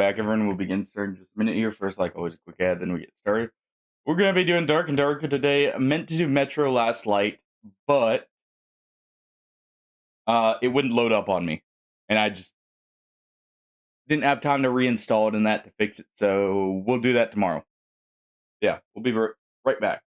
back, everyone. We'll begin starting in just a minute here. First, like always, a quick ad, then we get started. We're going to be doing Dark and Darker today. I meant to do Metro last night, but it wouldn't load up on me. And I just didn't have time to reinstall it and that to fix it, so we'll do that tomorrow. Yeah, we'll be right back.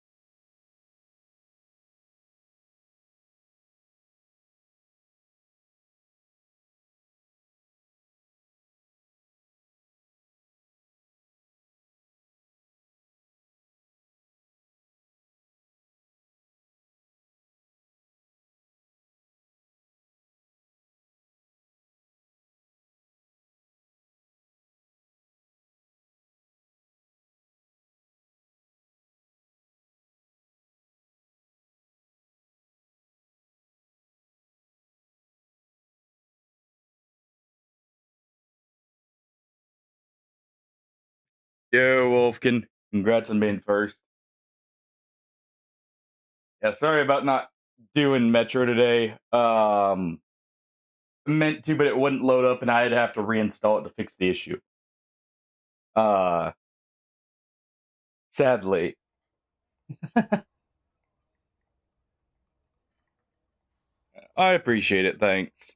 Yo, Wolfkin. Congrats on being first. Yeah, sorry about not doing Metro today. Meant to, but it wouldn't load up, and I'd have to reinstall it to fix the issue. Sadly. I appreciate it, thanks.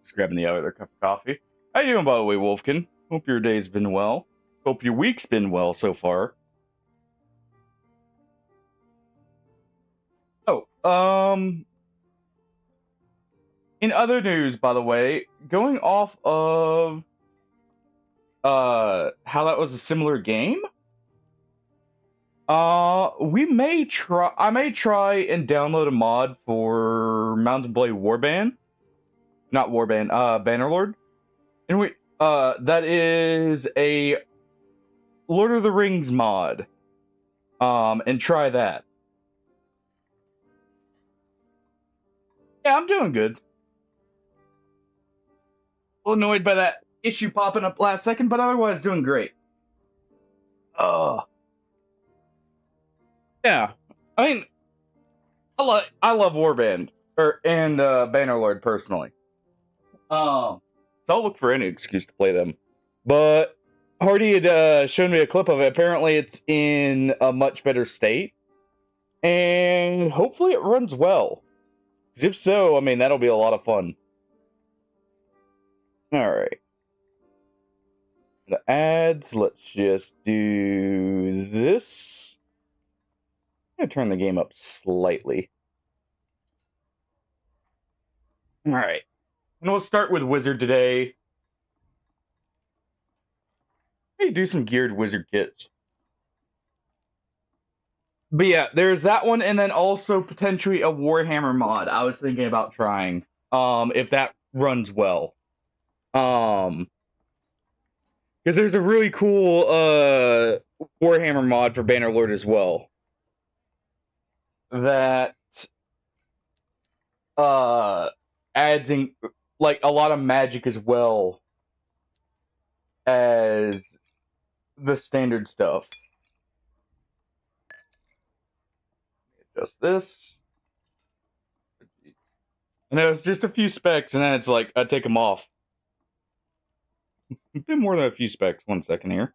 Just grabbing the other cup of coffee. How you doing, by the way, Wolfkin? Hope your day's been well. Hope your week's been well so far. Oh, in other news, by the way, going off of how that was a similar game. I may try and download a mod for Mountain Blade Warband. Not Warband, Bannerlord. And that is a Lord of the Rings mod. And try that. Yeah, I'm doing good. A little annoyed by that issue popping up last second, but otherwise doing great. Yeah. I mean, I love Warband and Bannerlord personally. So I'll look for any excuse to play them. But Hardy had shown me a clip of it. Apparently, it's in a much better state, and hopefully, it runs well. Because if so, I mean, that'll be a lot of fun. All right. The ads. Let's just do this. I'm gonna turn the game up slightly. All right. And we'll start with Wizard today. Maybe do some geared Wizard kits. But yeah, there's that one, and then also potentially a Warhammer mod. I was thinking about trying, if that runs well. Because there's a really cool, Warhammer mod for Bannerlord as well. That, adds in, like, a lot of magic as well as the standard stuff. Just this. And it was just a few specs, and then it's like, I take them off. A bit more than a few specs. 1 second here.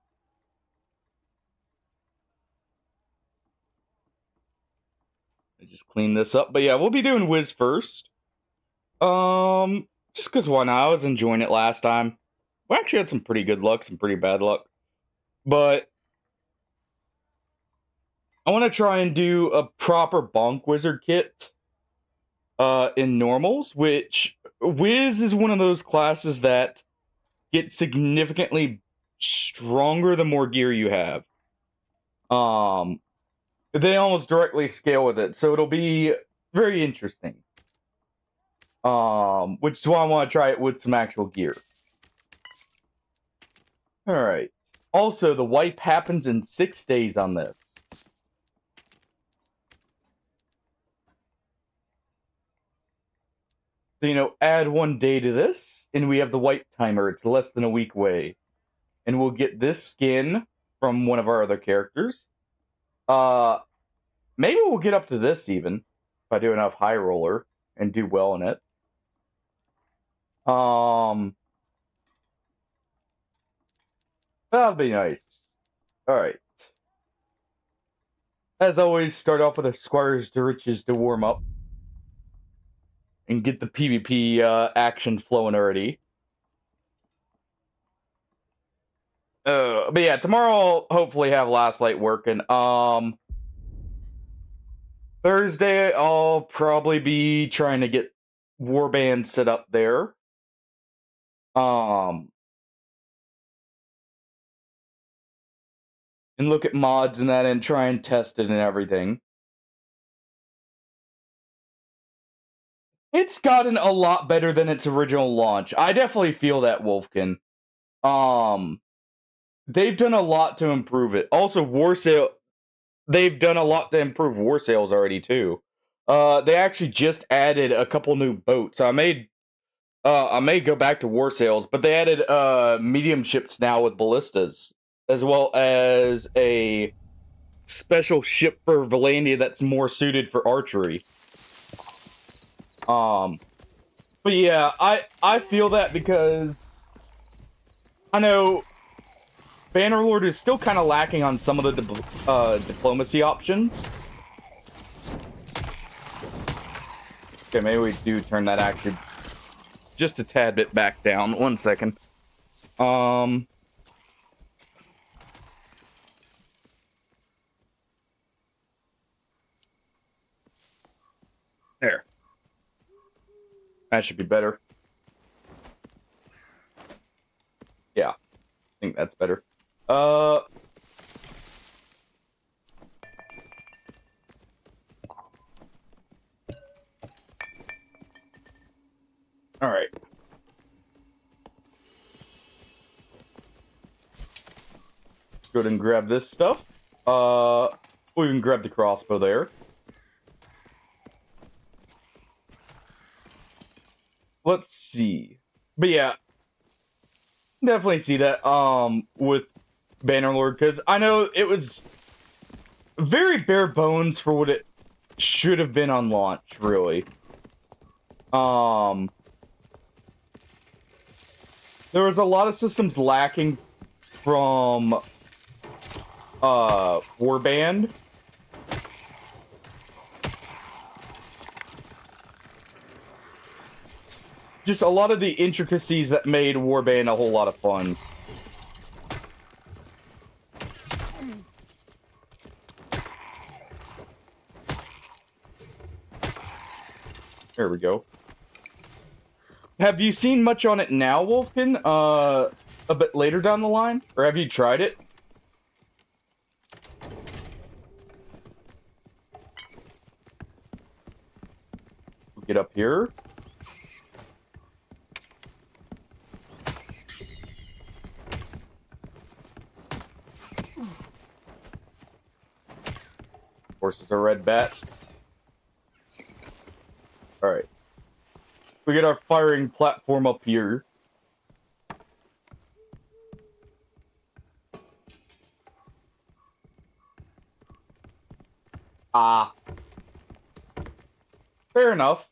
just clean this up. But yeah, we'll be doing Wiz first. Just because why not? I was enjoying it last time. We actually had some pretty good luck, some pretty bad luck. But I want to try and do a proper Bonk Wizard kit in normals, which Wiz is one of those classes that gets significantly stronger the more gear you have. They almost directly scale with it, so it'll be very interesting. Which is why I want to try it with some actual gear. Alright. Also, the wipe happens in 6 days on this. So, add 1 day to this, and we have the wipe timer. It's less than a week away. And we'll get this skin from one of our other characters. Maybe we'll get up to this even, if I do enough High Roller and do well in it. That'll be nice. Alright. As always, start off with a Squires to Riches to warm up. And get the PvP action flowing already. But yeah, tomorrow I'll hopefully have Last Light working. Thursday I'll probably be trying to get Warband set up there. And look at mods and that and try and test it and everything. It's gotten a lot better than its original launch. I definitely feel that, Wolfkin. They've done a lot to improve it. Also, War Sale, they've done a lot to improve War Sales already too. They actually just added a couple new boats. I may go back to War Sales, but they added medium ships now with ballistas, as well as a special ship for Valandia that's more suited for archery. But yeah, I feel that because I know Bannerlord is still kind of lacking on some of the diplomacy options. Okay, maybe we do turn that actually just a tad bit back down. 1 second. There. That should be better. Yeah. I think that's better. Alright. Go ahead and grab this stuff. We can grab the crossbow there. Let's see. But yeah, definitely see that with Bannerlord, because I know it was very bare bones for what it should have been on launch, really. There was a lot of systems lacking from Warband. Just a lot of the intricacies that made Warband a whole lot of fun. There we go. Have you seen much on it now, Wolfkin? A bit later down the line? Or have you tried it? We'll get up here. Of course, it's a red bat. Alright. We get our firing platform up here. Ah. Fair enough.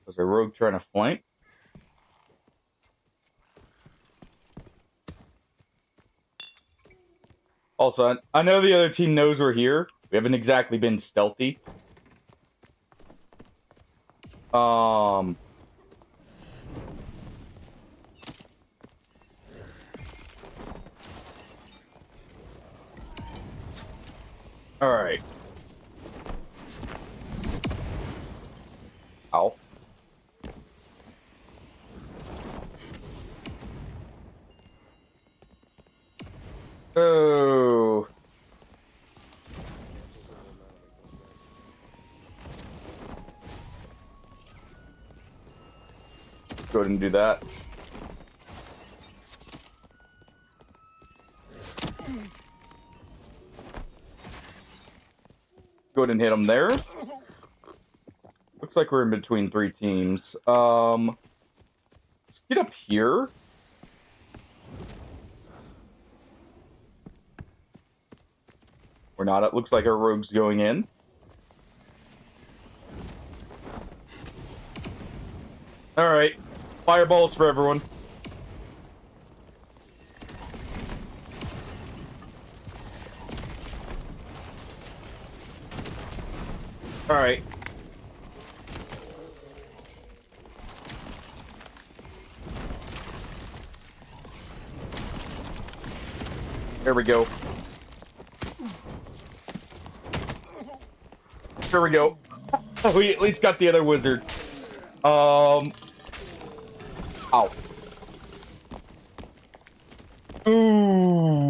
Was a rogue trying to flank? Also, I know the other team knows we're here. We haven't exactly been stealthy. All right. Ow. Oh. Go ahead and do that. Go ahead and hit him there. Looks like we're in between 3 teams. Let's get up here. We're not. It looks like our rogue's going in. Alright. Fireballs for everyone. Alright. There we go. There we go. We at least got the other wizard. Ow. Ooh.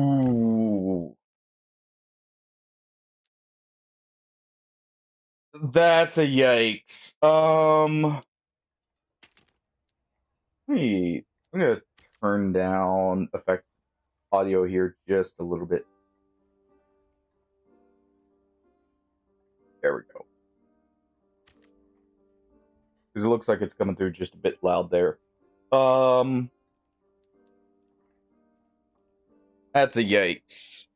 That's a yikes. Wait. I'm gonna turn down effect audio here just a little bit. There we go. Because it looks like it's coming through just a bit loud there. That's a yikes.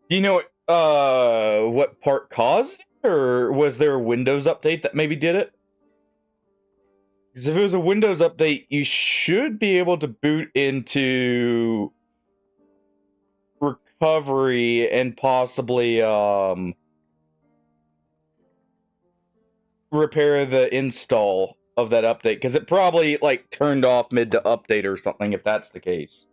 Do you know what part caused it? Or was there a Windows update that maybe did it? Because if it was a Windows update, you should be able to boot into recovery and possibly repair the install of that update, because it probably like turned off mid to update or something if that's the case.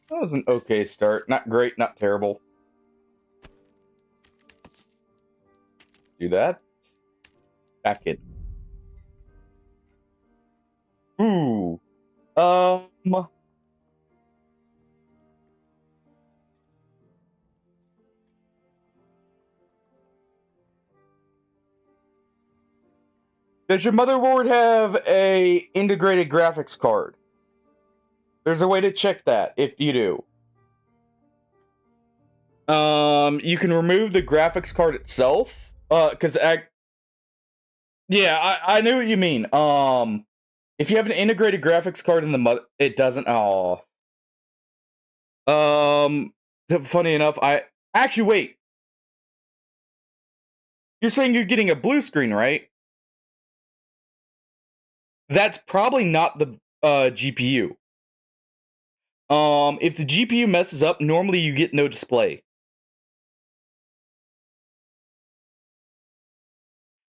That was an okay start. Not great, not terrible. Let's do that. Back in. Ooh. Does your motherboard have a integrated graphics card? There's a way to check that if you do. You can remove the graphics card itself. Yeah, I know what you mean. If you have an integrated graphics card in the it doesn't. Oh. Funny enough, actually wait. You're saying you're getting a blue screen, right? That's probably not the GPU. If the GPU messes up, normally you get no display.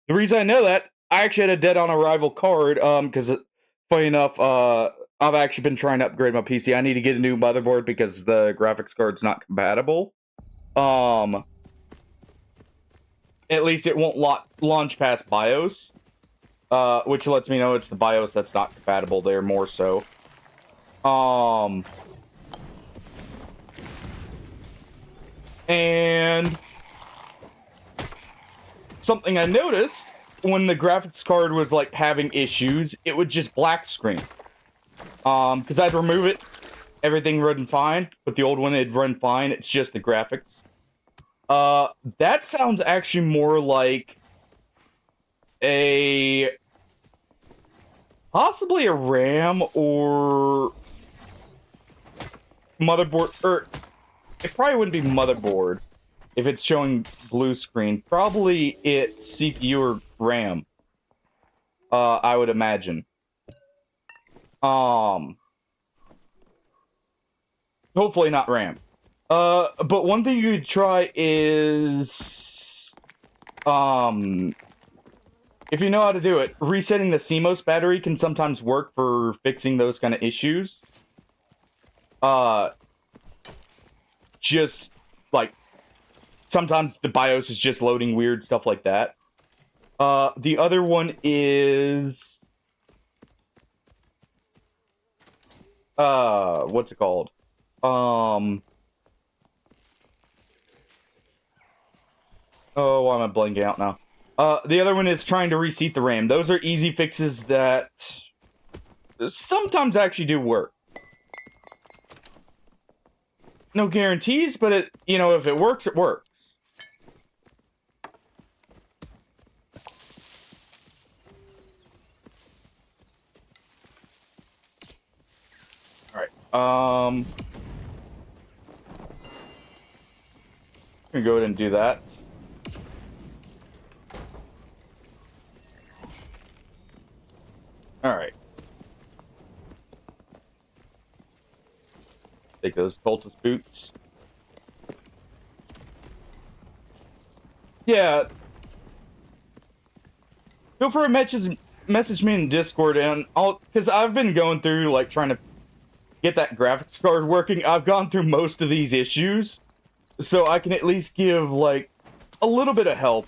The reason I know that, I actually had a dead on arrival card, because, funny enough, I've actually been trying to upgrade my PC. I need to get a new motherboard because the graphics card's not compatible. At least it won't launch past BIOS, which lets me know it's the BIOS that's not compatible there more so. And something I noticed when the graphics card was like having issues, it would just black screen. Because I'd remove it, everything run fine. With the old one, it'd run fine. It's just the graphics. That sounds actually more like possibly a RAM or motherboard, or it probably wouldn't be motherboard if it's showing blue screen. Probably it's CPU or RAM, I would imagine. Hopefully not RAM. But one thing you could try is, if you know how to do it, resetting the CMOS battery can sometimes work for fixing those kind of issues. Just, like, sometimes the BIOS is just loading weird, stuff like that. The other one is... what's it called? Oh, why am I blanking out now? The other one is trying to reseat the RAM. Those are easy fixes that sometimes actually do work. No guarantees, but it, you know, if it works, it works. Alright, I'm gonna go ahead and do that. Alright. Take those Cultist boots. Yeah. Feel free to message me in Discord, and because I've been going through, like, trying to get that graphics card working. I've gone through most of these issues, so I can at least give, like, a little bit of help,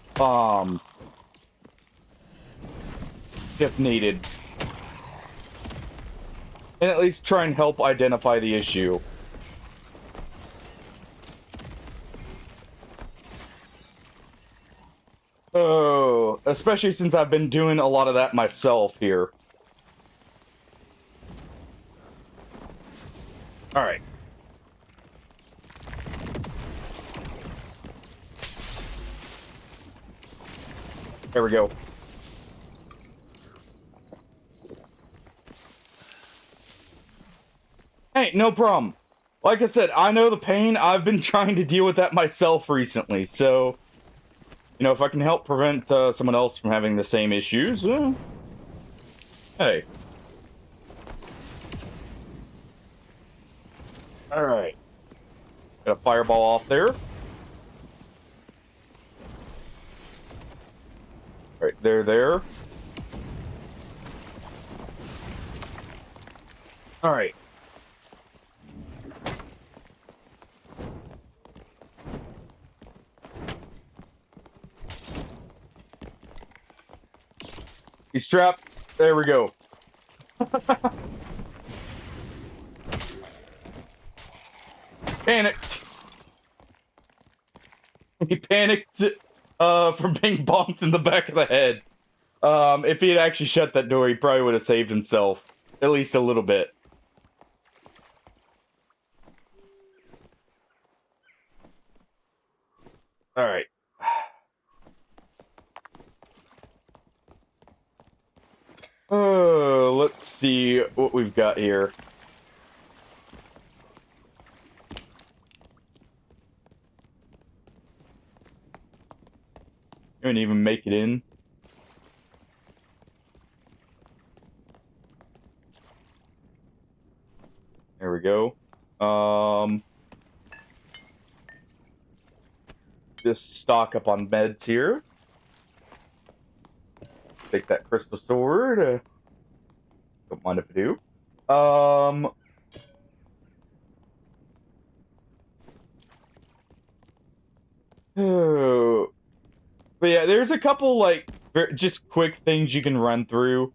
if needed. And at least try and help identify the issue. Oh, especially since I've been doing a lot of that myself here. Alright. There we go. Hey, no problem. Like I said, I know the pain. I've been trying to deal with that myself recently, so... You know, if I can help prevent someone else from having the same issues, hey. Alright. Got a fireball off there. Right, there. Alright. He's strapped. There we go. Panicked. He panicked from being bonked in the back of the head. If he had actually shut that door, he probably would have saved himself. At least a little bit. Alright. Let's see what we've got here. Didn't even make it in. There we go. Just stock up on meds here. Take that crystal sword. Don't mind if I do. Oh. But yeah, there's a couple, like, just quick things you can run through.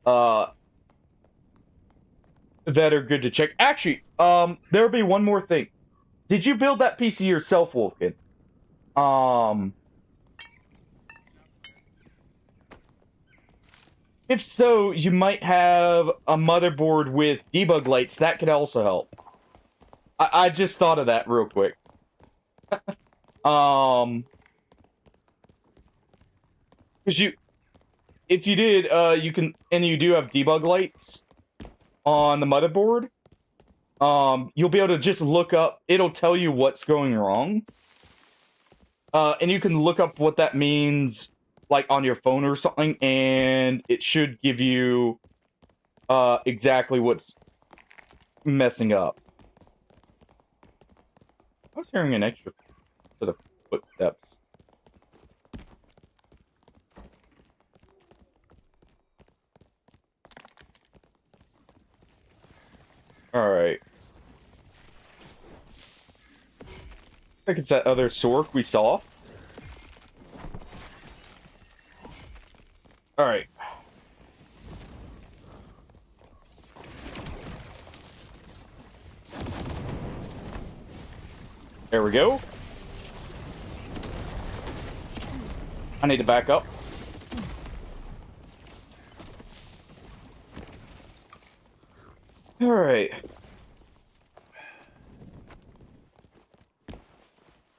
That are good to check. Actually, there'll be one more thing. Did you build that PC yourself, Wolfkin? If so, you might have a motherboard with debug lights. That could also help. I just thought of that real quick. Because if you did, you can, and you do have debug lights on the motherboard, you'll be able to just look up, it'll tell you what's going wrong. And you can look up what that means, like, on your phone or something, and it should give you, exactly what's messing up. I was hearing an extra set of footsteps. Alright. I think it's that other Sork we saw. Alright. There we go. I need to back up. Alright.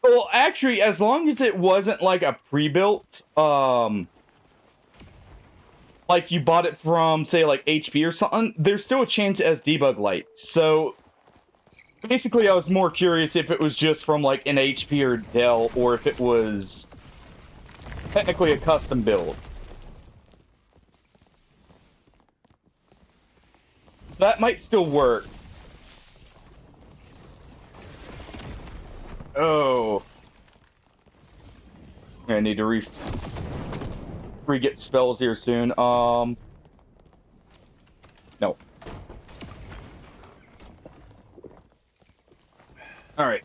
Well, actually, as long as it wasn't like a pre-built, like you bought it from, say, like HP or something, there's still a chance it has debug lights. So, basically, I was more curious if it was just from like an HP or Dell, or if it was technically a custom build. So that might still work. Oh. I need to re-get spells here soon. No. Alright.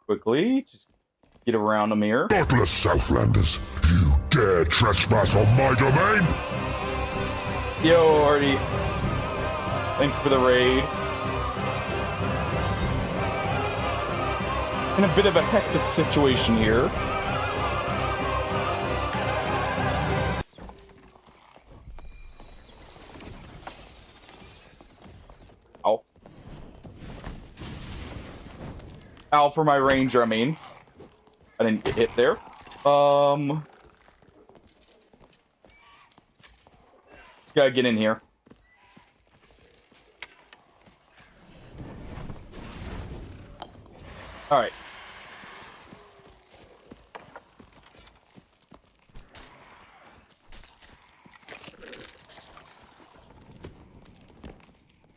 Quickly, just get around them here. Godless Southlanders, you dare trespass on my domain? Yo, Artie. Thank you for the raid. In a bit of a hectic situation here. Ow. Ow for my ranger, I mean. I didn't get hit there. Just gotta get in here. Alright.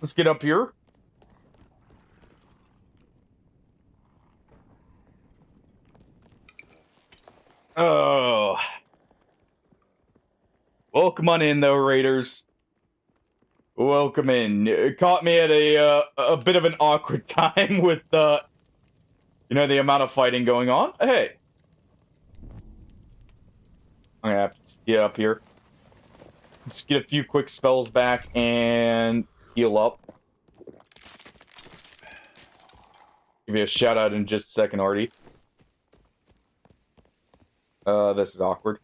Let's get up here. Oh. Welcome on in, though, Raiders. Welcome in. It caught me at a bit of an awkward time with, you know, the amount of fighting going on. Hey. I'm gonna have to get up here. Just get a few quick spells back and heal up. Give you a shout out in just a second, Artie. This is awkward.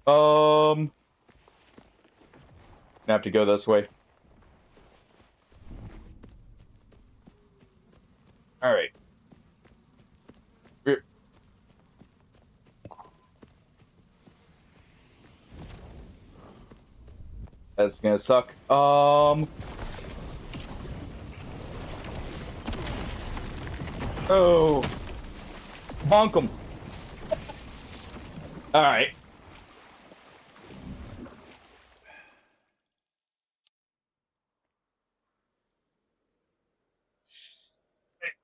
Gonna have to go this way. Alright. That's gonna suck. Oh. Bonk him. Alright.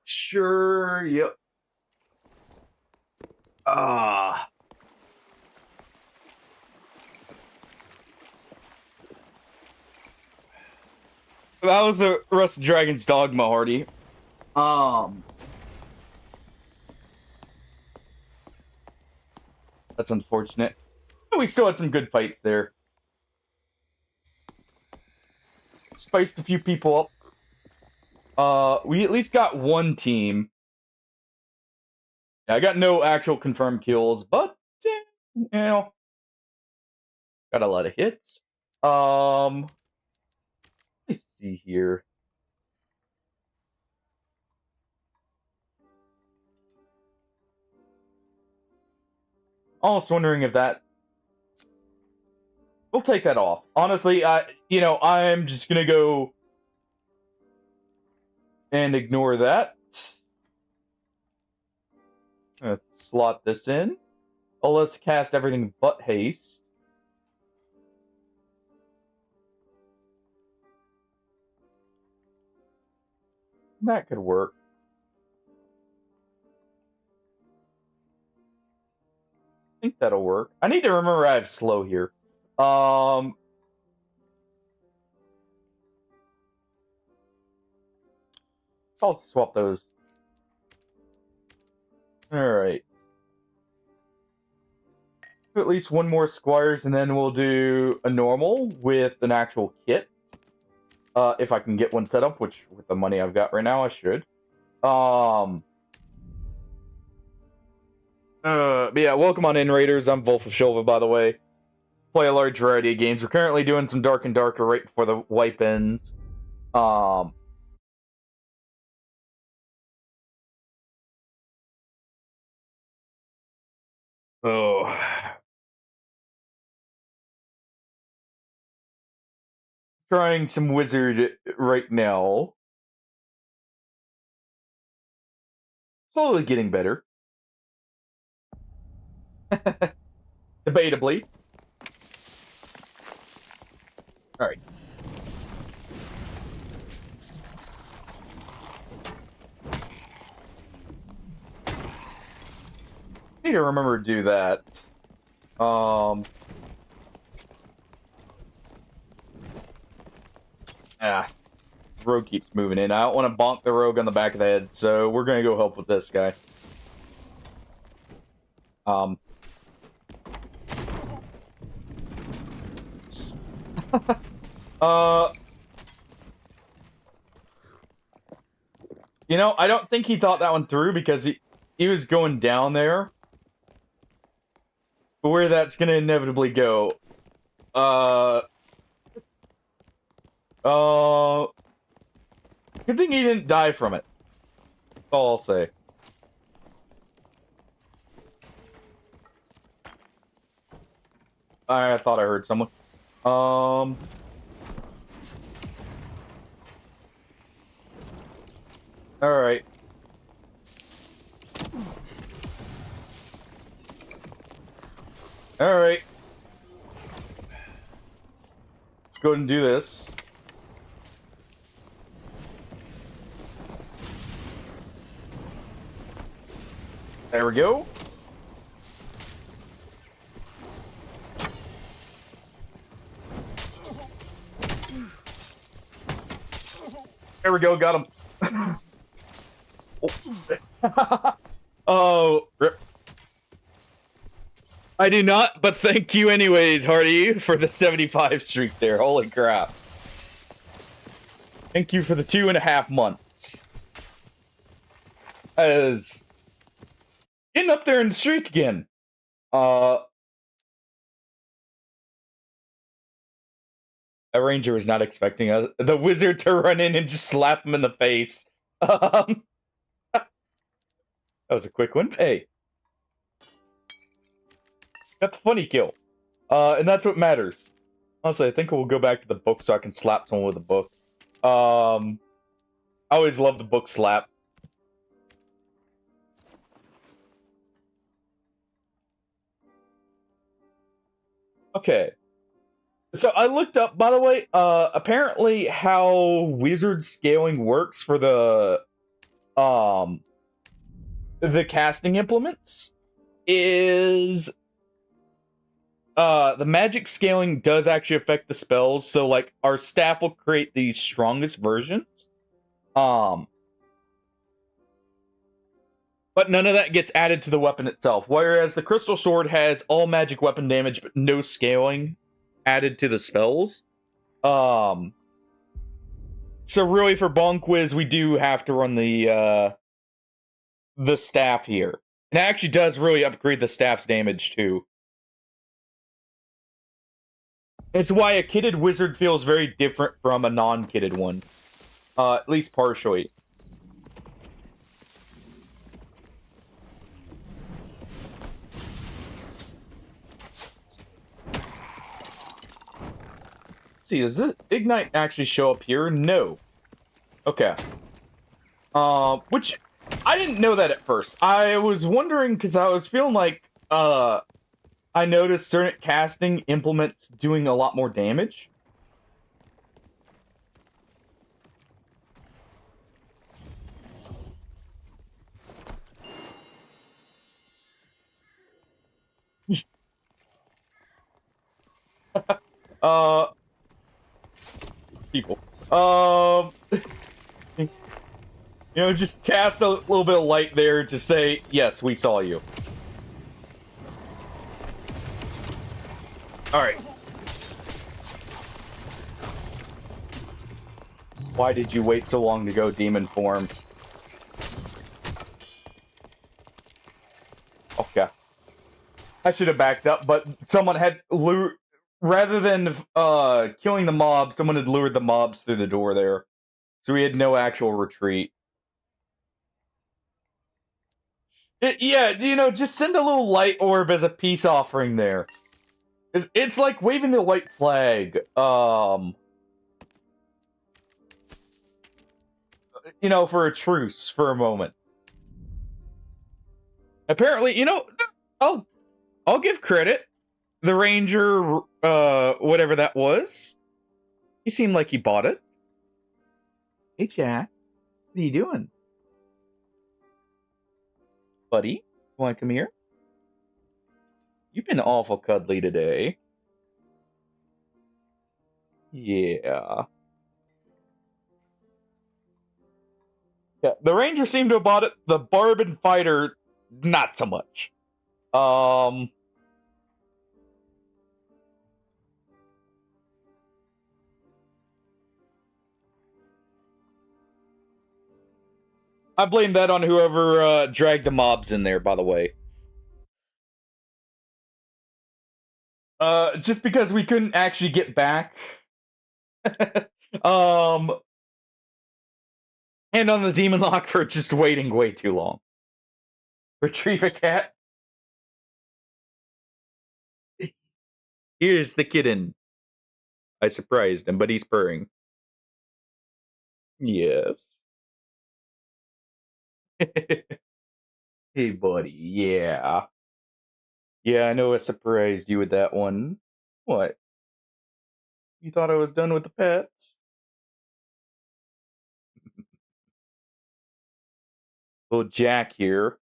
Sure, yep. That was the Rust Dragon's Dogma, Hardy. That's unfortunate. But we still had some good fights there. Spiced a few people up. We at least got one team. I got no actual confirmed kills, but, you know, got a lot of hits. Let me see here. Almost wondering if that... We'll take that off. Honestly, you know, I'm just gonna go and ignore that. Slot this in. Oh, let's cast everything but haste. That could work. I think that'll work. I need to remember I have slow here. So I'll swap those. Alright. At least one more squires, and then we'll do a normal with an actual kit. If I can get one set up, which with the money I've got right now, I should. But yeah, welcome on in, Raiders. I'm Wolf of Shilva, by the way. Play a large variety of games. We're currently doing some Dark and Darker right before the wipe ends. Oh. Trying some wizard right now. Slowly getting better. Debatably. Alright. Need to remember to do that. Rogue keeps moving in. I don't want to bonk the rogue on the back of the head, so we're gonna go help with this guy. You know, I don't think he thought that one through because he was going down there. But where that's gonna inevitably go. Good thing he didn't die from it. That's all I'll say. I thought I heard someone. Alright. Alright. Let's go ahead and do this. There we go. There we go, got him. Oh, rip. I do not, but thank you anyways, Hardy, for the 75 streak there. Holy crap. Thank you for the 2.5 months. That is getting up there in the streak again. A ranger was not expecting the wizard to run in and just slap him in the face. That was a quick one. Hey. Got the funny kill. And that's what matters. Honestly, I think we'll go back to the book so I can slap someone with a book. I always love the book slap. Okay. So I looked up, by the way, apparently how wizard scaling works for the casting implements is the magic scaling does actually affect the spells, so like our staff will create the strongest versions. But none of that gets added to the weapon itself. Whereas the crystal sword has all magic weapon damage, but no scaling added to the spells. So really for Bonquiz, we do have to run the staff here. And it actually does really upgrade the staff's damage too. It's why a kitted wizard feels very different from a non-kitted one. At least partially. See, does this Ignite actually show up here? No. Okay. Which, I didn't know that at first. I was wondering, because I was feeling like, I noticed certain casting implements doing a lot more damage. uh, people. You know, just cast a little bit of light there to say, yes, we saw you. Alright. Why did you wait so long to go demon form? Okay. I should have backed up, but someone had lured... Rather than killing the mob, someone had lured the mobs through the door there. So we had no actual retreat. Yeah, you know, just send a little light orb as a peace offering there. It's like waving the white flag. You know, for a truce for a moment. Apparently, you know, I'll give credit. The ranger, whatever that was, he seemed like he bought it. Hey, Jack, what are you doing, buddy? You want to come here? You've been awful cuddly today. Yeah. Yeah, the ranger seemed to have bought it. The barbed fighter, not so much. I blame that on whoever dragged the mobs in there, by the way. Just because we couldn't actually get back. And on the demon lock for just waiting way too long. Retrieve a cat. Here's the kitten. I surprised him, but he's purring. Yes. Hey, buddy. Yeah. Yeah, I know I surprised you with that one. What? You thought I was done with the pets? Little Jack here.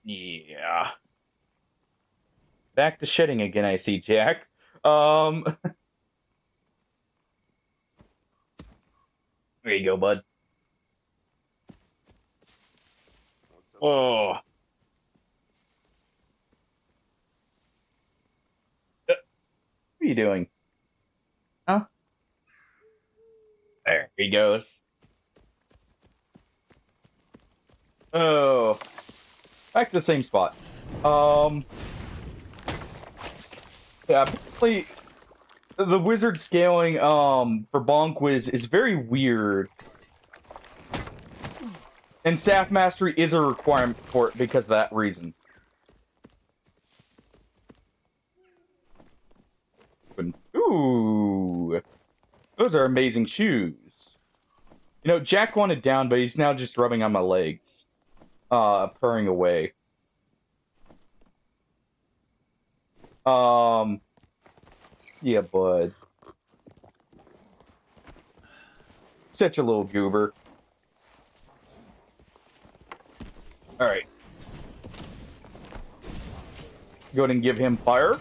Yeah. Back to shedding again, I see, Jack. There you go, bud. Oh. What are you doing? Huh? There he goes. Oh. Back to the same spot. Yeah, apparently the wizard scaling for Bonquiz is very weird. And staff mastery is a requirement for it because of that reason. Ooh. Those are amazing shoes. You know, Jack wanted down, but he's now just rubbing on my legs. Purring away. Yeah, bud. Such a little goober. Alright. Go ahead and give him fire.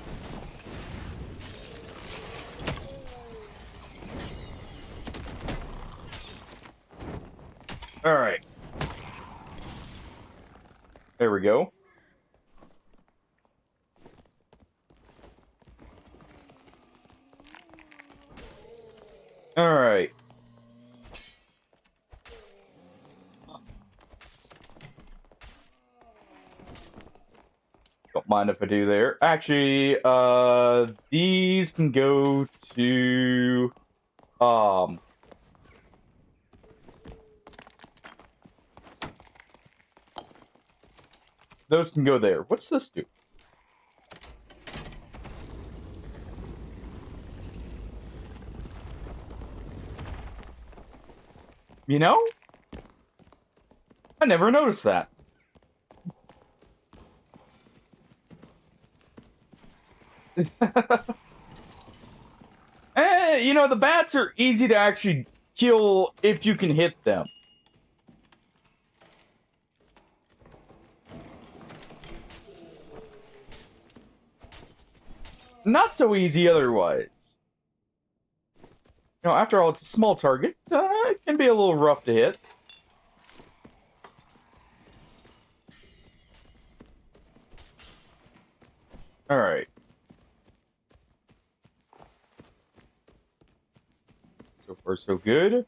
Alright. There we go. Alright. Don't mind if I do there. Actually, these can go to, those can go there. What's this do? You know? I never noticed that. You know, the bats are easy to actually kill if you can hit them. Not so easy otherwise. You know, after all, it's a small target. It can be a little rough to hit. Alright. So far, so good.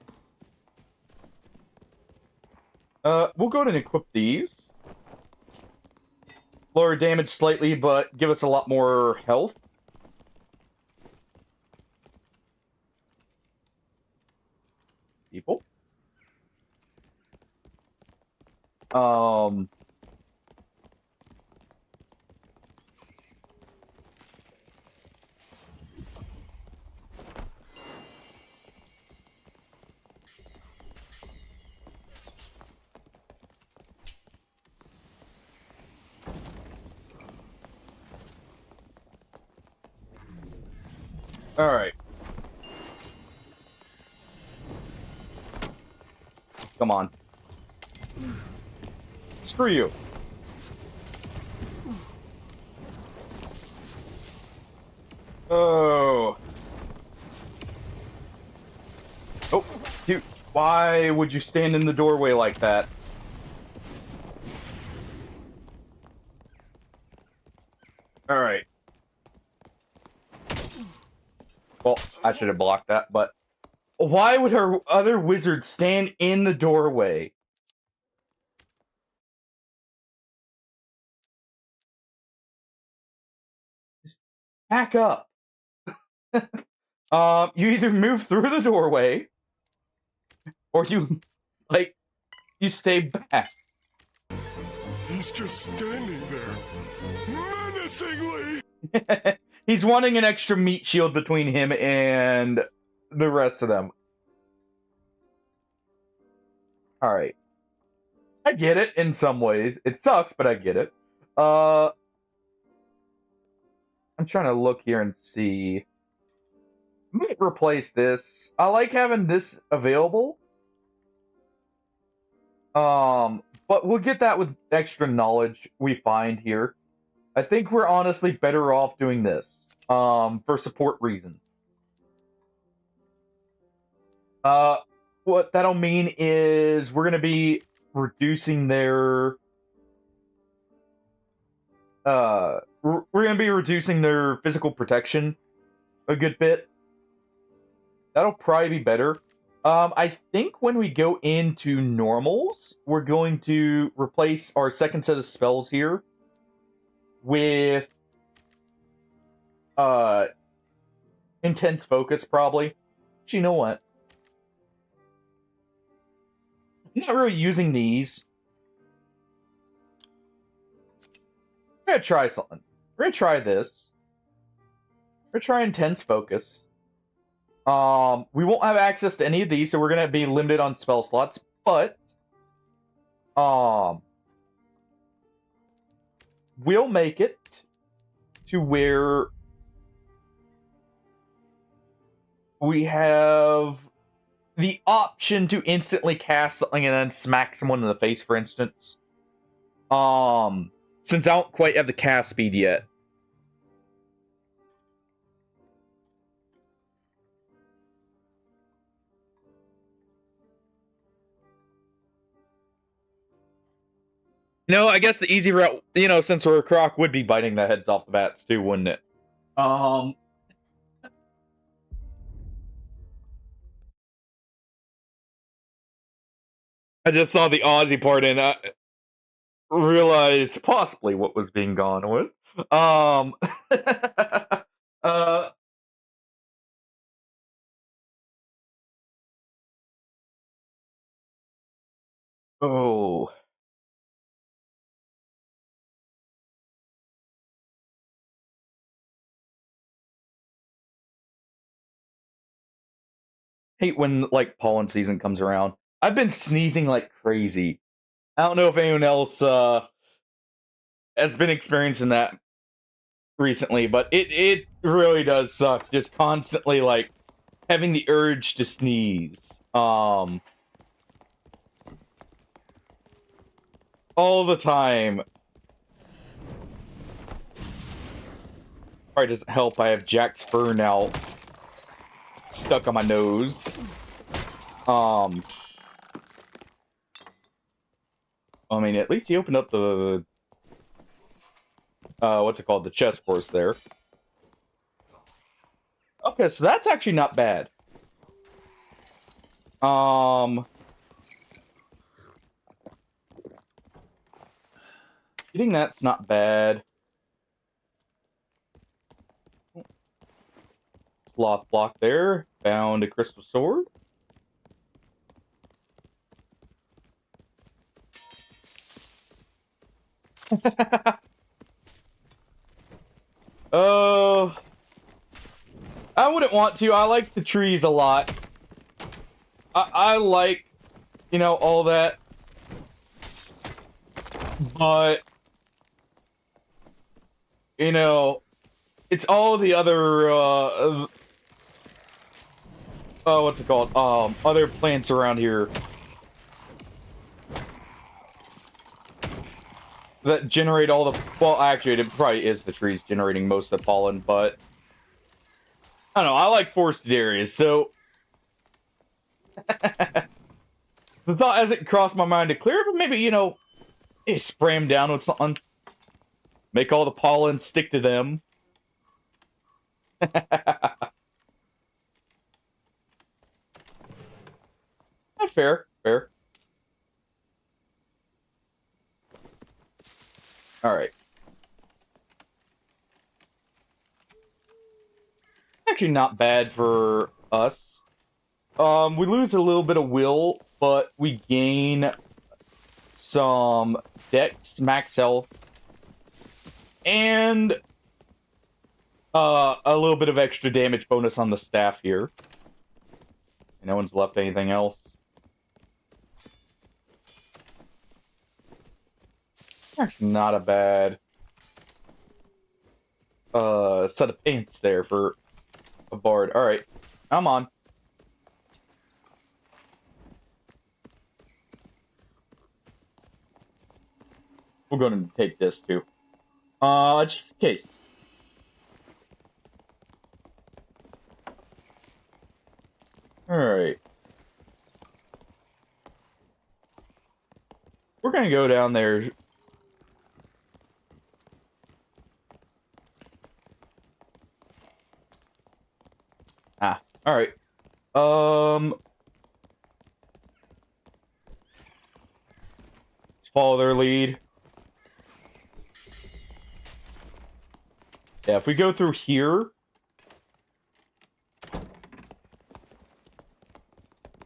We'll go ahead and equip these. Lower damage slightly, but give us a lot more health. People. Alright. Come on. Screw you. Oh. Oh, dude. Why would you stand in the doorway like that? Alright. Well, I should have blocked that, but... Why would her other wizard stand in the doorway? Just back up. You either move through the doorway, or you, like, you stay back. He's just standing there, menacingly. He's wanting an extra meat shield between him and the rest of them. Alright. I get it in some ways. It sucks, but I get it. I'm trying to look here and see. I might replace this. I like having this available. But we'll get that with extra knowledge we find here. I think we're honestly better off doing this. For support reasons. What that'll mean is we're gonna be reducing their we're gonna be reducing their physical protection a good bit. That'll probably be better. I think when we go into normals, we're going to replace our second set of spells here with intense focus, probably. But you know what? I'm not really using these. We're gonna try something. We're gonna try this. We're gonna try intense focus. We won't have access to any of these, so we're gonna be limited on spell slots, but we'll make it to where we have the option to instantly cast something and then smack someone in the face, for instance. Since I don't quite have the cast speed yet. No, I guess the easy route, you know, since we're a croc, would be biting the heads off the bats too, wouldn't it? I just saw the Aussie part and I realized possibly what was being gone with. Oh. Hate when, like, pollen season comes around. I've been sneezing like crazy. I don't know if anyone else, has been experiencing that recently, but it really does suck. Just constantly, like, having the urge to sneeze. All the time. Probably doesn't help. I have Jack's fur now stuck on my nose. I mean, at least he opened up the what's it called? The chest course there. Okay, so that's actually not bad. Getting that's not bad. Sloth block there. Found a crystal sword. Oh, I wouldn't want to. I like the trees a lot. I like, you know, all that. But, you know, it's all the other, what's it called? Other plants around here that generate all the, well, actually, it probably is the trees generating most of the pollen, but I don't know, I like forested areas, so the thought hasn't crossed my mind to clear it, but maybe, you know, spray them down with something. Make all the pollen stick to them. Fair, fair. Alright. Actually not bad for us. We lose a little bit of will, but we gain some dex, max health, and a little bit of extra damage bonus on the staff here. No one's left anything else. Actually, not a bad set of pants there for a bard. Alright, I'm on. We're going to take this too. Just in case. Alright. We're gonna go down there. Alright. Let's follow their lead. Yeah, if we go through here,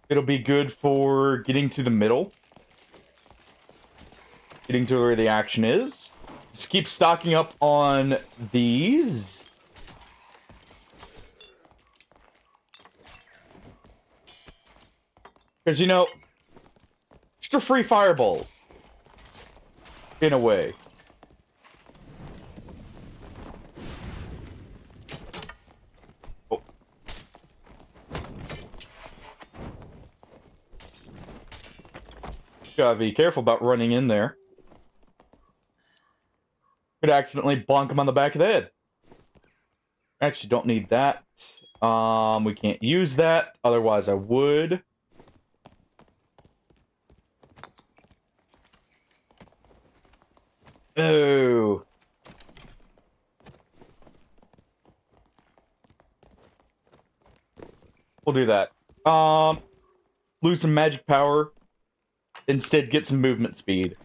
it'll be good for getting to the middle. Getting to where the action is. Just keep stocking up on these. Because, you know, extra free fireballs. In a way. Oh. Gotta be careful about running in there. Could accidentally bonk him on the back of the head. Actually, don't need that. We can't use that. Otherwise, I would. No. We'll do that. Lose some magic power. Instead, get some movement speed.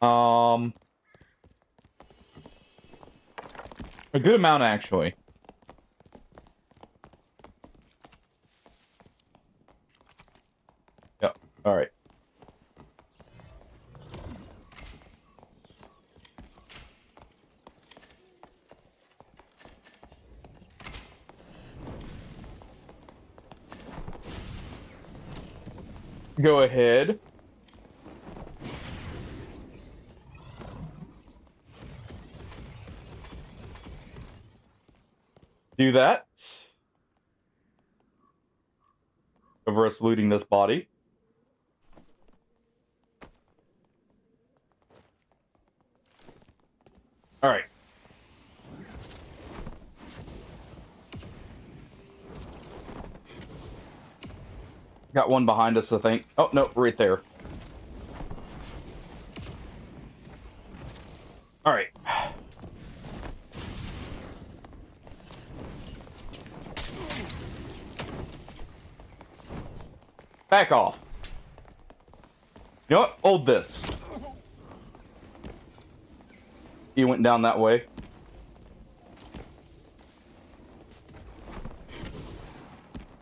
A good amount, actually. Yep. All right. Go ahead. Do that. over us looting this body. Alright. Got one behind us, I think. Oh, no, right there. Alright. Back off. You know what? Hold this. He went down that way.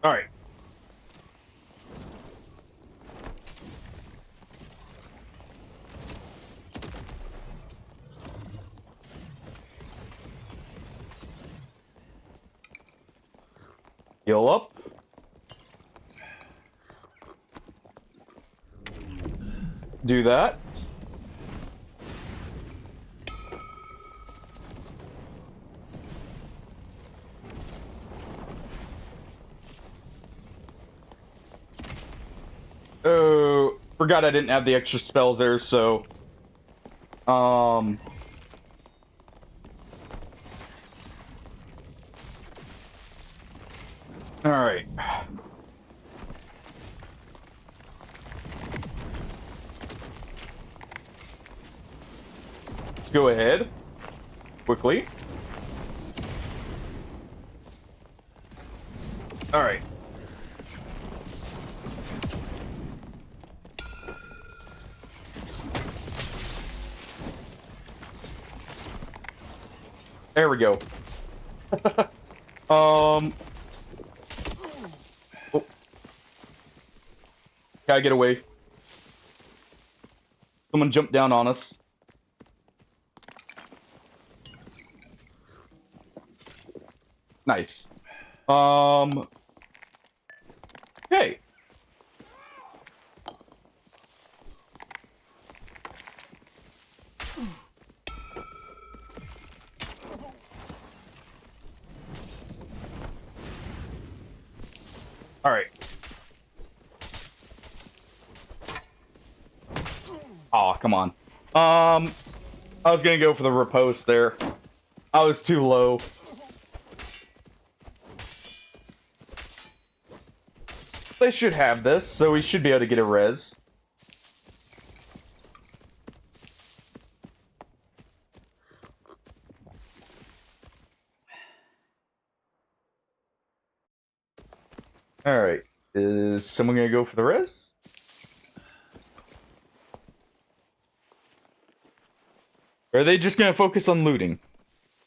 Alright. Heal up. Do that. Oh, forgot I didn't have the extra spells there, so... Alright. Let's go ahead. Quickly. Alright. There we go. Oh. Gotta get away. Someone jumped down on us. Nice. Okay. All right. Aw, come on. I was gonna go for the riposte there. I was too low. They should have this, so we should be able to get a res. Alright. Is someone gonna go for the res? Or are they just gonna focus on looting?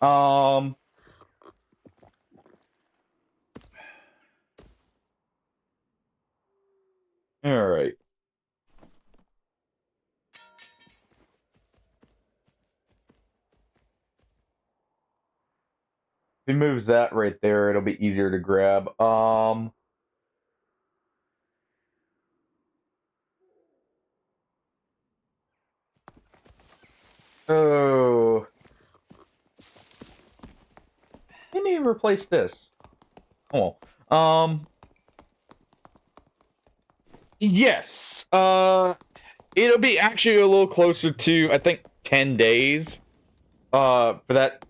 Alright. If he moves that right there, it'll be easier to grab. Oh. I need to replace this. Oh. Yes. It'll be actually a little closer to, I think, 10 days. For that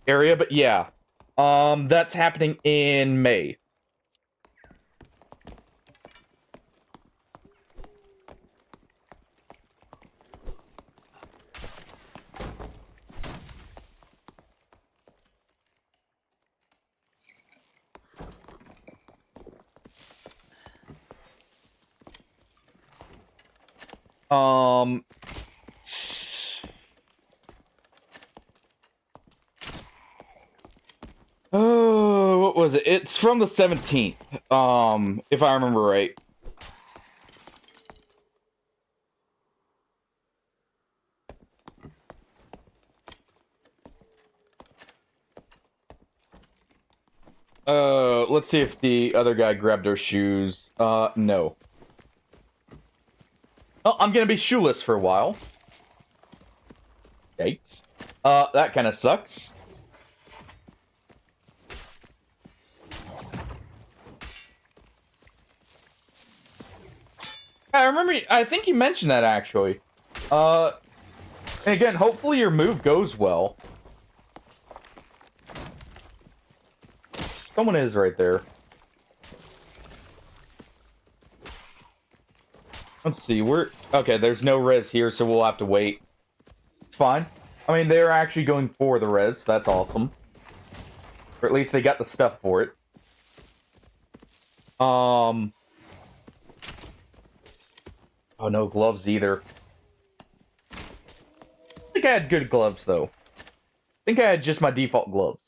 area, but yeah. That's happening in May. Oh, what was it? It's from the 17th, if I remember right. Let's see if the other guy grabbed our shoes. No. Oh, I'm gonna be shoeless for a while. Yikes. That kind of sucks. I remember, I think you mentioned that, actually. And again, hopefully your move goes well. Someone is right there. Let's see, okay, there's no res here, so we'll have to wait. It's fine. I mean, they're actually going for the res, that's awesome. Or at least they got the stuff for it. Oh, no gloves either. I think I had good gloves, though. I think I had just my default gloves.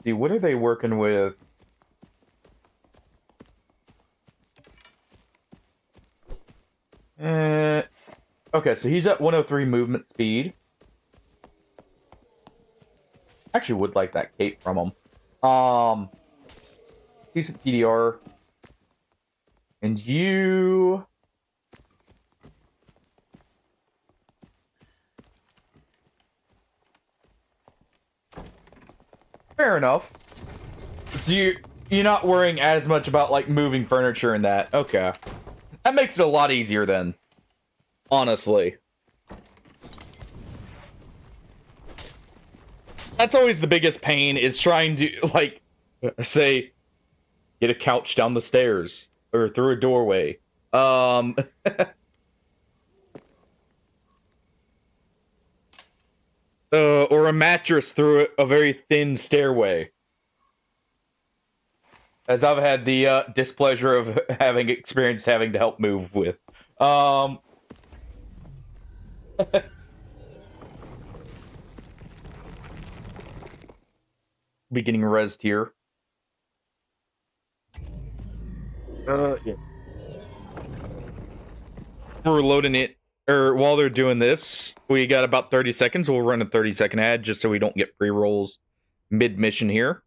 See, what are they working with? Okay, so he's at 103 movement speed. Actually would like that cape from him. Decent PDR. And you... Fair enough. So you're not worrying as much about, like, moving furniture and that. Okay. That makes it a lot easier then. Honestly. That's always the biggest pain, is trying to, like, say, get a couch down the stairs. Or through a doorway. Or a mattress through a very thin stairway. As I've had the displeasure of having experienced having to help move with. Be getting rezzed here. Yeah. We're loading it, or while they're doing this, we got about 30 seconds. We'll run a 30-second ad just so we don't get pre-rolls mid-mission here.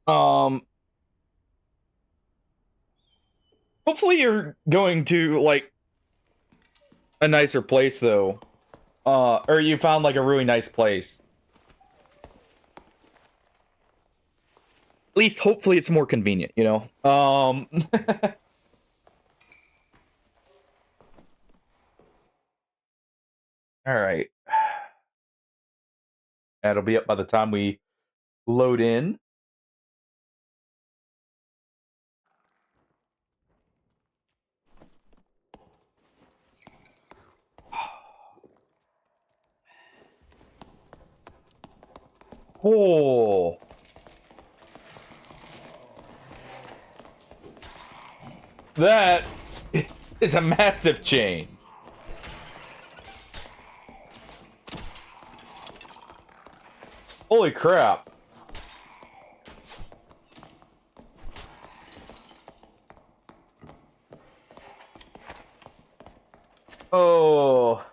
Hopefully you're going to, like, a nicer place, though. Or you found, like, a really nice place. At least, hopefully, it's more convenient, you know? Alright. That'll be up by the time we load in. Oh. That is a massive change. Holy crap. Oh.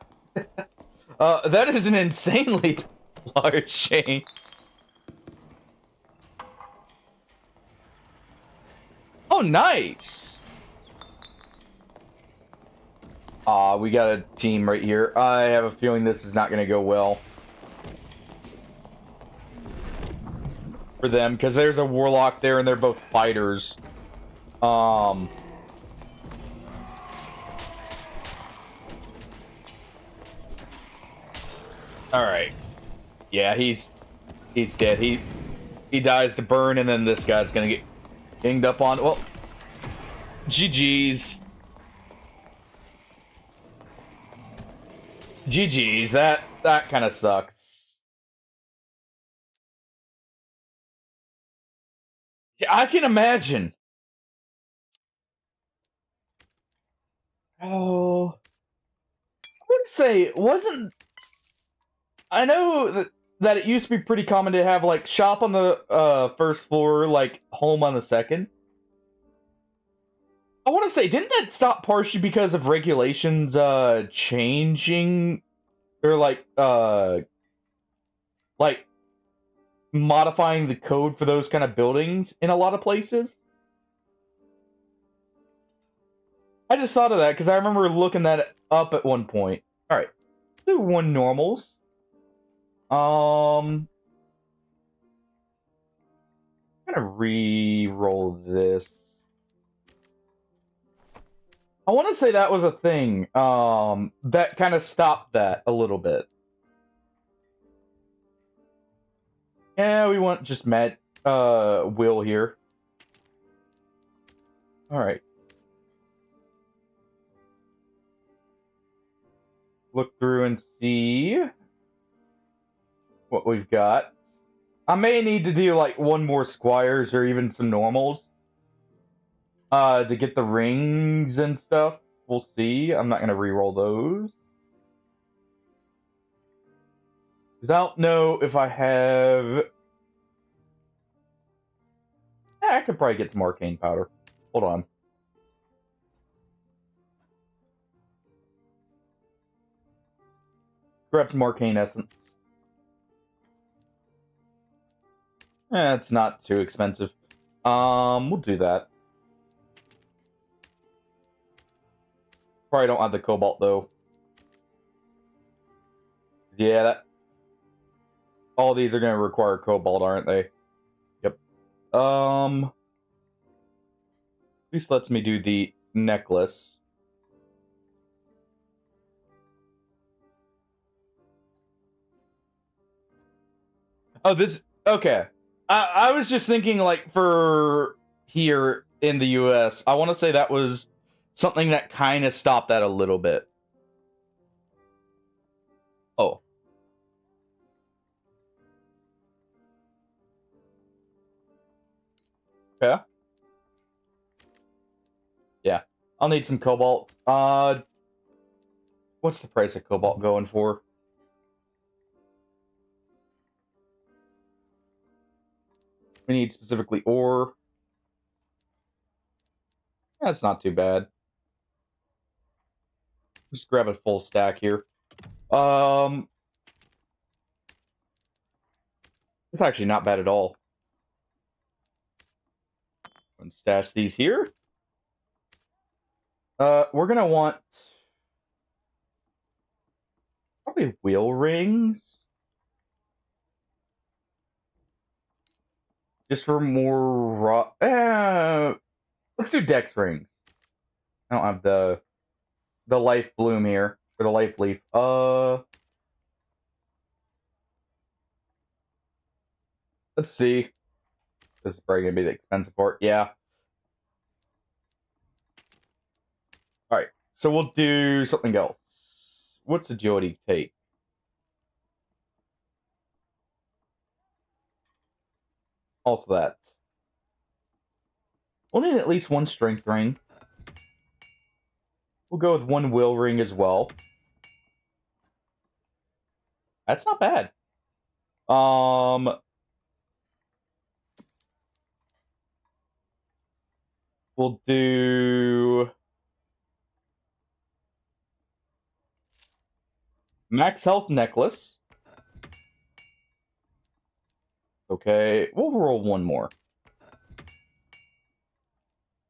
That is an insanely large change. Oh, nice. Aw, we got a team right here. I have a feeling this is not going to go well for them, because there's a warlock there and they're both fighters. Alright. Yeah, he's dead. He dies to burn, and then this guy's gonna get ganged up on. Well, GG's. GG's. That kind of sucks. Yeah, I can imagine. Oh, I would say wasn't. I know that it used to be pretty common to have, like, shop on the first floor, like home on the second. I want to say, didn't that stop partially because of regulations changing, or like modifying the code for those kind of buildings in a lot of places? I just thought of that because I remember looking that up at one point. All right, do one normals. I'm gonna re-roll this. I want to say that was a thing that kind of stopped that a little bit. Yeah, we want just Will here. Alright. Look through and see what we've got. I may need to do like one more squires or even some normals to get the rings and stuff. We'll see. I'm not gonna re-roll those. Because I don't know if I have... Yeah, I could probably get some arcane powder. Hold on. Grab some arcane essence. It's not too expensive. We'll do that. Probably don't have the cobalt though. Yeah, all these are gonna require cobalt, aren't they? Yep. At least lets me do the necklace. Oh, this... Okay. I was just thinking, like, for here in the US, I want to say that was something that kind of stopped that a little bit. Oh. Okay. Yeah. I'll need some cobalt. What's the price of cobalt going for? We need specifically ore. That's not too bad. Just grab a full stack here. It's actually not bad at all. And stash these here. We're gonna want probably wheel rings. Just for more raw... let's do dex rings. I don't have the life bloom here. Or the life leaf. Let's see. This is probably gonna be the expensive part. Yeah. Alright. So we'll do something else. What's agility take? Also that. We'll need at least one strength ring. We'll go with one will ring as well. That's not bad. We'll do max health necklace. Okay, we'll roll one more.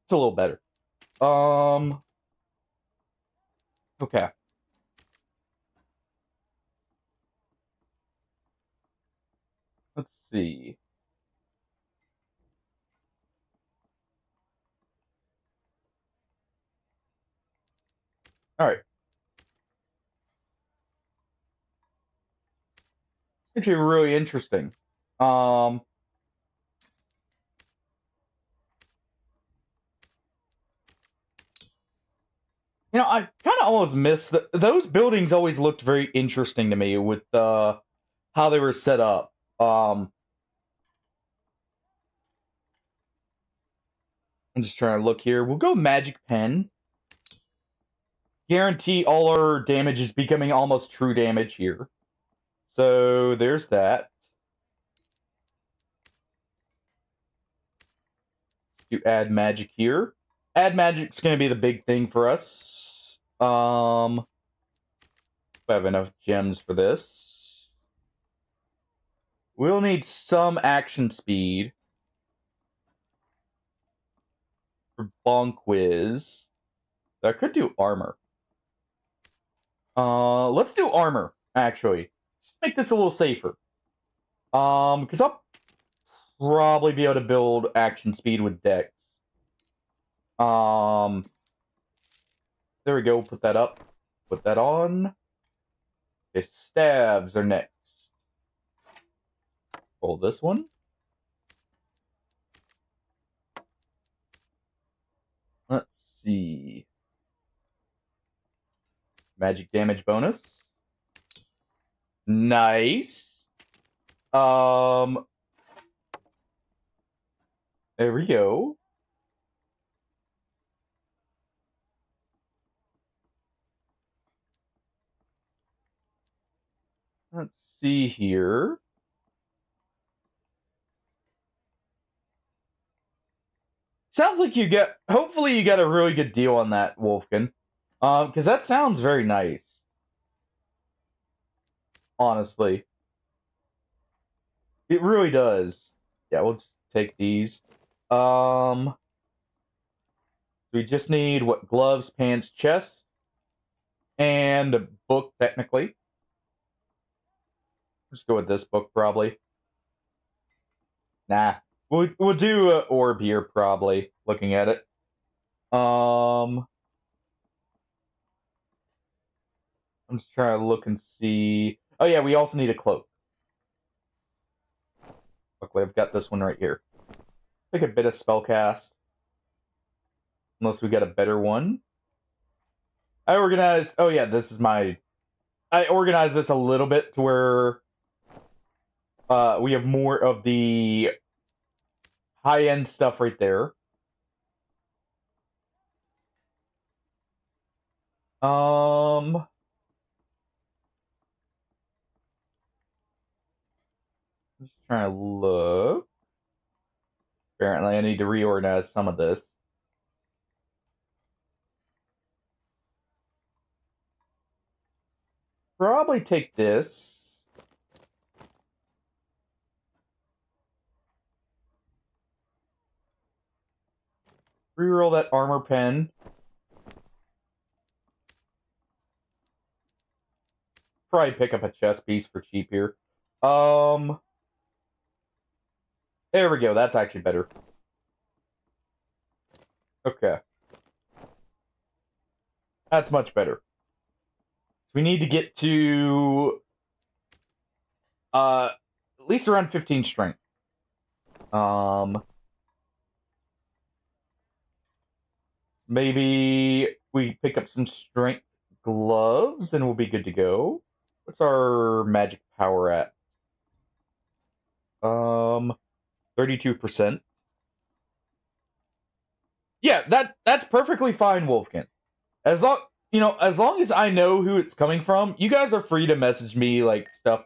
It's a little better. Okay. Let's see. Alright. It's actually really interesting. You know, I kind of almost miss that. Those buildings always looked very interesting to me with how they were set up. I'm just trying to look here. We'll go magic pen. Guarantee all our damage is becoming almost true damage here. So there's that. To add magic here. Add magic's going to be the big thing for us. I have enough gems for this. We'll need some action speed for bonk whiz. I could do armor. Let's do armor, actually. Just make this a little safer. Because I'll probably be able to build action speed with Dex. There we go. Put that up. Put that on. Okay, stabs are next. Roll this one. Let's see. Magic damage bonus. Nice. There we go. Let's see here. Sounds like you get. Hopefully, you got a really good deal on that, Wolfkin. Because that sounds very nice. Honestly, it really does. Yeah, we'll just take these. We just need what? Gloves, pants, chest, and a book. Technically, just go with this book probably. Nah, we'll do orb here probably. Looking at it. I'm just trying to look and see. Oh yeah, we also need a cloak. Luckily, I've got this one right here. Take a bit of spellcast. Unless we got a better one. I organized. Oh yeah, this is my. I organized this a little bit to where we have more of the high-end stuff right there. Just trying to look. Apparently, I need to reorganize some of this. Probably take this. Reroll that armor pen. Probably pick up a chest piece for cheap here. There we go. That's actually better. Okay. That's much better. So we need to get to at least around 15 strength. Maybe we pick up some strength gloves and we'll be good to go. What's our magic power at? 32%. Yeah, that's perfectly fine, Wolfkin. As long as I know who it's coming from, you guys are free to message me like stuff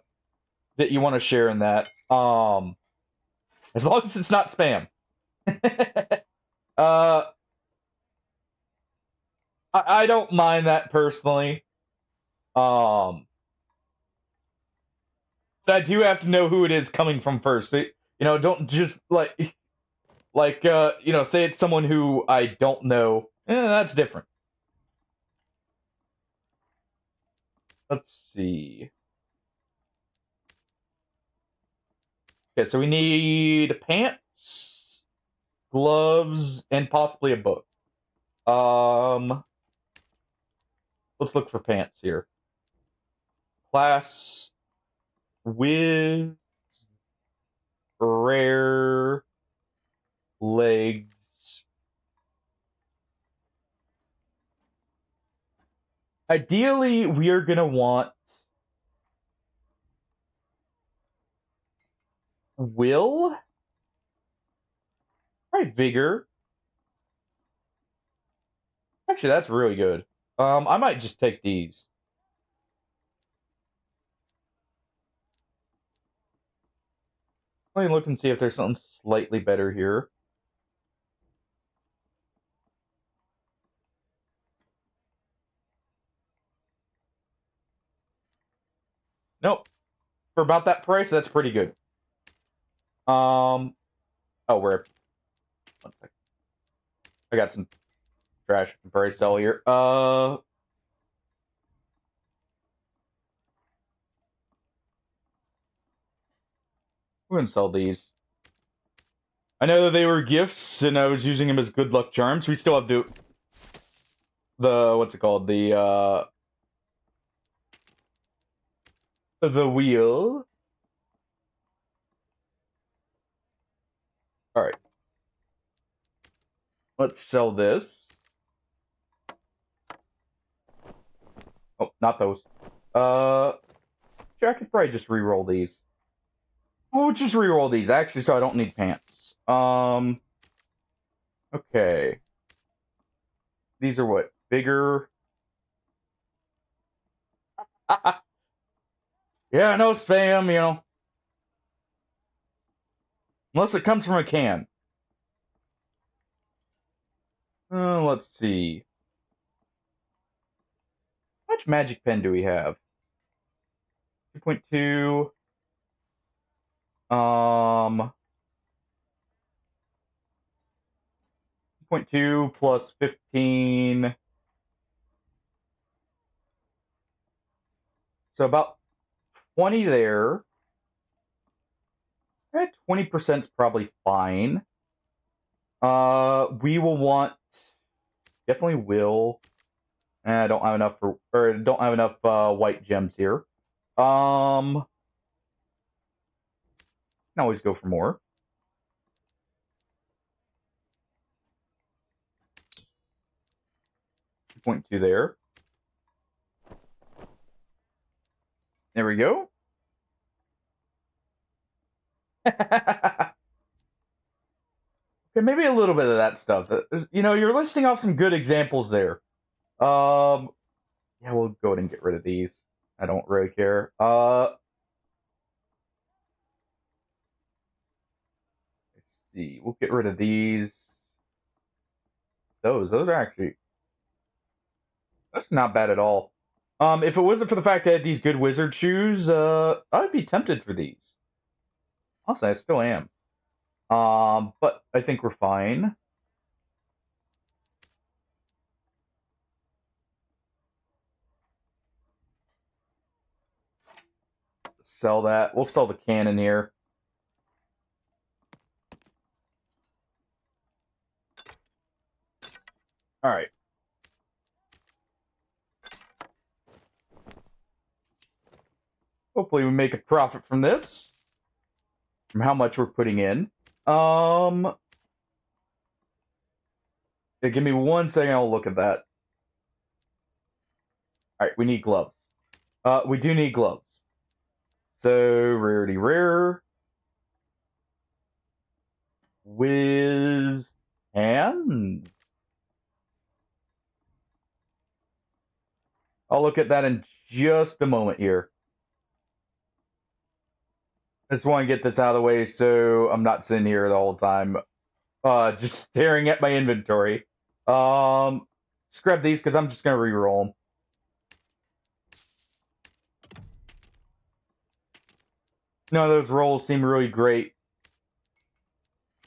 that you want to share in that. As long as it's not spam. I don't mind that personally. But I do have to know who it is coming from first. So, don't just say it's someone who I don't know. That's different. Let's see. Okay, so we need pants, gloves, and possibly a book. Let's look for pants here. Class with rare legs. Ideally, we are gonna want will. Right, vigor. Actually, that's really good. I might just take these. Let me look and see if there's something slightly better here. Nope. For about that price, that's pretty good. Oh, where? One second. I got some trash price sell here. We're gonna sell these. I know that they were gifts, and I was using them as good luck charms. We still have the what's it called? The wheel. All right. Let's sell this. Oh, not those. Sure, I could probably just re-roll these. We'll just re-roll these, actually, so I don't need pants. Okay. These are what? Bigger? Yeah, no spam, you know. Unless it comes from a can. Let's see. How much magic pen do we have? 2.2. 2.2 plus 15. So about 20 there. 20% is probably fine. We will want... Definitely will. I don't have enough don't have enough white gems here. Can always go for more. 2.2 there. There we go. Okay, maybe a little bit of that stuff. You know, you're listing off some good examples there. Yeah, we'll go ahead and get rid of these. I don't really care. Let's see. We'll get rid of these. Those are actually... That's not bad at all. If it wasn't for the fact I had these good wizard shoes, I'd be tempted for these. Honestly, I still am. But I think we're fine. Sell that. We'll sell the cannon here. All right. Hopefully we make a profit from this. From how much we're putting in. Yeah, give me 1 second, I'll look at that. Alright, we need gloves. We do need gloves. So, rarity rare. With hands. I'll look at that in just a moment here. I just want to get this out of the way so I'm not sitting here the whole time just staring at my inventory. Scrap these because I'm just going to re-roll them. None of those rolls seem really great.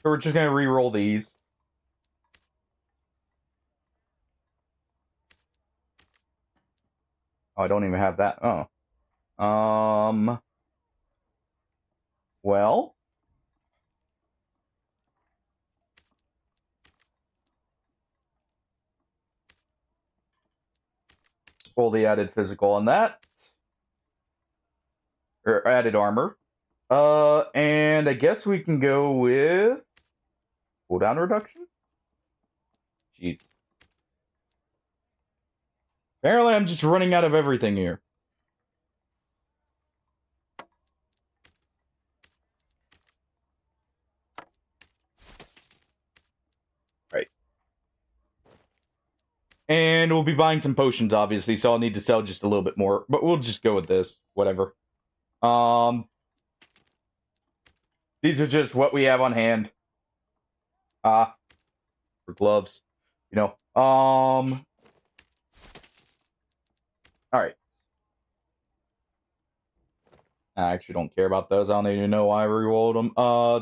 So we're just going to re-roll these. Oh, I don't even have that. Oh. Well. Roll the added physical on that. Or added armor. And I guess we can go with cooldown reduction? Jeez. Apparently I'm just running out of everything here. Right. And we'll be buying some potions, obviously, so I'll need to sell just a little bit more. But we'll just go with this. Whatever. These are just what we have on hand. For gloves. You know. Alright. I actually don't care about those. I don't even know why I rerolled them.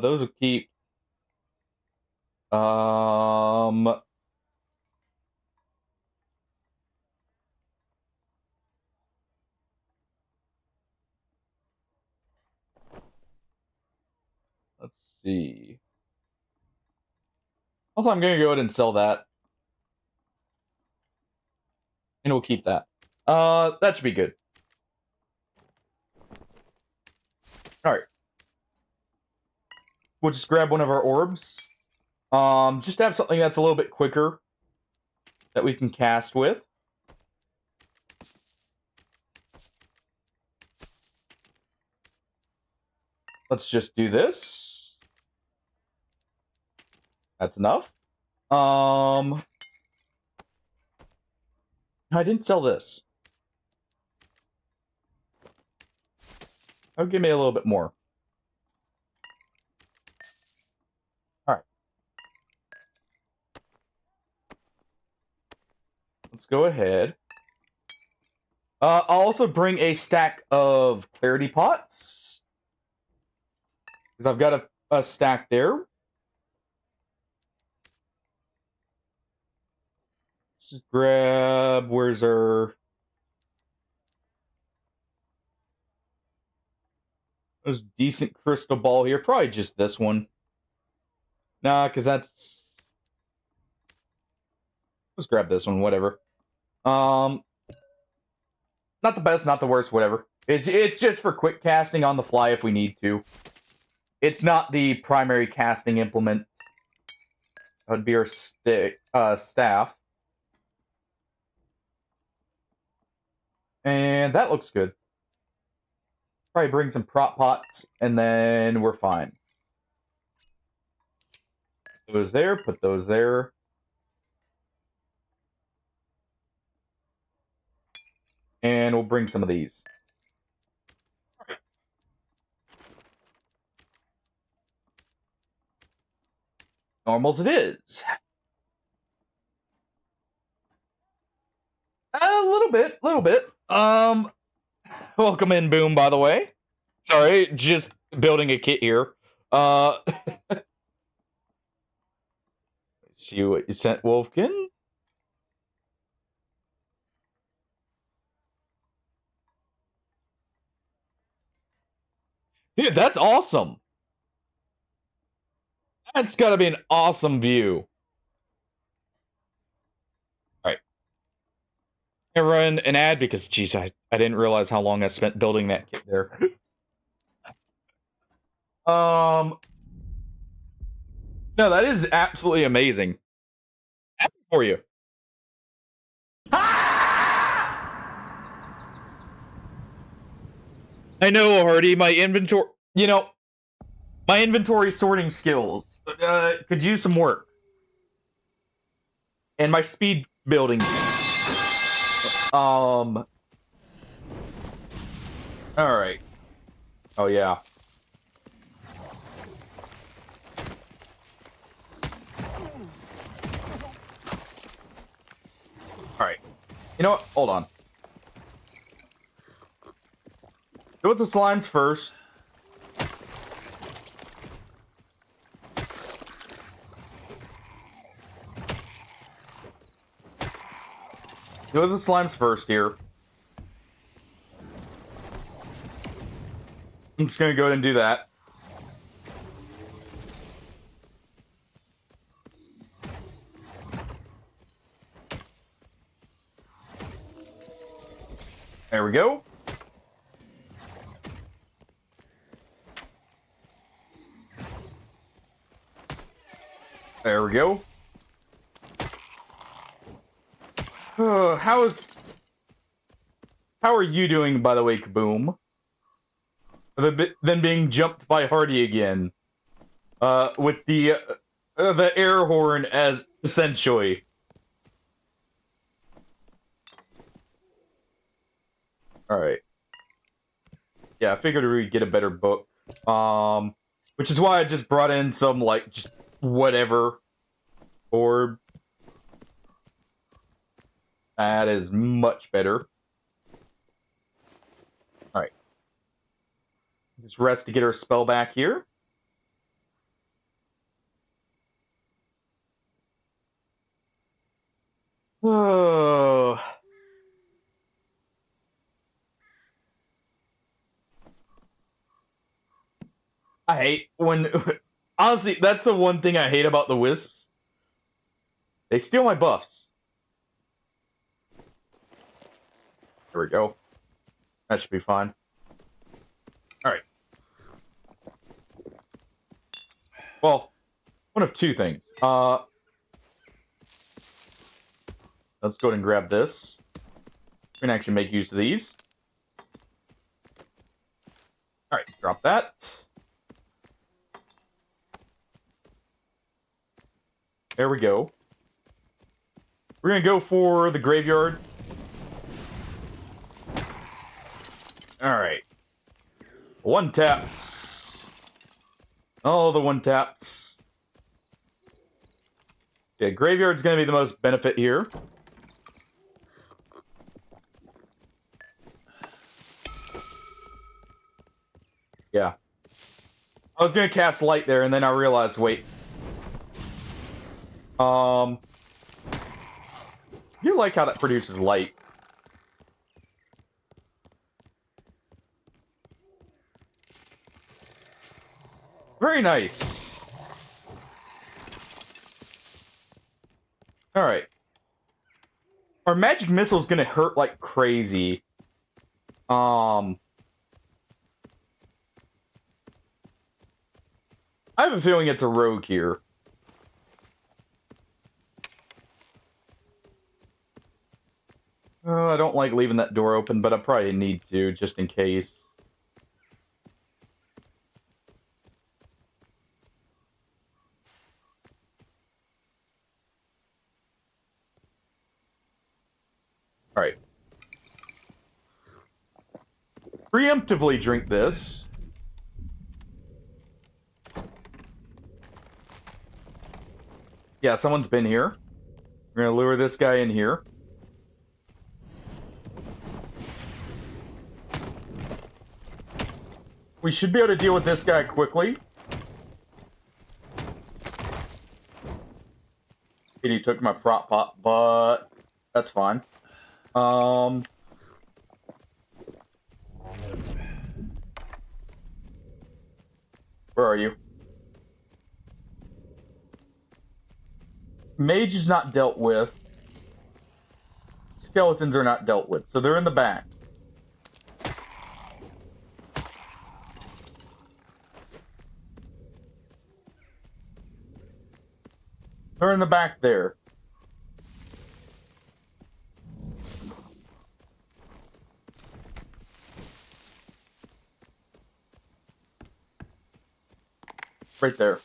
Those will keep. Let's see. Also, I'm gonna go ahead and sell that. And we'll keep that. That should be good. Alright. We'll just grab one of our orbs. Just to have something that's a little bit quicker that we can cast with. Let's just do this. That's enough. I didn't sell this. Oh, give me a little bit more. Alright. Let's go ahead. I'll also bring a stack of clarity pots. Because I've got a stack there. Let's just grab... Where's our... There's decent crystal ball here. Probably just this one. Nah, because that's... Let's grab this one, whatever. Not the best, not the worst, whatever. It's just for quick casting on the fly if we need to. It's not the primary casting implement. That would be our staff. And that looks good. Probably bring some prop pots, and then we're fine. Put those there, put those there. And we'll bring some of these. Normals it is. A little bit. Welcome in, Boom, by the way. Sorry, just building a kit here. Let's see what you sent, Wolfkin. Dude, that's awesome. That's gotta be an awesome view. Alright. I run an ad because, geez, I didn't realize how long I spent building that kit there. No, that is absolutely amazing. Happy for you. I know, Hardy, my inventory... You know, my inventory sorting skills could use some work. And my speed building. Alright. Oh, yeah. Alright. You know what? Hold on. Go with the slimes first. Go with the slimes first here. I'm just gonna go ahead and do that. There we go. There we go. How are you doing, by the way, Kaboom? Then being jumped by Hardy again. With the air horn as essentially. Alright. Yeah, I figured we'd get a better book. Which is why I just brought in some, like, just whatever orb. That is much better. Alright. Just rest to get our spell back here. Oh. I hate when... Honestly, that's the one thing I hate about the Wisps. They steal my buffs. There we go. That should be fine. Alright. Well, one of two things. Let's go ahead and grab this. We can actually make use of these. Alright, drop that. There we go. We're gonna go for the graveyard. Alright. One taps. Oh, the one taps. Yeah, graveyard's gonna be the most benefit here. Yeah. I was gonna cast light there, and then I realized, wait. You like how that produces light. Very nice. Alright. Our magic missile's gonna hurt like crazy. I have a feeling it's a rogue here. I don't like leaving that door open, but I probably need to, just in case. Alright. Preemptively drink this. Yeah, someone's been here. We're gonna lure this guy in here. We should be able to deal with this guy quickly. And he took my prop pot, but that's fine. Where are you? Mage is not dealt with. Skeletons are not dealt with, so they're in the back. They're in the back there. Right there.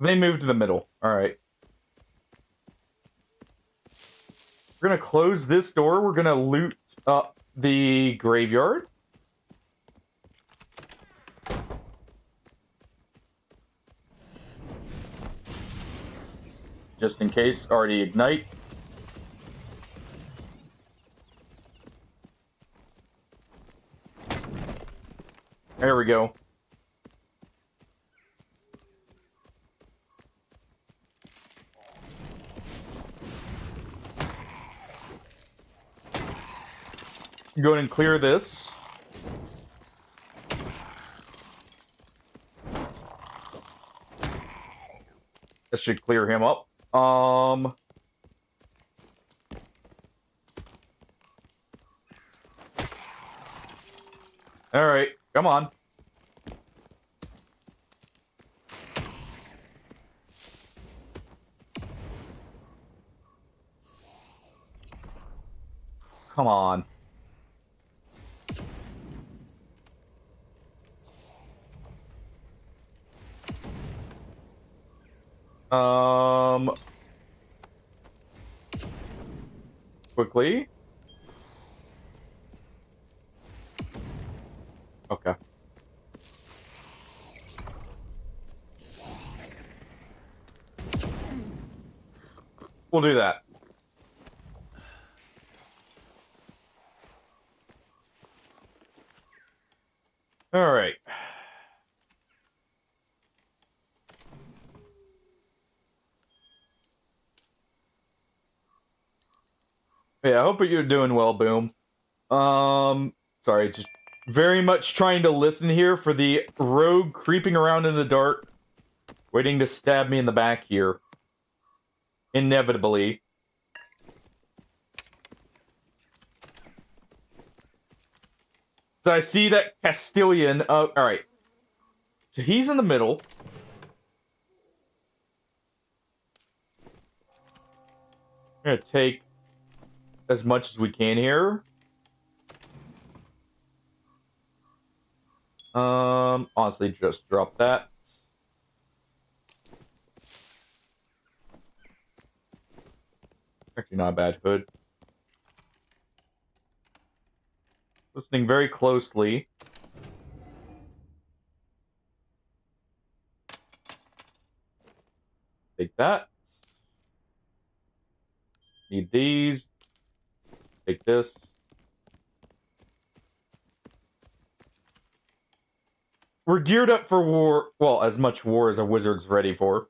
They moved to the middle. Alright. We're gonna close this door. We're gonna loot up the graveyard. Just in case, already ignite. There we go. Go ahead and clear this. This should clear him up. All right, come on. Come on. Quickly. Okay. We'll do that. All right. Yeah, I hope you're doing well, Boom. Sorry, just very much trying to listen here for the rogue creeping around in the dark, waiting to stab me in the back here. Inevitably. So I see that Castilian. Alright. So he's in the middle. I'm gonna take as much as we can here. Honestly, just drop that. Actually, not a bad hood. Listening very closely. Take that. Need these. Take this. We're geared up for war. Well, as much war as a wizard's ready for.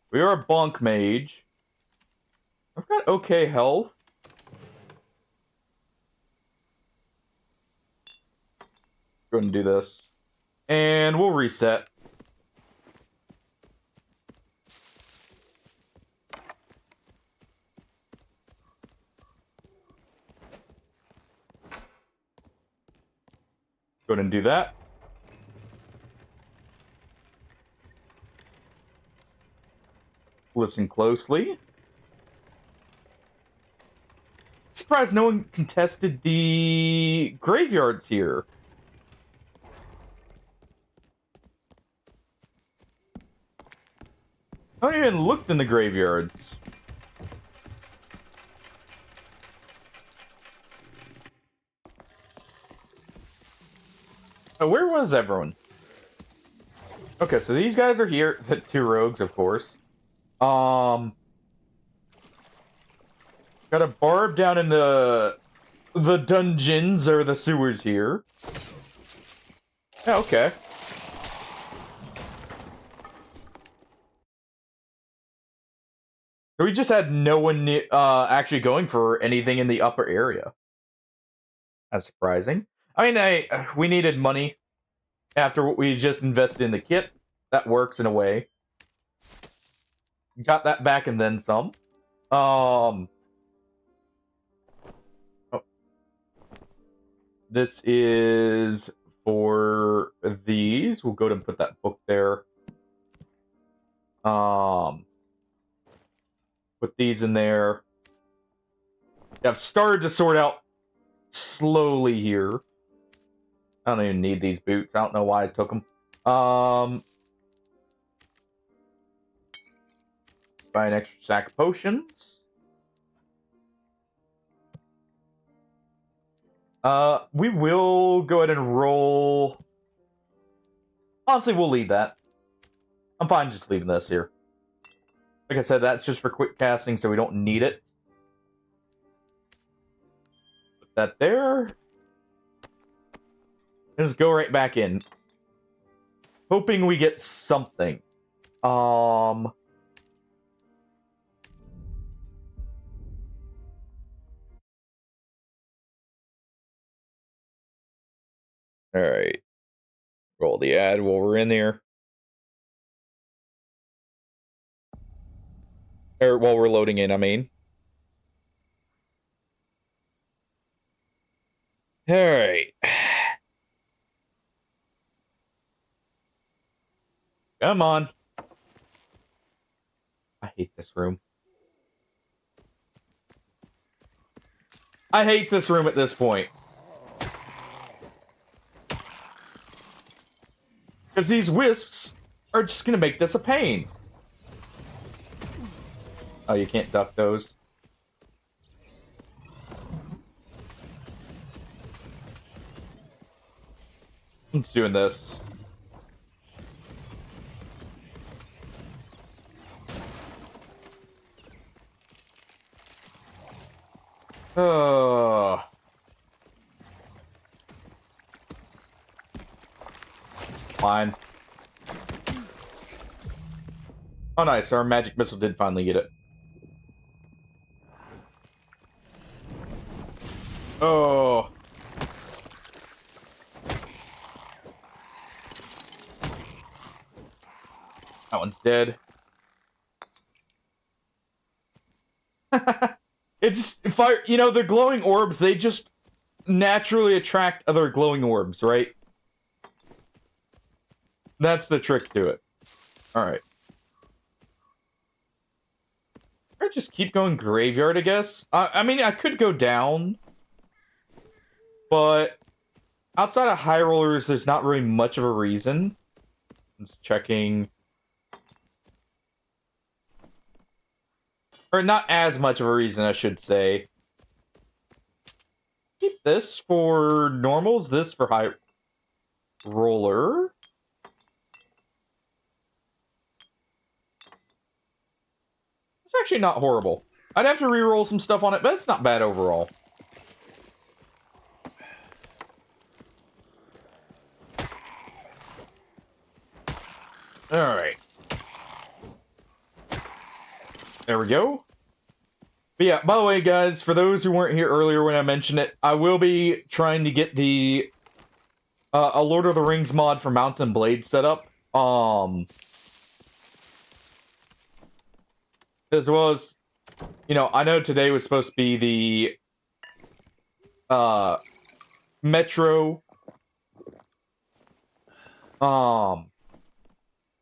We are a bonk mage. I've got okay health. Go ahead and do this. And we'll reset. Go ahead and do that. Listen closely. Surprised no one contested the graveyards here. I haven't even looked in the graveyards. Where was everyone? Okay, so these guys are here. The two rogues, of course. Got a barb down in the dungeons or the sewers here. Yeah, okay. We just had no one actually going for anything in the upper area. That's surprising. I mean, we needed money after what we just invested in the kit. That works in a way. Got that back and then some. Oh. This is for these. We'll go ahead and put that book there. Put these in there. I've started to sort out slowly here. I don't even need these boots. I don't know why I took them. Buy an extra sack of potions. We will go ahead and roll. Honestly, we'll leave that. I'm fine just leaving this here. Like I said, that's just for quick casting, so we don't need it. Put that there. And just go right back in. Hoping we get something. Alright. Roll the ad while we're in there. Or while we're loading in, I mean. Alright. Come on. I hate this room. I hate this room at this point. Because these wisps are just going to make this a pain. Oh, you can't duck those. I'm just doing this. Oh. fine. Oh, nice. Our magic missile did finally get it. Oh. That one's dead. It's fire. You know, the glowing orbs, they just naturally attract other glowing orbs, right? That's the trick to it. Alright. I just keep going graveyard, I guess. I mean, I could go down. But outside of high rollers, there's not really much of a reason. I'm just checking. Or not as much of a reason, I should say. Keep this for normals, this for high roller. It's actually not horrible. I'd have to re-roll some stuff on it, but it's not bad overall. Alright. There we go. But yeah, by the way, guys, for those who weren't here earlier when I mentioned it, I will be trying to get the a Lord of the Rings mod for Mountain Blade set up. As well as, you know, I know today was supposed to be the Metro.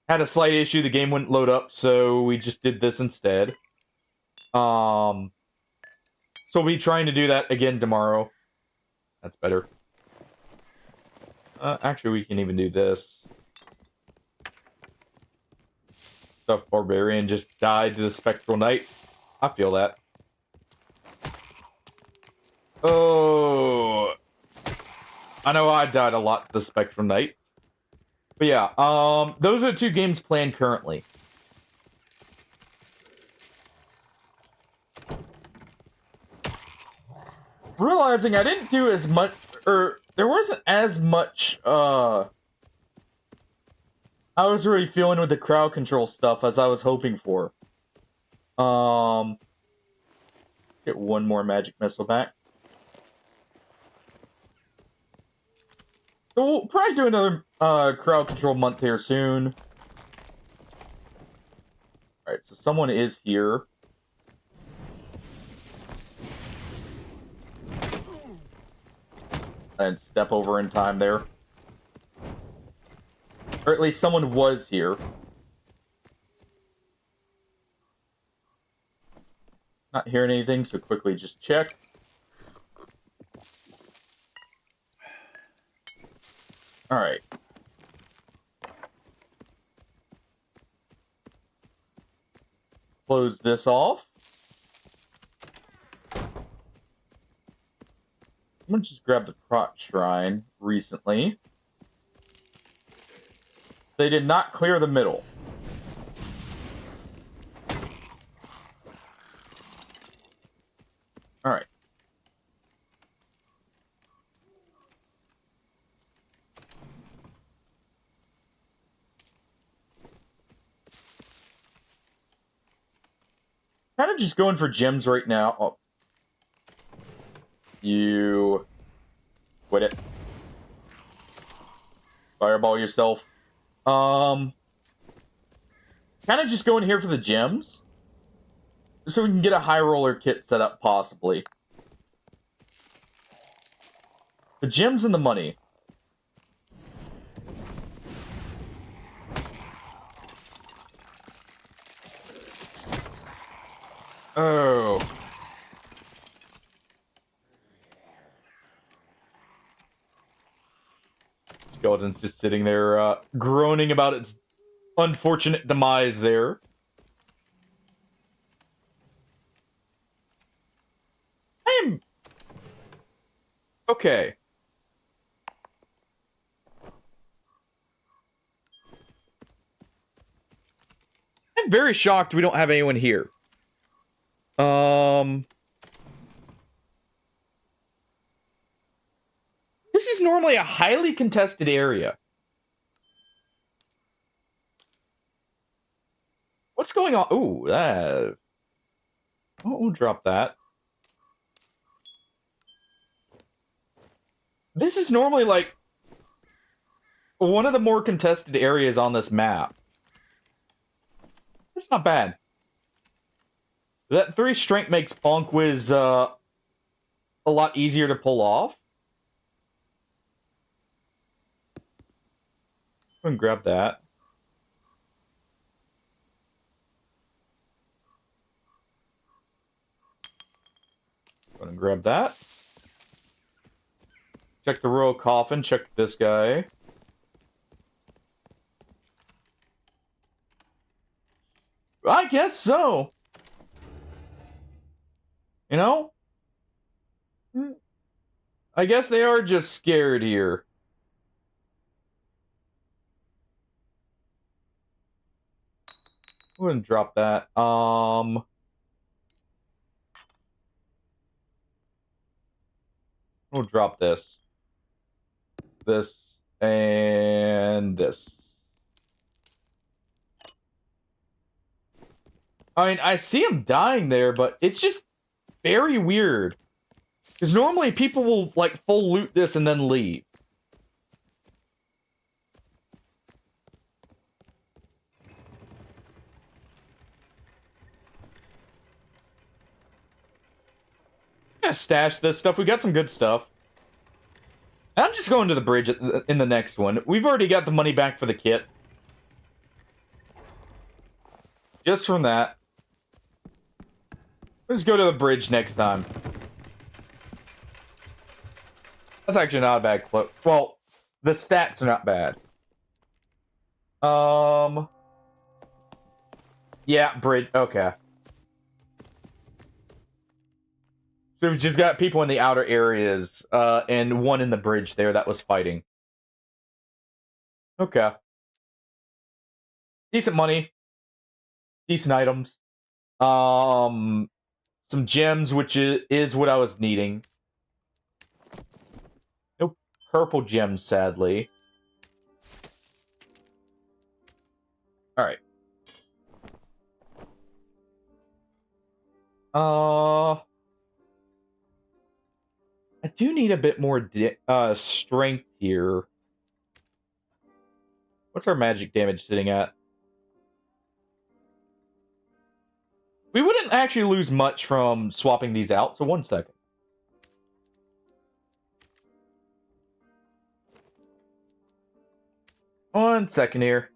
Had a slight issue, the game wouldn't load up, so we just did this instead. So we'll be trying to do that again tomorrow. That's better. Actually, we can even do this. Stuff Barbarian just died to the Spectral Knight. I feel that. Oh, I know I died a lot to the Spectral Knight. But yeah, those are the two games planned currently. Realizing I didn't do as much, or there wasn't as much, I was really feeling with the crowd control stuff as I was hoping for. Get one more magic missile back. So we'll probably do another crowd control month here soon. Alright, so someone is here. And step over in time there. Or at least someone was here. Not hearing anything, so quickly just check. Alright. Close this off. Someone just grabbed the Prot Shrine recently. They did not clear the middle. Alright. Kind of just going for gems right now. Oh. You quit it. Fireball yourself. Kind of just going here for the gems. So we can get a high roller kit set up, possibly. The gems and the money. Oh. Skeleton's just sitting there, groaning about its unfortunate demise there. I am... Okay. I'm very shocked we don't have anyone here. This is normally a highly contested area. What's going on? Ooh, that. We'll drop that. This is normally like one of the more contested areas on this map. It's not bad. That 3 strength makes Bonk Wiz a lot easier to pull off. Go and grab that. Go and grab that. Check the royal coffin. Check this guy. I guess so. You know? I guess they are just scared here. Go ahead and drop that. We'll drop this. This and this. I mean, I see him dying there, but it's just very weird. Because normally people will, like, full loot this and then leave. Yeah, stash this stuff. We got some good stuff. I'm just going to the bridge in the next one. We've already got the money back for the kit. Just from that. Let's go to the bridge next time. That's actually not a bad clip. Well, the stats are not bad. Yeah, bridge. Okay. So we've just got people in the outer areas, and one in the bridge there that was fighting. Okay. Decent money. Decent items. Some gems, which is what I was needing. No purple gems, sadly. Alright. I do need a bit more strength here. What's our magic damage sitting at? We wouldn't actually lose much from swapping these out, so 1 second. One second here.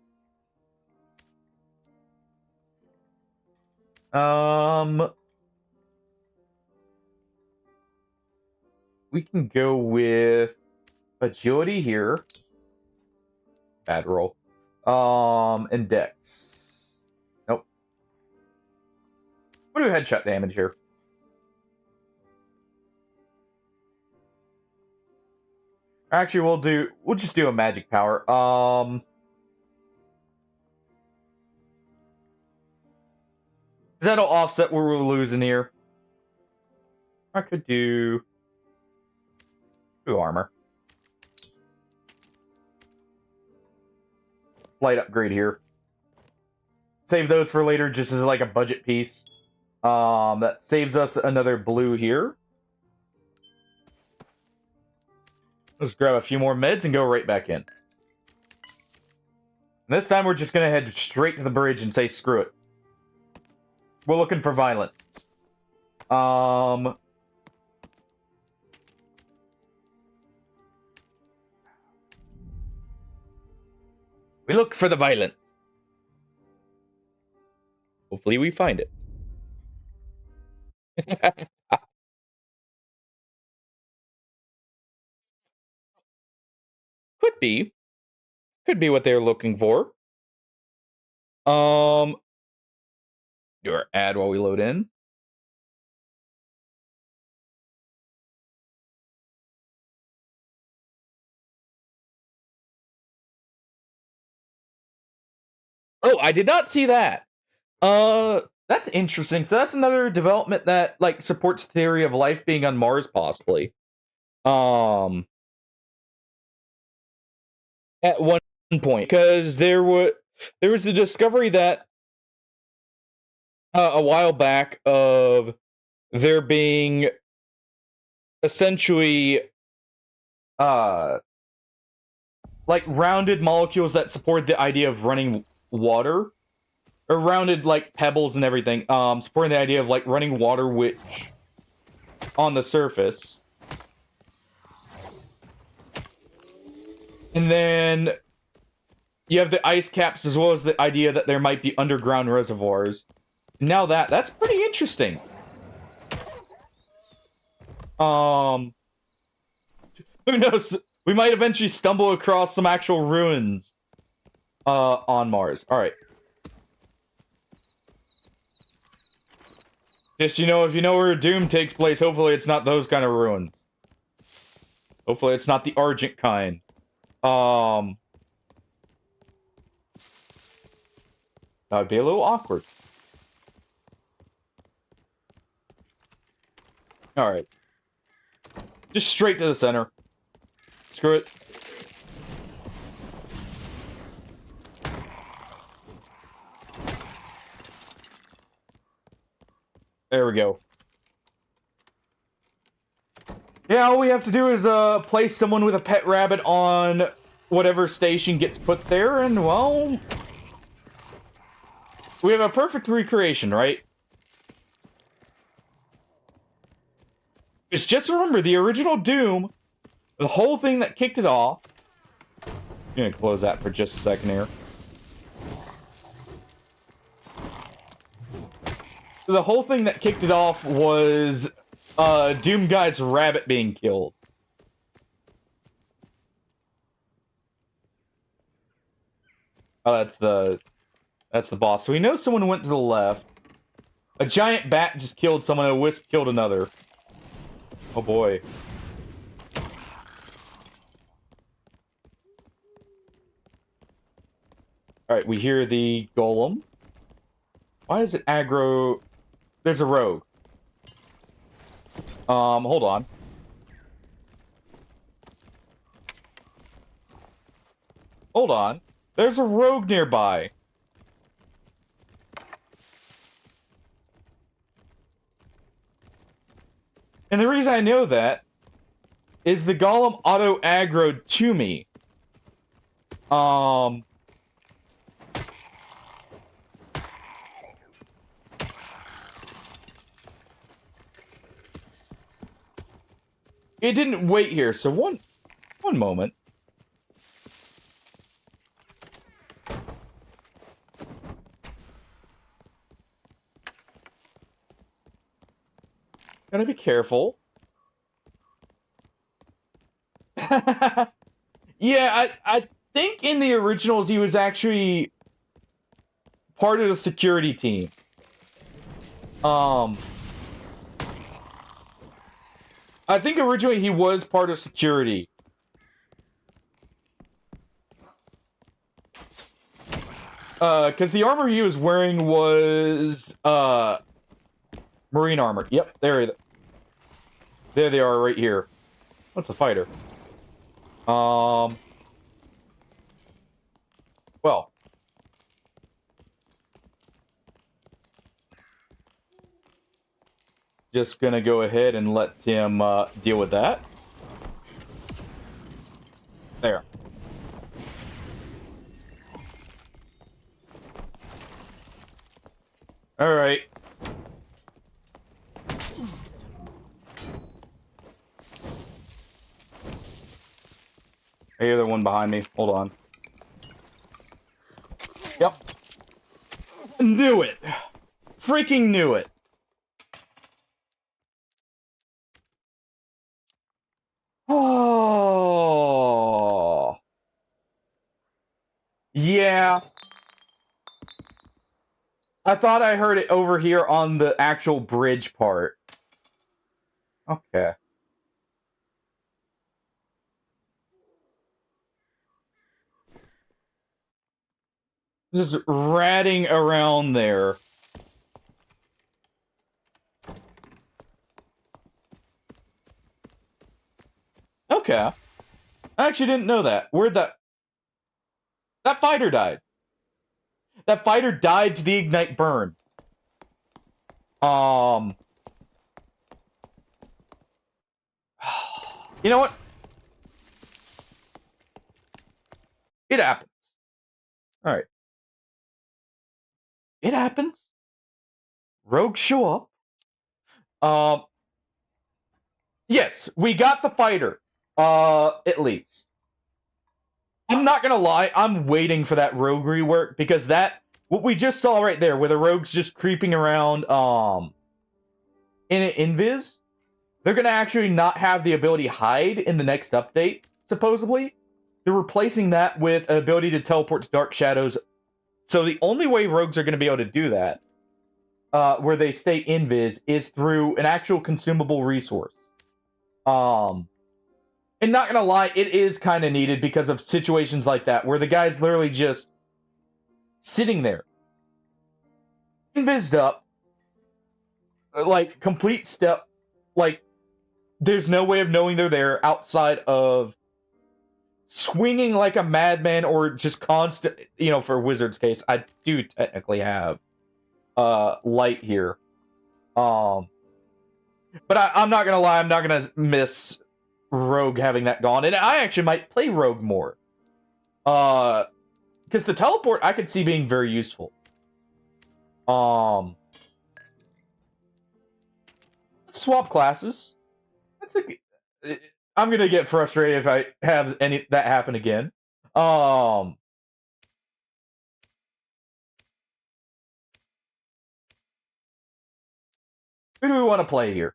We can go with agility here. Bad roll. And dex. Nope. We'll do headshot damage here. Actually, we'll just do a magic power. That'll offset what we're losing here. I could do armor. Slight upgrade here. Save those for later just as like a budget piece. That saves us another blue here. Let's grab a few more meds and go right back in. And this time we're just gonna head straight to the bridge and say screw it. We're looking for violent. We look for the violent. Hopefully we find it. Could be. Could be what they're looking for. Do our ad while we load in. Oh, I did not see that. That's interesting. So that's another development that like supports theory of life being on Mars, possibly. At one point, because there was the discovery that a while back of there being essentially like rounded molecules that support the idea of running water, or rounded like pebbles and everything, supporting the idea of like running water, which on the surface. And then you have the ice caps, as well as the idea that there might be underground reservoirs. Now that's pretty interesting. Who knows? We might eventually stumble across some actual ruins on Mars. All right. Just, if you know where Doom takes place, hopefully it's not those kind of ruins. Hopefully it's not the Argent kind. That'd be a little awkward. Alright. Just straight to the center. Screw it. There we go. Yeah, all we have to do is place someone with a pet rabbit on whatever station gets put there, and, well, we have a perfect recreation, right? Just remember, the original Doom, the whole thing that kicked it off... I'm gonna close that for just a second here. The whole thing that kicked it off was Doom Guy's rabbit being killed. Oh, that's the boss. So we know someone went to the left. A giant bat just killed someone, a wisp killed another. Oh boy. Alright, we hear the golem. Why is it aggro? There's a rogue. Hold on. Hold on. There's a rogue nearby. And the reason I know that is the golem auto-aggroed to me. It didn't wait here, so one moment. Gotta be careful. Yeah, I think in the originals he was actually part of the security team. I think originally he was part of security. Because the armor he was wearing was, marine armor. Yep, there they are right here. What's a fighter? Well. Just gonna go ahead and let him deal with that. There. All right. I hear the one behind me. Hold on. Yep. Knew it. Freaking knew it. Oh. Yeah. I thought I heard it over here on the actual bridge part. Okay. Just ratting around there. Okay. I actually didn't know that. Where'd that fighter died. That fighter died to the ignite burn. You know what? It happens. All right. It happens. Rogues show up. Yes, we got the fighter. At least. I'm not gonna lie, I'm waiting for that rogue rework because what we just saw right there, where the rogues just creeping around, in an invis, they're gonna actually not have the ability hide in the next update, supposedly. They're replacing that with an ability to teleport to dark shadows. So the only way rogues are gonna be able to do that, where they stay invis, is through an actual consumable resource. And not gonna lie, it is kind of needed because of situations like that, where the guy's literally just sitting there, invised up, like, complete step, like, there's no way of knowing they're there outside of swinging like a madman or just constant, for Wizard's case, I do technically have, light here. But I'm not gonna lie, I'm not gonna miss Rogue having that gone, and I actually might play Rogue more. Because the teleport I could see being very useful. Let's swap classes. I'm gonna get frustrated if I have that happen again. Who do we want to play here?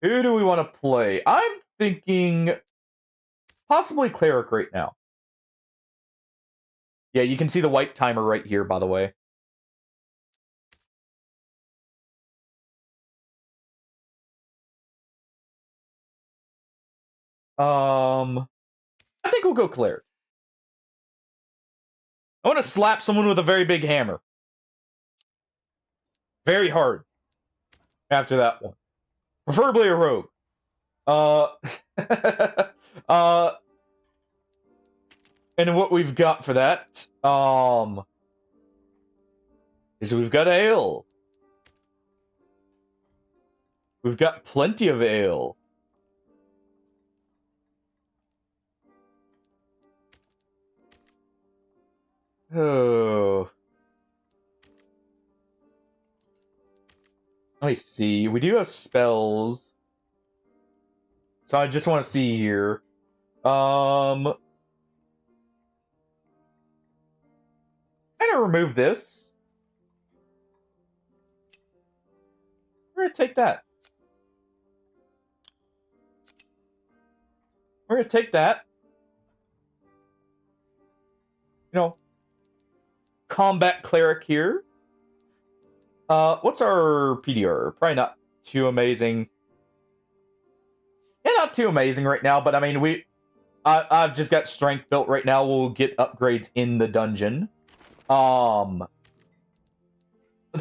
Who do we want to play? I'm thinking possibly Cleric right now. Yeah, you can see the white timer right here, by the way. I think we'll go Cleric. I want to slap someone with a very big hammer. Very hard. After that one. Preferably a rogue. And what we've got for that, is we've got ale. We've got plenty of ale. Oh. Let me see. We do have spells. So I just want to see here. I'm gonna remove this. We're gonna take that. We're gonna take that. Combat cleric here. What's our PDR? Probably not too amazing. Yeah, not too amazing right now, but I mean, I've just got strength built right now. We'll get upgrades in the dungeon. Let's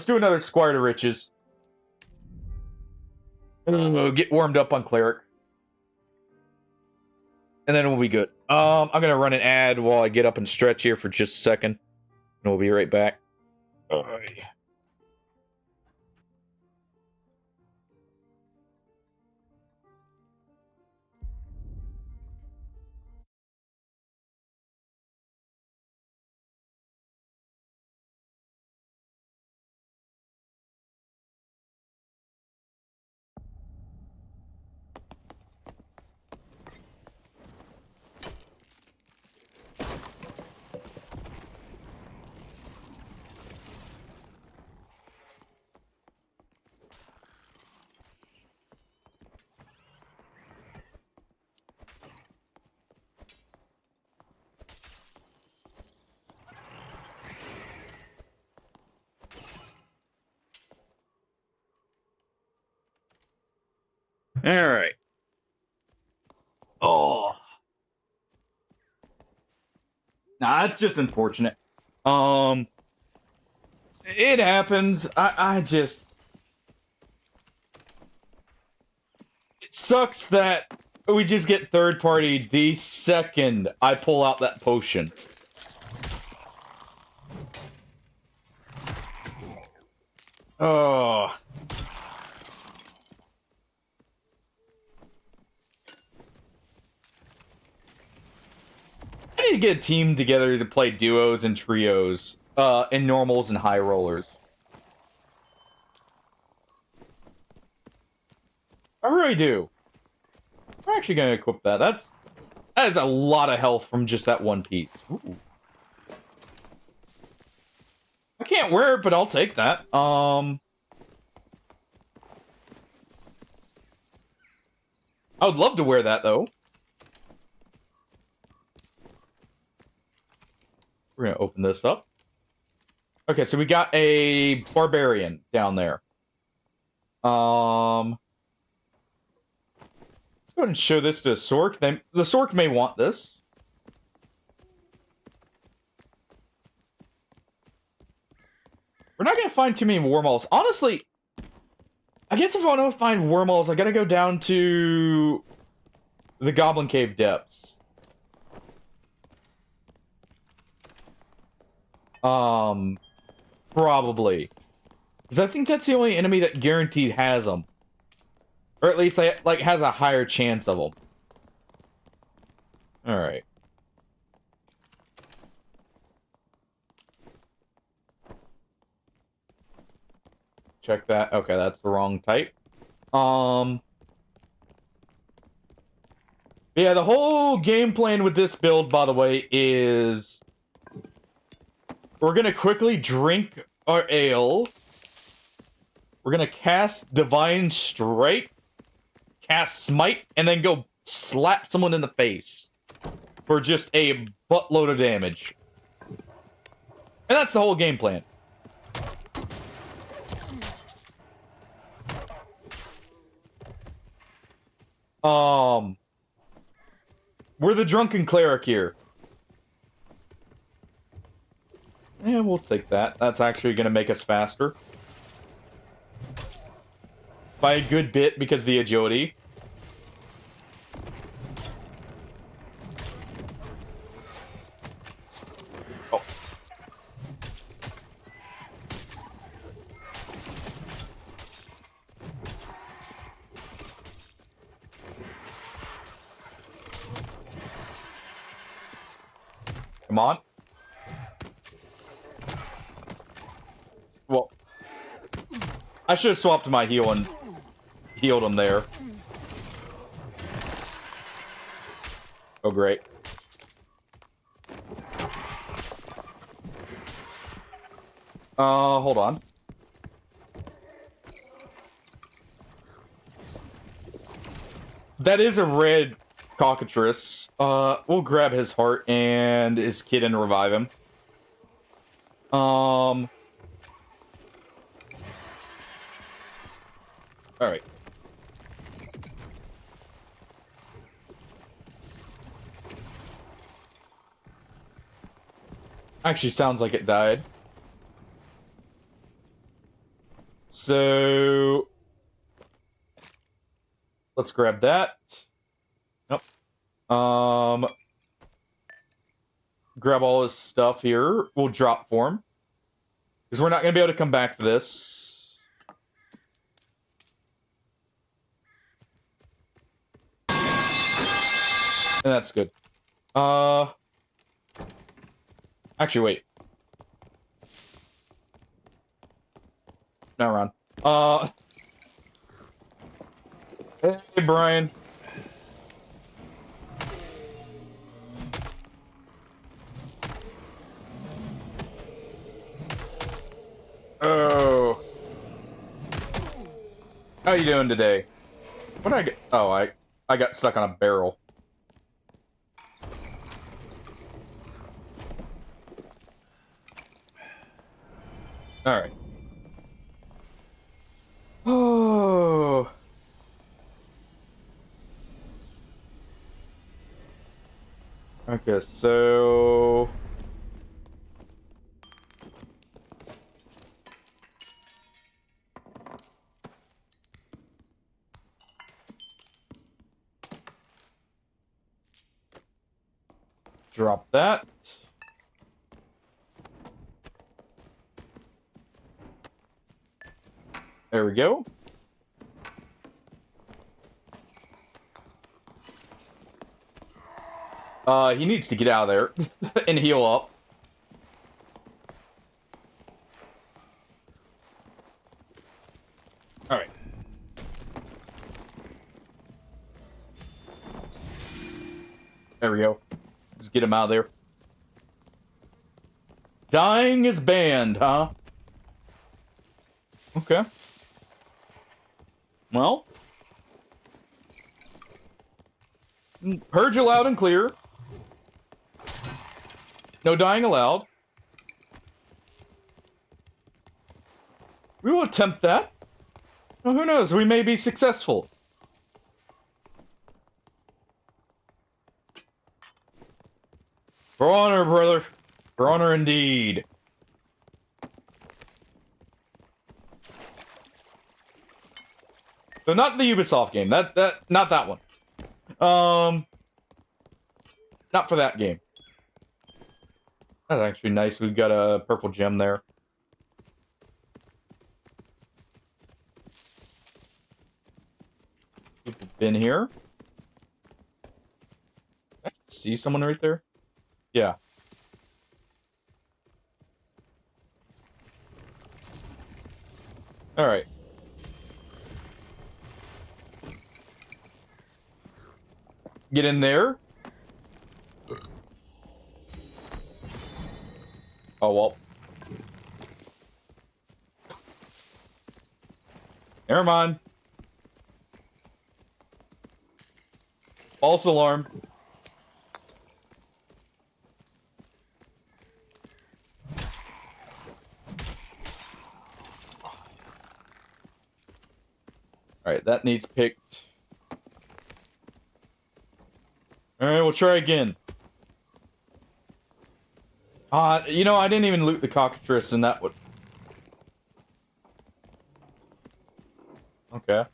do another Squire to Riches. Get warmed up on cleric. And then we'll be good. I'm gonna run an ad while I get up and stretch here for just a second. And we'll be right back. Alright. Alright. Oh. Nah, that's just unfortunate. It happens. I just... It sucks that we just get third party the second I pull out that potion. Oh. I need to get a team together to play duos and trios, and normals and high rollers. I really do. We're actually gonna equip that. That is a lot of health from just that one piece. Ooh. I can't wear it, but I'll take that. I would love to wear that though. We're gonna open this up. Okay, so we got a barbarian down there. Let's go ahead and show this to Sork. Then the Sork may want this. We're not gonna find too many wormholes. Honestly, I guess if I want to find wormholes, I gotta go down to the Goblin Cave depths. Probably. Because I think that's the only enemy that guaranteed has them. Or at least, like, has a higher chance of them. Alright. Check that. Okay, that's the wrong type. Yeah, the whole game plan with this build, by the way, is... We're gonna quickly drink our ale. We're gonna cast Divine Strike, cast Smite, and then go slap someone in the face for just a buttload of damage. And that's the whole game plan. We're the Drunken Cleric here. Yeah, we'll take that. That's actually gonna make us faster. By a good bit because of the agility. Oh. Come on. Well, I should have swapped my heal and healed him there. Oh, great. Hold on. That is a red cockatrice. We'll grab his heart and his kid and revive him. Alright. Actually, sounds like it died. So... let's grab that. Nope. Grab all his stuff here. We'll drop for him. Because we're not going to be able to come back to this. And that's good. Actually, wait. No, run. Hey, Brian. Oh. How you doing today? What did I get? Oh, I got stuck on a barrel. Alright. Oh. Okay, so... drop that. There we go. He needs to get out of there and heal up. Alright. There we go. Just get him out of there. Dying is banned, huh? Okay. Well. Heard you loud and clear. No dying allowed. We will attempt that. Well, who knows? We may be successful. For honor, brother. For honor indeed. So not the Ubisoft game. Not that one. Not for that game. That's actually nice. We've got a purple gem there. People been here. I see someone right there. Yeah. All right. Get in there. Oh, well. Never mind. False alarm. Alright, that needs picked. Alright, we'll try again. You know, I didn't even loot the cockatrice, and that would... Okay.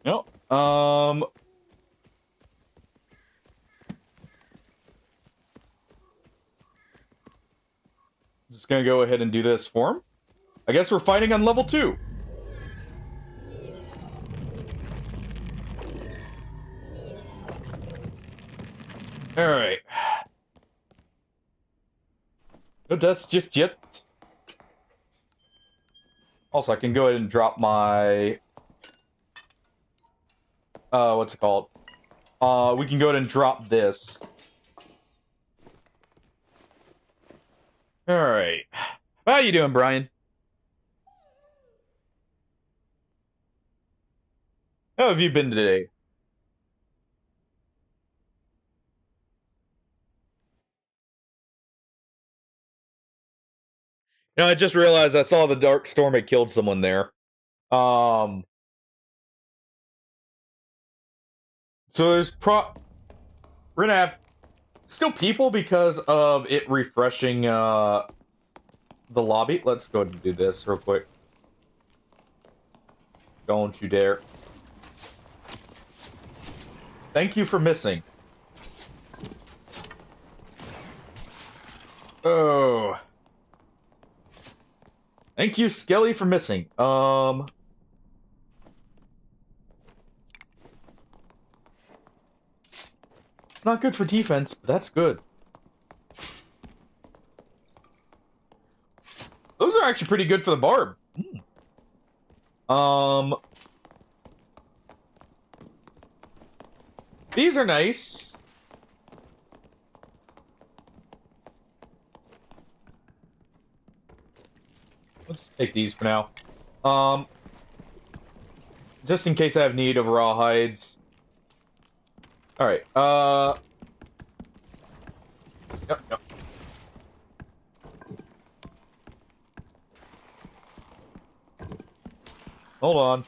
Yep. Just gonna go ahead and do this for him. I guess we're fighting on level 2. Alright. No deaths just yet. Also, I can go ahead and drop my... what's it called? We can go ahead and drop this. Alright. How you doing, Brian? How have you been today? You know, I just realized I saw the Dark Storm had killed someone there. So there's we're gonna have still people because of it refreshing the lobby. Let's go ahead and do this real quick. Don't you dare. Thank you for missing. Oh. Thank you, Skelly, for missing. It's not good for defense, but that's good. Those are actually pretty good for the barb. These are nice. Let's take these for now. Just in case I have need of raw hides. Alright, Yep. Hold on.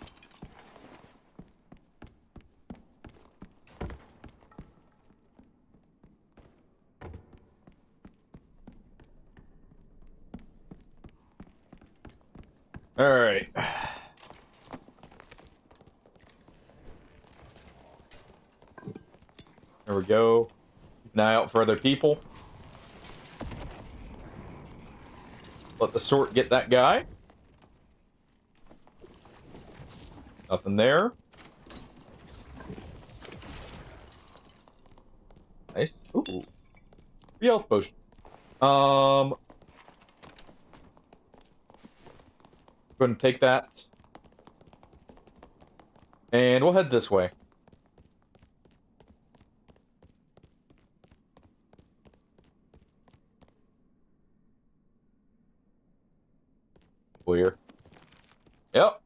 Alright. There we go. Keep an eye out for other people. Let the sort get that guy. Nothing there. Nice. Ooh. Free health potion. Go ahead and take that. And we'll head this way. Clear. Yep.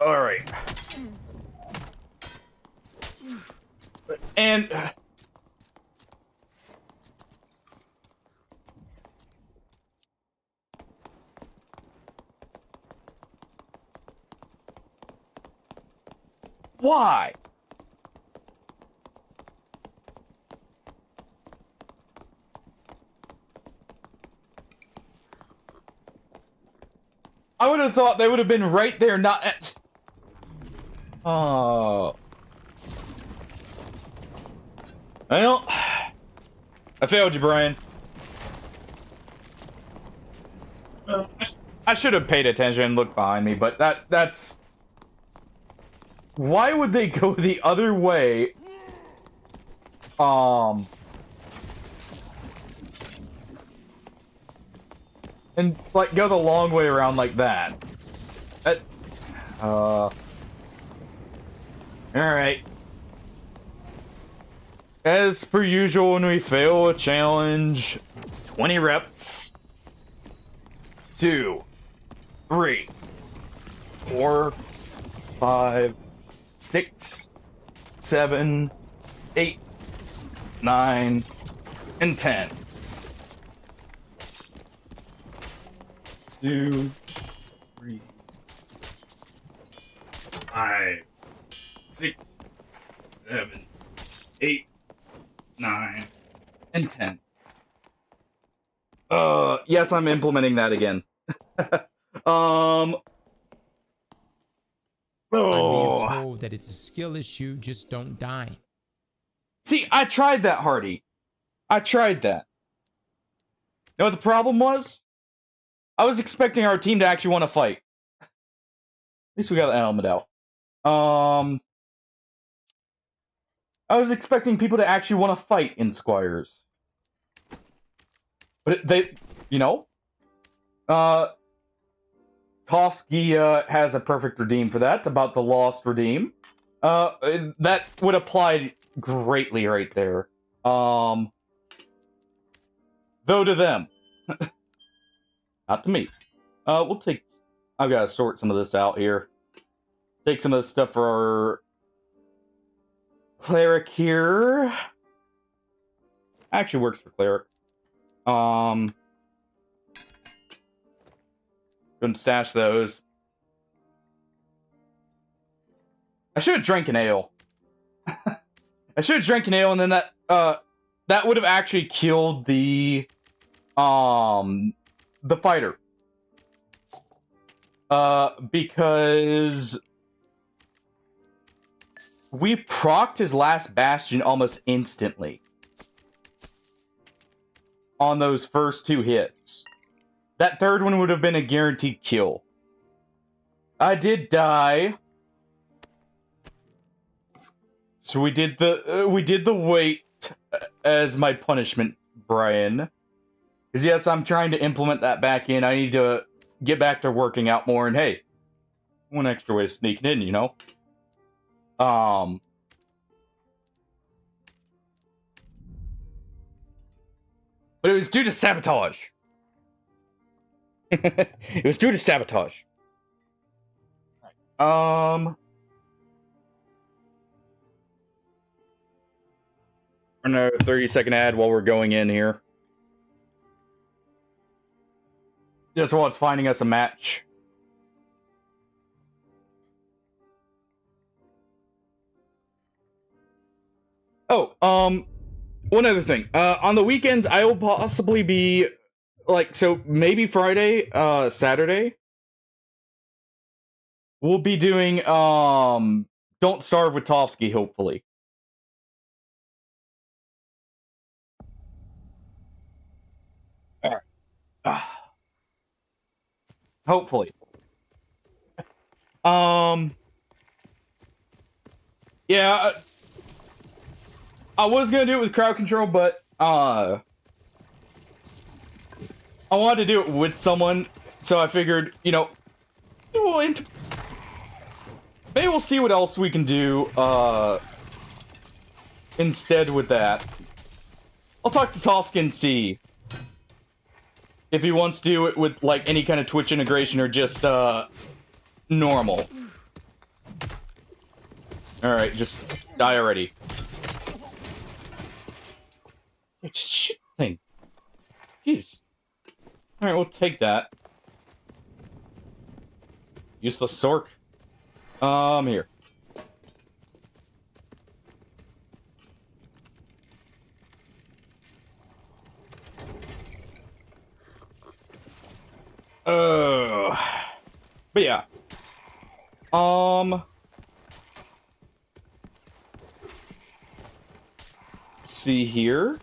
All right. And why? I would have thought they would have been right there, not at... Oh. Well, I failed you, Brian. I should have paid attention and looked behind me, but that's... Why would they go the other way? And, like, go the long way around like that. Alright. As per usual, when we fail a challenge, 20 reps. 2, 3, 4, 5, 6, 7, 8, 9, and 10. 2, 3, 5, 6, 7, 8, 9, and 10. Yes, I'm implementing that again. I'm being Oh. told that it's a skill issue, just don't die. See, I tried that, Hardy. I tried that. You know what the problem was? I was expecting our team to actually want to fight. At least we got the helmet out. I was expecting people to actually want to fight in Squires. But they, you know, Koski has a perfect redeem for that, about the lost redeem. That would apply greatly right there. Though to them. Not to me. We'll take... I've got to sort some of this out here. Take some of this stuff for our cleric here. Actually works for cleric. Go and stash those. I should have drank an ale. I should have drank an ale, and then that would have actually killed the fighter. Because we procced his last bastion almost instantly on those first 2 hits. That third one would have been a guaranteed kill. I did die. So we did the wait as my punishment, Brian. Because yes, I'm trying to implement that back in. I need to get back to working out more, and hey, one extra way of sneaking in, you know? But it was due to sabotage. It was due to sabotage. Another 30-second ad while we're going in here. Just while it's finding us a match. Oh, one other thing. On the weekends, I will possibly be, like, so maybe Friday, Saturday, we'll be doing, don't starve with Tovsky, hopefully. Alright. Hopefully. Yeah, I was gonna do it with crowd control, but I wanted to do it with someone, so I figured, you know, maybe we'll see what else we can do instead with that. I'll talk to Tofskin and see if he wants to do it with like any kind of Twitch integration or just normal. Alright, just die already. Just shit thing. Jeez. Alright, we'll take that. Useless Sork. Here. But yeah. See here.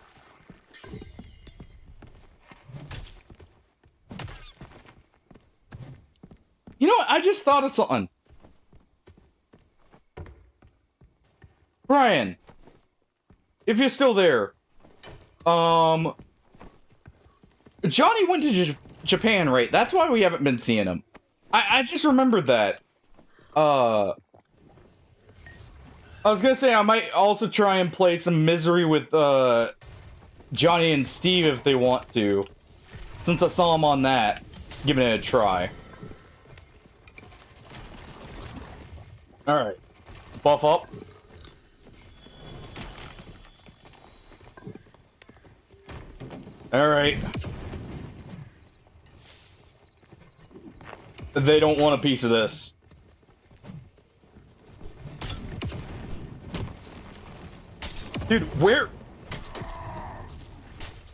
You know what? I just thought of something. Brian, if you're still there, Johnny went to Japan, right? That's why we haven't been seeing him. I just remembered that. I was gonna say I might also try and play some Misery with Johnny and Steve if they want to, since I saw him on that. Giving it a try. Alright. Buff up. Alright. They don't want a piece of this. Dude, where...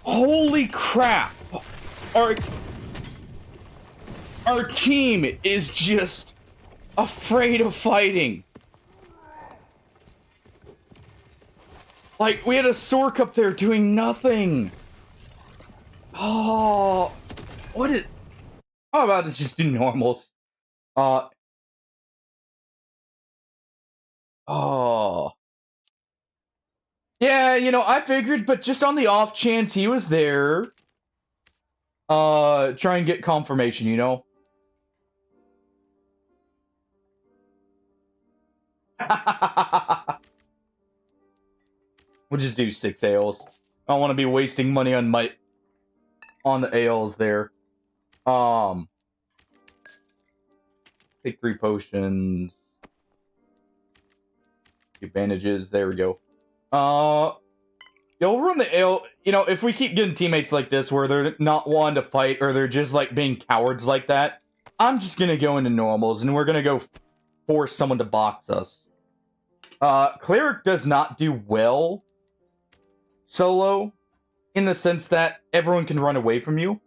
Holy crap! Our team is just afraid of fighting. Like, we had a Sork up there doing nothing. Oh, what is... How about let's just do normals? Oh. Yeah, you know, I figured, but just on the off chance he was there, try and get confirmation, you know? We'll just do 6 ales. I don't want to be wasting money on the ales there. Take 3 potions. Get bandages. There we go. Yeah, we'll run the ale. You know, if we keep getting teammates like this where they're not wanting to fight or they're just like being cowards like that, I'm just gonna go into normals and we're gonna go force someone to box us. Cleric does not do well solo in the sense that everyone can run away from you.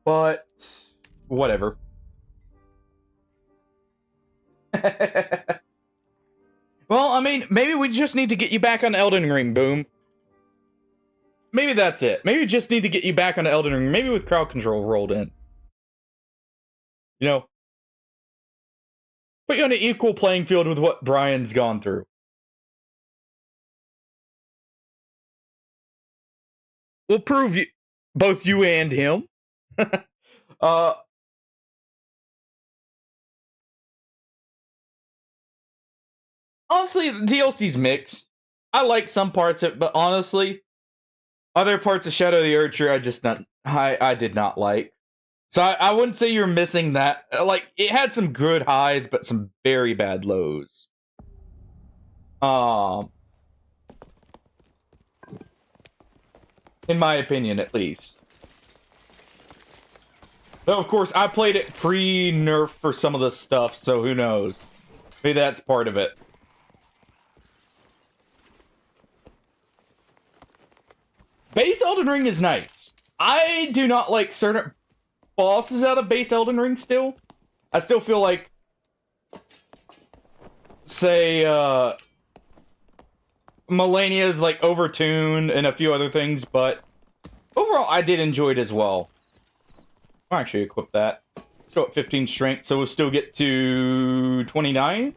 But whatever. Well, I mean, maybe we just need to get you back on Elden Ring, Boom. Maybe that's it. Maybe we just need to get you back on Elden Ring. Maybe with crowd control rolled in. You know? Put you on an equal playing field with what Brian's gone through. We'll prove you, both you and him. Honestly, the DLC's mixed. I like some parts of it, but honestly, other parts of Shadow of the Erdtree I did not like. So I wouldn't say you're missing that. Like, it had some good highs, but some very bad lows. In my opinion, at least. Though, of course, I played it pre-nerf for some of the stuff, so who knows? Maybe that's part of it. Base Elden Ring is nice. I do not like certain bosses out of base Elden Ring still. I still feel like say Melania's like overtuned and a few other things, but overall I did enjoy it as well. I'll actually equip that. Let's go at 15 strength, so we'll still get to 29.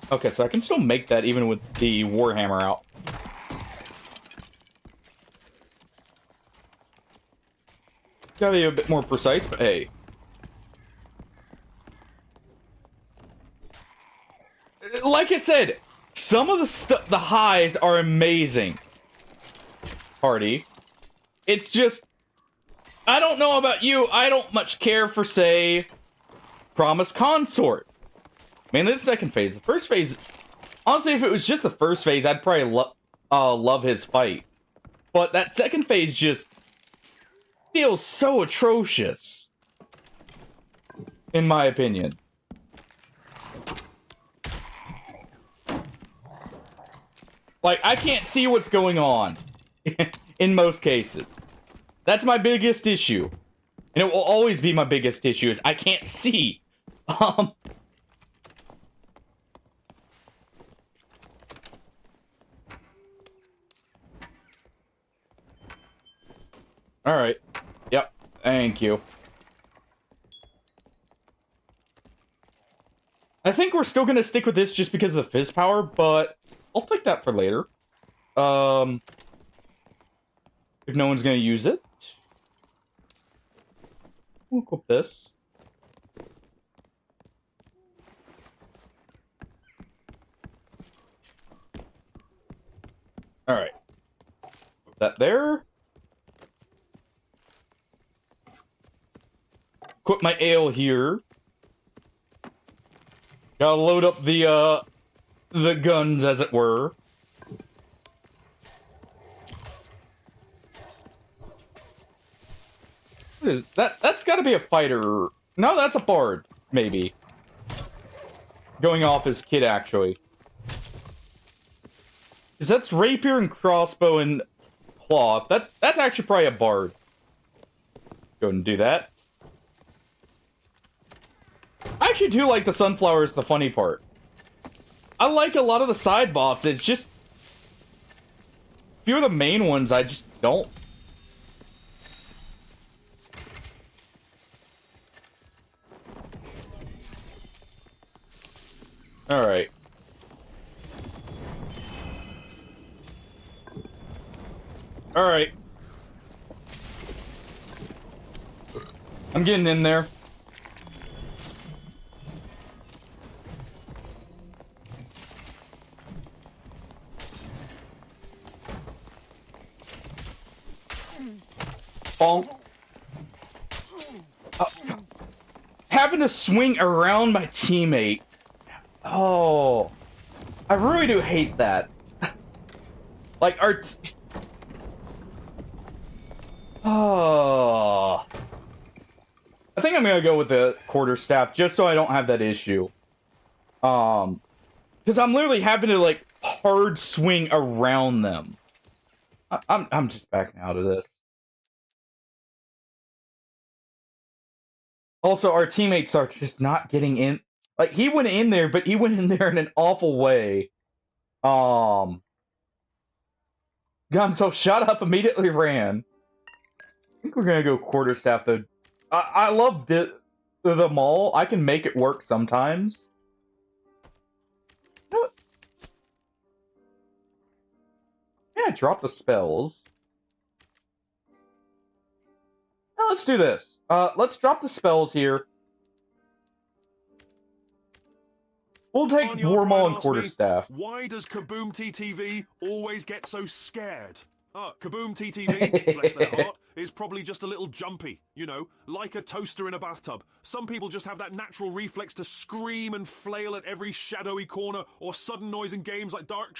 Okay, so I can still make that even with the Warhammer out. Gotta be a bit more precise, but hey. Like I said, some of the highs are amazing. Party. It's just, I don't know about you, I don't much care for, say, Promise Consort. Mainly the second phase. The first phase, honestly, if it was just the first phase, I'd probably love his fight. But that second phase just feels so atrocious, in my opinion. Like, I can't see what's going on, in most cases. That's my biggest issue. And it will always be my biggest issue, is I can't see. Alright. Yep. Thank you. I think we're still gonna stick with this just because of the fizz power, but I'll take that for later. If no one's gonna use it. We'll equip this. Alright. Put that there. Equip my ale here. Gotta load up the guns, as it were. What is that? That's gotta be a fighter. No, that's a bard, maybe. Going off his kit, actually. Because that's rapier and crossbow and cloth. That's actually probably a bard. Go ahead and do that. I actually do like the sunflowers, the funny part. I like a lot of the side bosses, just a few of the main ones I just don't. Alright. Alright. I'm getting in there. Bonk. Having to swing around my teammate. Oh. I really do hate that. Like, oh. I think I'm gonna go with the quarterstaff just so I don't have that issue. Because I'm literally having to, like, hard swing around them. I'm just backing out of this. Also, our teammates are just not getting in. Like, he went in there, but he went in there in an awful way. Got himself shot up, immediately ran. I think we're gonna go quarterstaff, though. I love the maul. I can make it work sometimes. You know what? Yeah, drop the spells. Now let's do this. Let's drop the spells here. We'll take Warmaul and Quarterstaff. Why does Kaboom TTV always get so scared? Kaboom TTV, bless their heart, is probably just a little jumpy, you know, like a toaster in a bathtub. Some people just have that natural reflex to scream and flail at every shadowy corner or sudden noise in games like Dark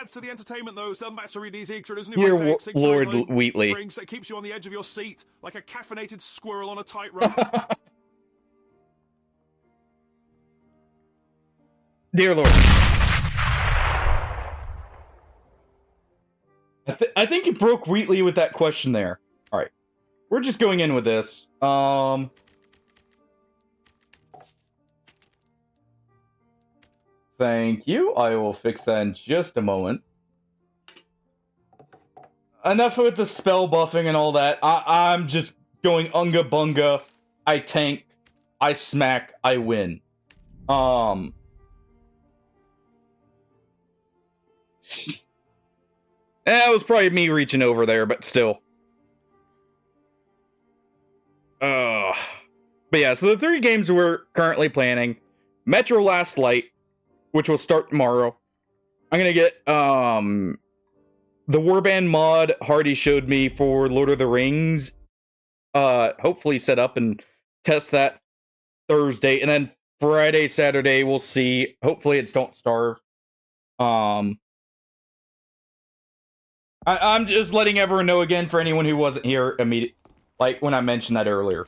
adds to the entertainment, though. Some battery these isn't Here, Lord Wheatley. It keeps you on the edge of your seat like a caffeinated squirrel on a tightrope. Dear Lord. I think you broke Wheatley with that question there. All right, we're just going in with this. Thank you. I will fix that in just a moment. Enough with the spell buffing and all that. I'm just going unga bunga. I tank. I smack. I win. That was probably me reaching over there, but still. But yeah, so the 3 games we're currently planning: Metro Last Light, which will start tomorrow. I'm gonna get the Warband mod Hardy showed me for Lord of the Rings. Hopefully set up and test that Thursday, and then Friday, Saturday we'll see. Hopefully it's Don't Starve. I'm just letting everyone know again for anyone who wasn't here immediately, like when I mentioned that earlier.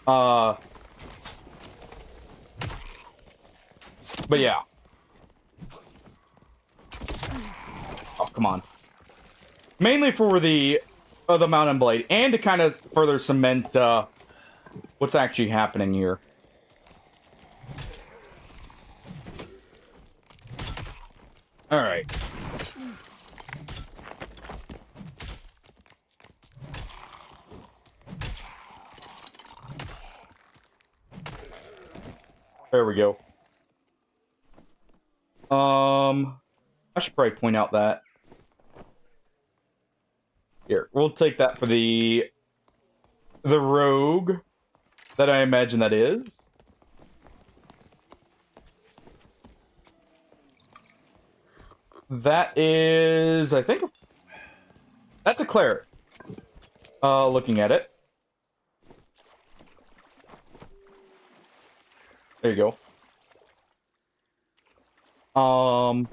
But yeah. Oh, come on. Mainly for the Mountain Blade, and to kind of further cement what's actually happening here. Alright. There we go. I should probably point out that. Here, we'll take that for the rogue that I imagine that is. That is, I think, that's a cleric. Looking at it. There you go. I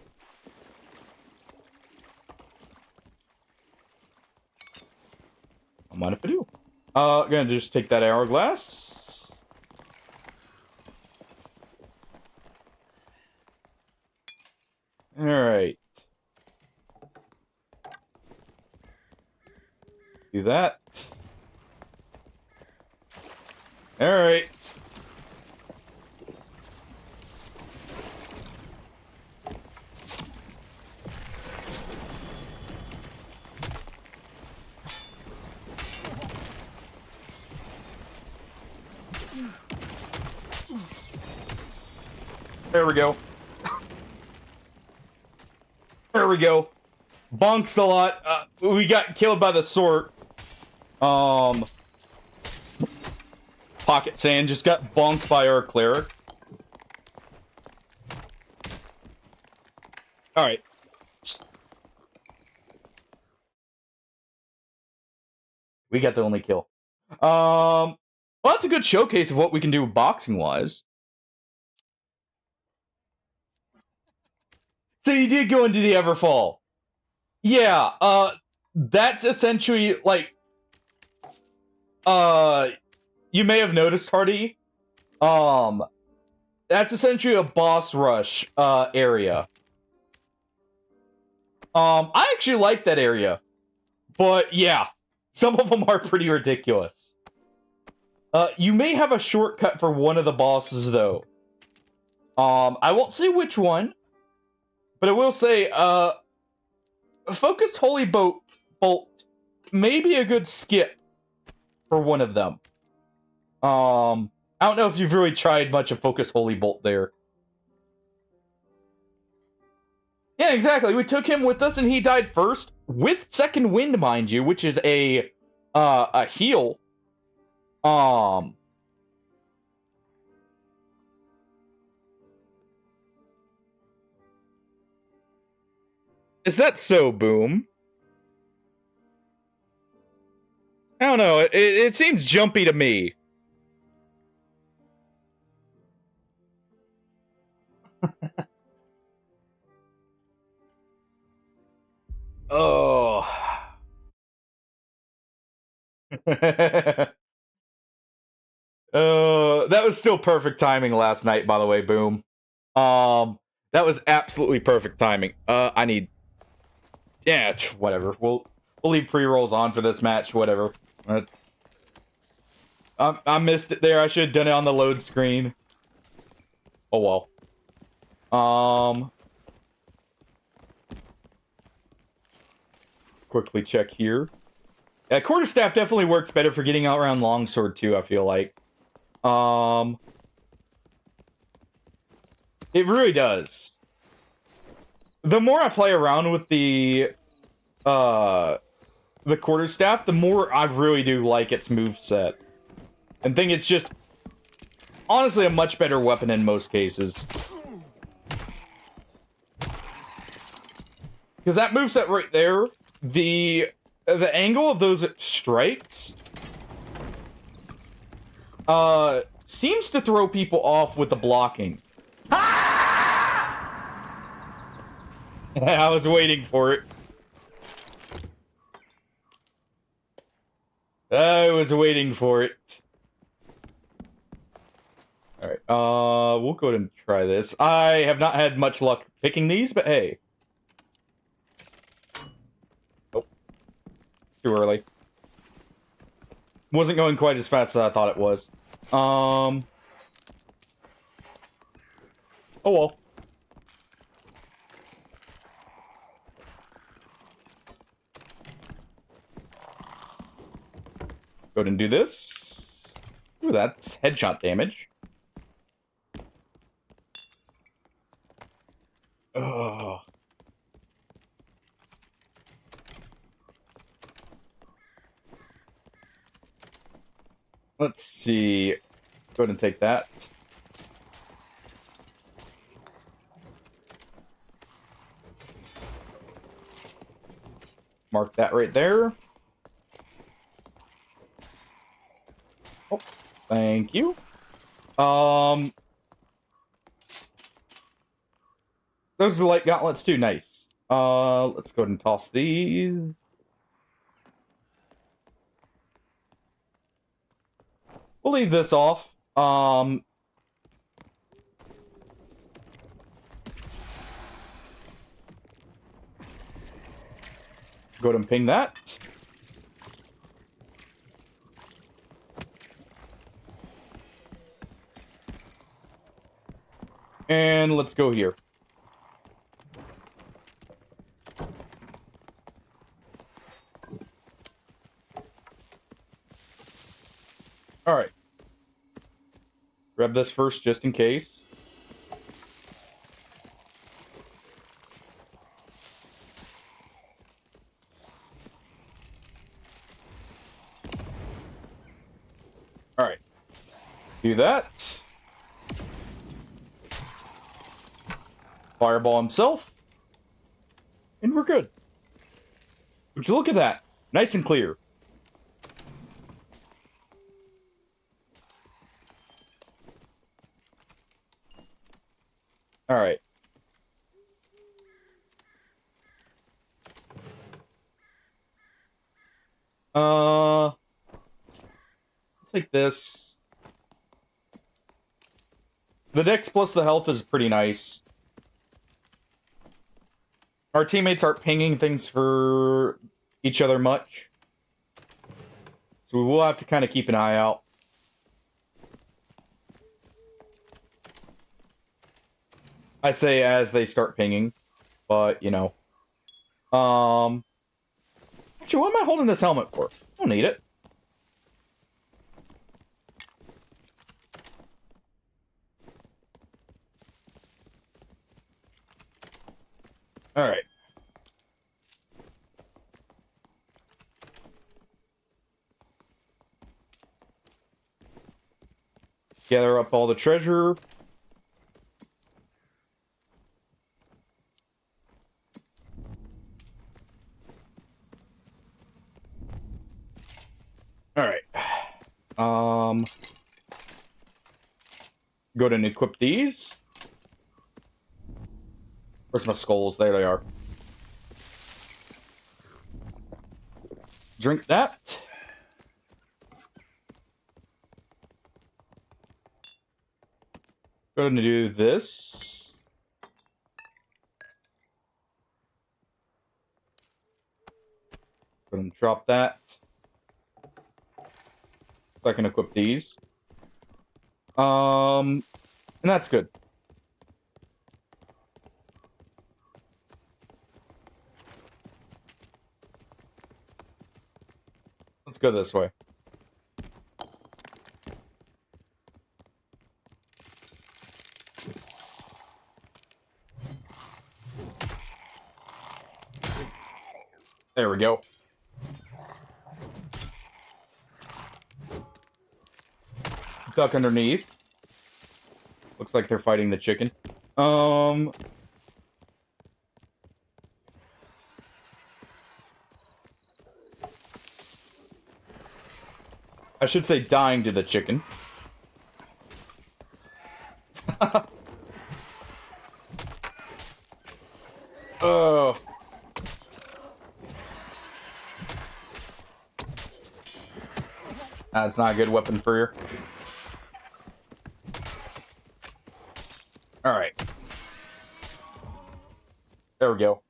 mind if I do. Gonna just take that hourglass. Alright. Do that. Alright. There we go. There we go. Bunks a lot. We got killed by the sword. Pocket Sand just got bonked by our cleric. Alright. We got the only kill. Well, that's a good showcase of what we can do boxing-wise. So you did go into the Everfall. Yeah, that's essentially, like, you may have noticed, Hardy, that's essentially a boss rush, area. I actually like that area, but yeah, some of them are pretty ridiculous. You may have a shortcut for one of the bosses, though. I won't say which one, but I will say, Focused Holy Bolt may be a good skip for one of them. I don't know if you've really tried much of Focus Holy Bolt there. Yeah, exactly. We took him with us and he died first with Second Wind, mind you, which is a heal. Is that so, Boom? I don't know. It seems jumpy to me. Oh. That was still perfect timing last night, by the way, Boom. That was absolutely perfect timing. I need... Yeah, whatever. We'll leave pre-rolls on for this match, whatever. I missed it there. I should have done it on the load screen. Oh, well. Quickly check here. Yeah, quarterstaff definitely works better for getting out around longsword, too, I feel like. It really does. The more I play around with the quarterstaff, the more I really do like its moveset. And think it's just, honestly, a much better weapon in most cases. Because that moveset right there, the angle of those strikes, seems to throw people off with the blocking. I was waiting for it. I was waiting for it. Alright, we'll go ahead and try this. I have not had much luck picking these, but hey. Oh. Too early. Wasn't going quite as fast as I thought it was. Oh well. Go ahead and do this. Ooh, that's headshot damage. Ugh. Let's see. Go ahead and take that. Mark that right there. Oh, thank you. Those are light gauntlets too. Nice. Let's go ahead and toss these. We'll leave this off. Go ahead and ping that. And let's go here. Alright. Grab this first, just in case. Alright. Do that. Fireball himself. And we're good. Would you look at that? Nice and clear. Alright. Take this. The dex plus the health is pretty nice. Our teammates aren't pinging things for each other much. So we will have to kind of keep an eye out. I say as they start pinging, but, you know. Actually, what am I holding this helmet for? I don't need it. Alright. Gather up all the treasure. Alright. Go ahead and equip these. Where's my skulls? There they are. Drink that. Go ahead and do this. drop that. So I can equip these. And that's good. Let's go this way. There we go. Duck underneath. Looks like they're fighting the chicken. I should say dying to the chicken. Oh. That's not a good weapon for you. Alright. There we go.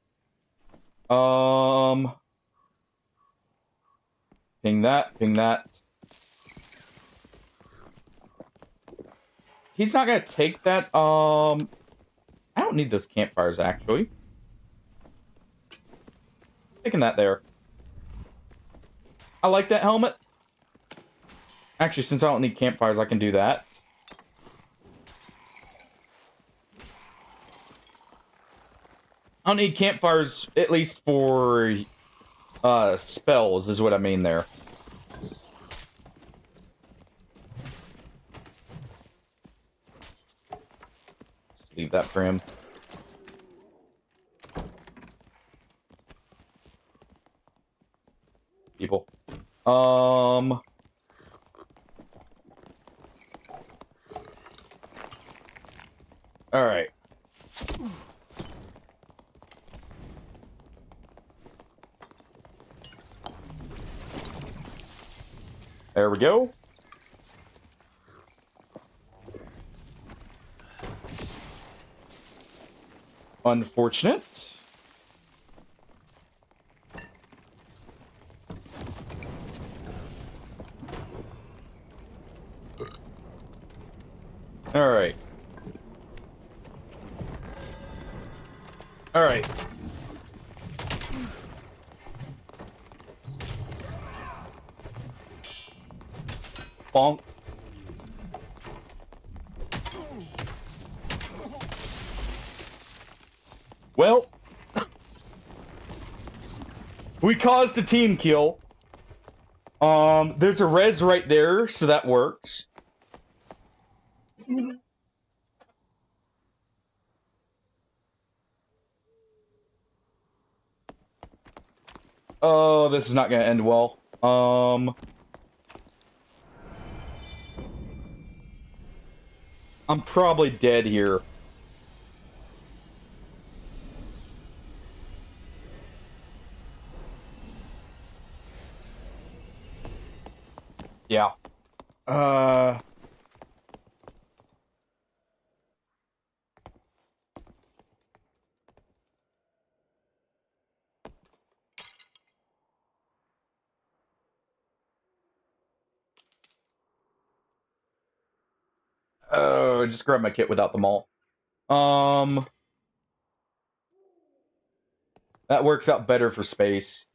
Ping that, ping that. He's not gonna take that, I don't need those campfires, actually. Taking that there. I like that helmet. Actually, since I don't need campfires, I can do that. I don't need campfires, at least for, spells, is what I mean there. Just leave that for him. People. Alright. There we go. Unfortunate. Alright. Alright. Bonk. Well, we caused a team kill. There's a res right there, so that works. Oh, this is not gonna end well. I'm probably dead here. Yeah. Oh, just grab my kit without them all. That works out better for space.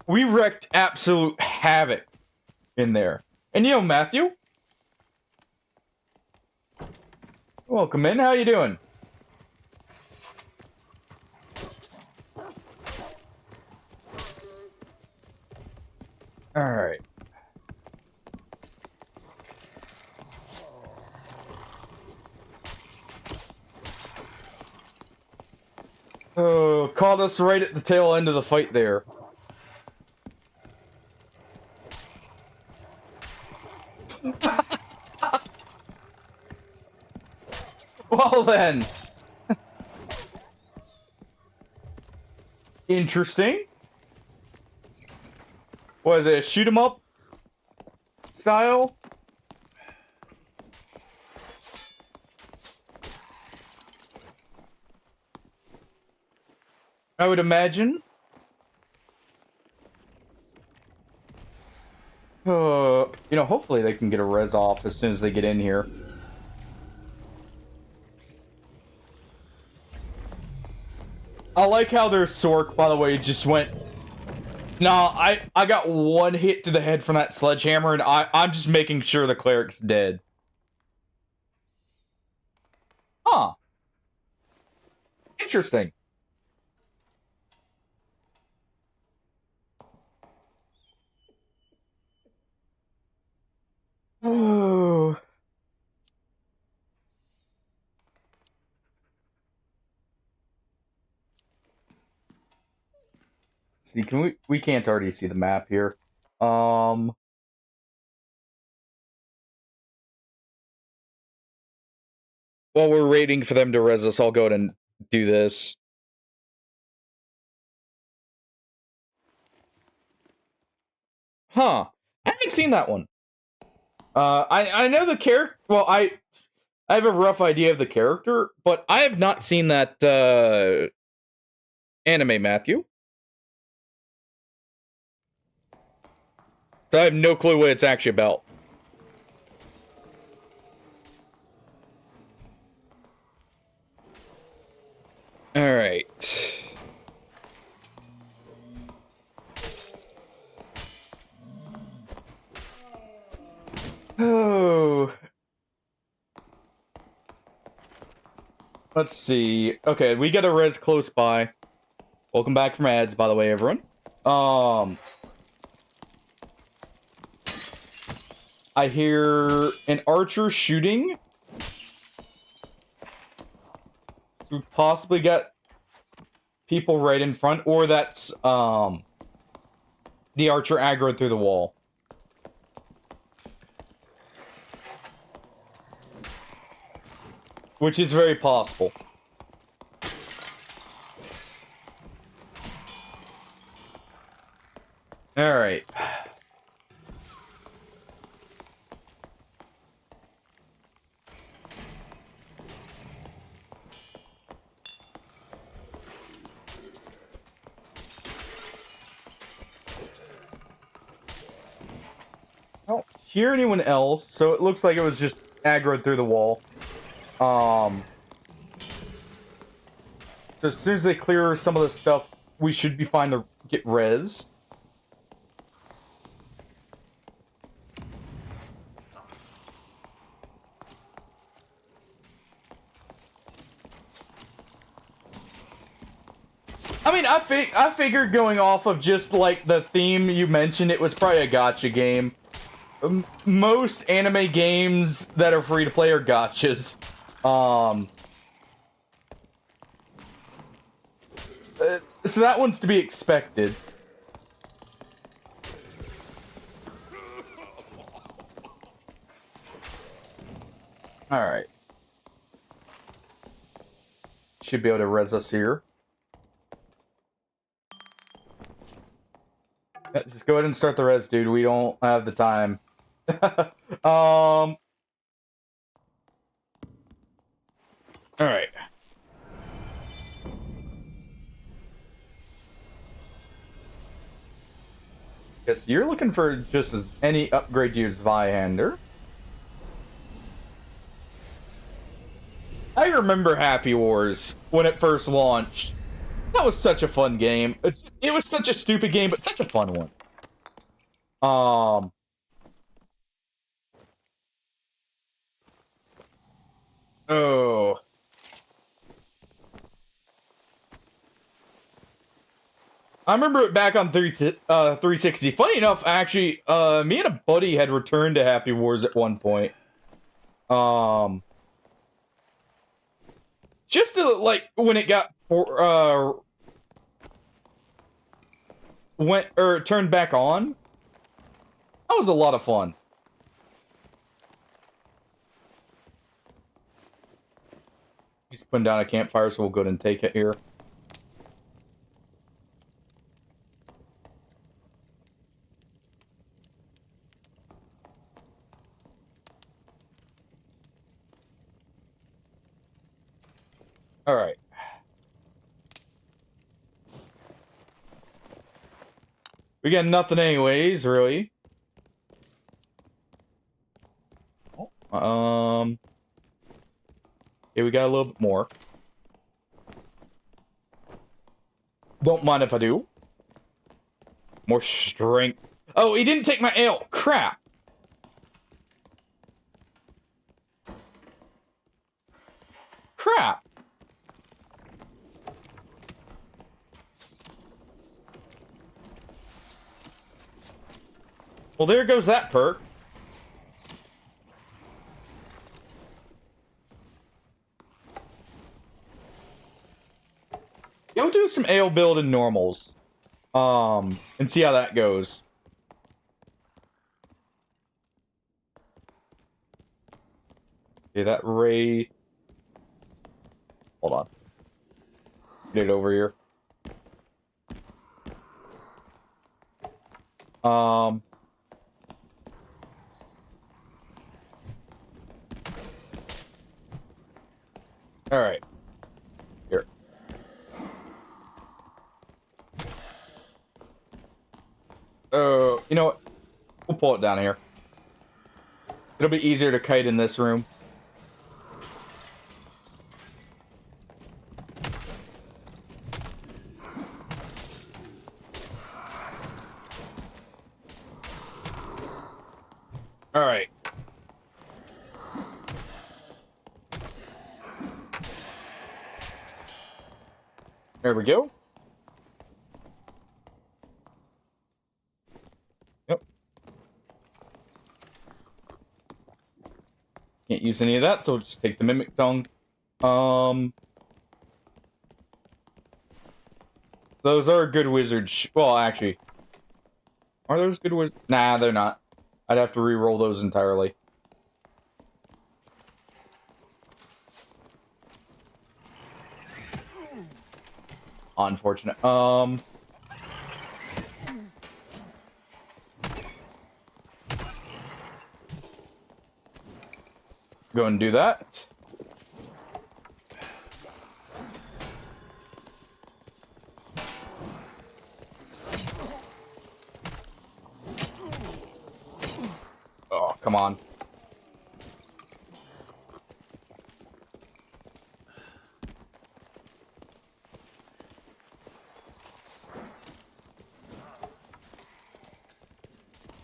We wrecked absolute havoc in there. And you know, Matthew? Welcome in, how you doing? Alright. Oh, caught us right at the tail end of the fight there. Well then. Interesting. Was it a shoot 'em up style? I would imagine. You know, hopefully they can get a res off as soon as they get in here. I like how their Sork, by the way, just went... Nah, I got one hit to the head from that sledgehammer, and I'm just making sure the cleric's dead. Huh. Interesting. Oh. See, can we can't already see the map here. While we're waiting for them to res us, I'll go ahead and do this. Huh. I haven't seen that one. I know the character. Well, I have a rough idea of the character, but I have not seen that anime, Matthew. So I have no clue what it's actually about. All right. Oh. Let's see. Okay, we got a res close by. Welcome back from ads, by the way, everyone. I hear an archer shooting. We possibly got people right in front, or that's the archer aggroed through the wall. Which is very possible. Alright. I don't hear anyone else, so it looks like it was just aggroed through the wall. So as soon as they clear some of the stuff, we should be fine to get res. I mean, I figured going off of just, like, the theme you mentioned, it was probably a gacha game. Most anime games that are free to play are gachas. So that one's to be expected. Alright. Should be able to res us here. Just go ahead and start the res, dude. We don't have the time. Alright. Guess you're looking for just as any upgrade to your Zweihander. I remember Happy Wars when it first launched. That was such a fun game. It was such a stupid game, but such a fun one. Oh. I remember it back on 360. Funny enough, actually, me and a buddy had returned to Happy Wars at one point. Just to, like, when it got turned back on. That was a lot of fun. He's putting down a campfire, so we'll go ahead and take it here. All right. We got nothing anyways, really. Yeah, we got a little bit more. Don't mind if I do. More strength. Oh, he didn't take my ale. Crap. Crap. Well, there goes that perk. Go do some ale build in normals. And see how that goes. Okay, that wraith. Hold on. Get it over here. All right. Here. Oh, you know what? We'll pull it down here. It'll be easier to kite in this room. All right. There we go. Yep. Can't use any of that, so just take the Mimic Tongue. Those are good wizards. Well, actually, are those good wizards? Nah, they're not. I'd have to re-roll those entirely. Unfortunate. Go and do that. Oh, come on.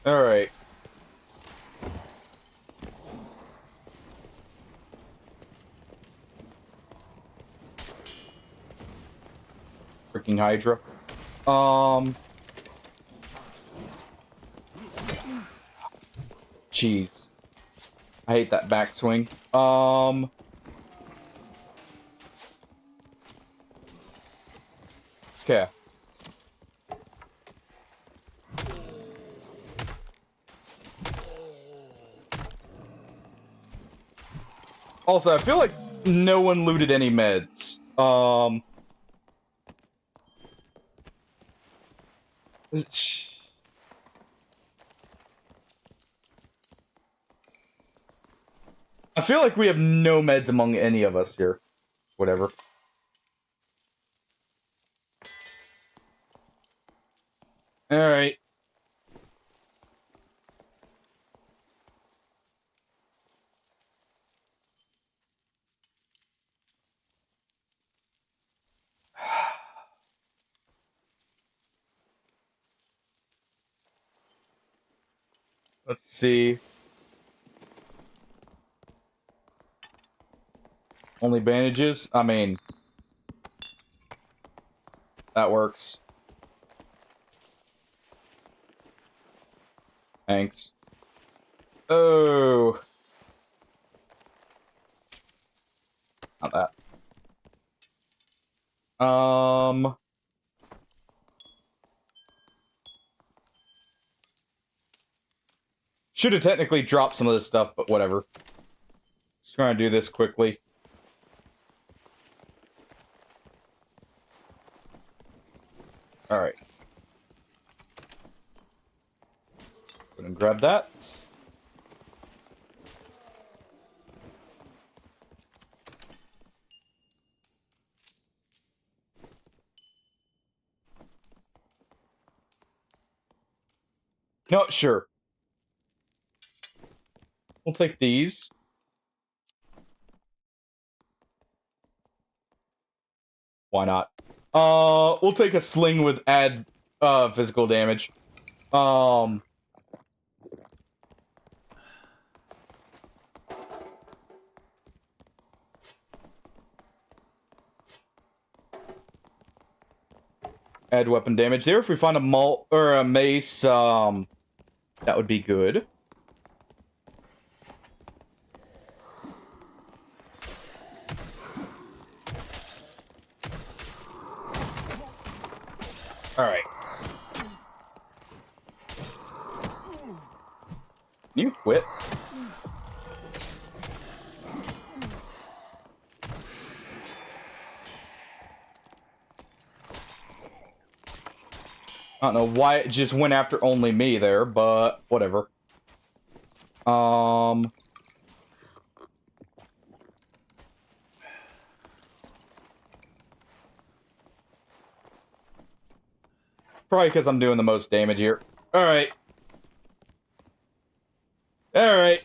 All right. Freaking Hydra. Jeez. I hate that backswing. Okay. Also, I feel like no one looted any meds. I feel like we have no meds among any of us here. Whatever. Alright. Let's see. Only bandages? I mean, that works. Thanks. Oh. Not that. Should have technically dropped some of this stuff, but whatever. Just trying to do this quickly. Alright. Go and grab that. No, sure. We'll take these. Why not? We'll take a sling with add physical damage. Add weapon damage there. If we find a malt or a mace, that would be good. All right. Can you quit? I don't know why it just went after only me there, but whatever. Probably because I'm doing the most damage here. Alright. Alright.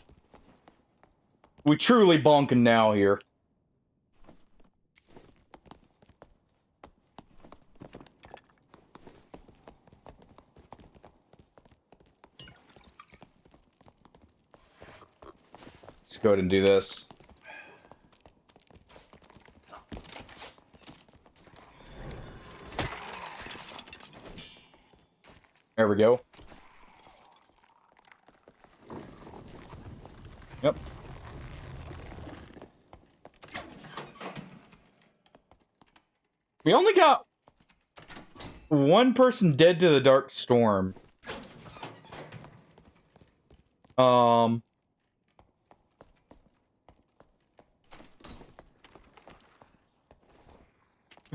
We truly bonking now here. Let's go ahead and do this. There we go. Yep. We only got one person dead to the dark storm. We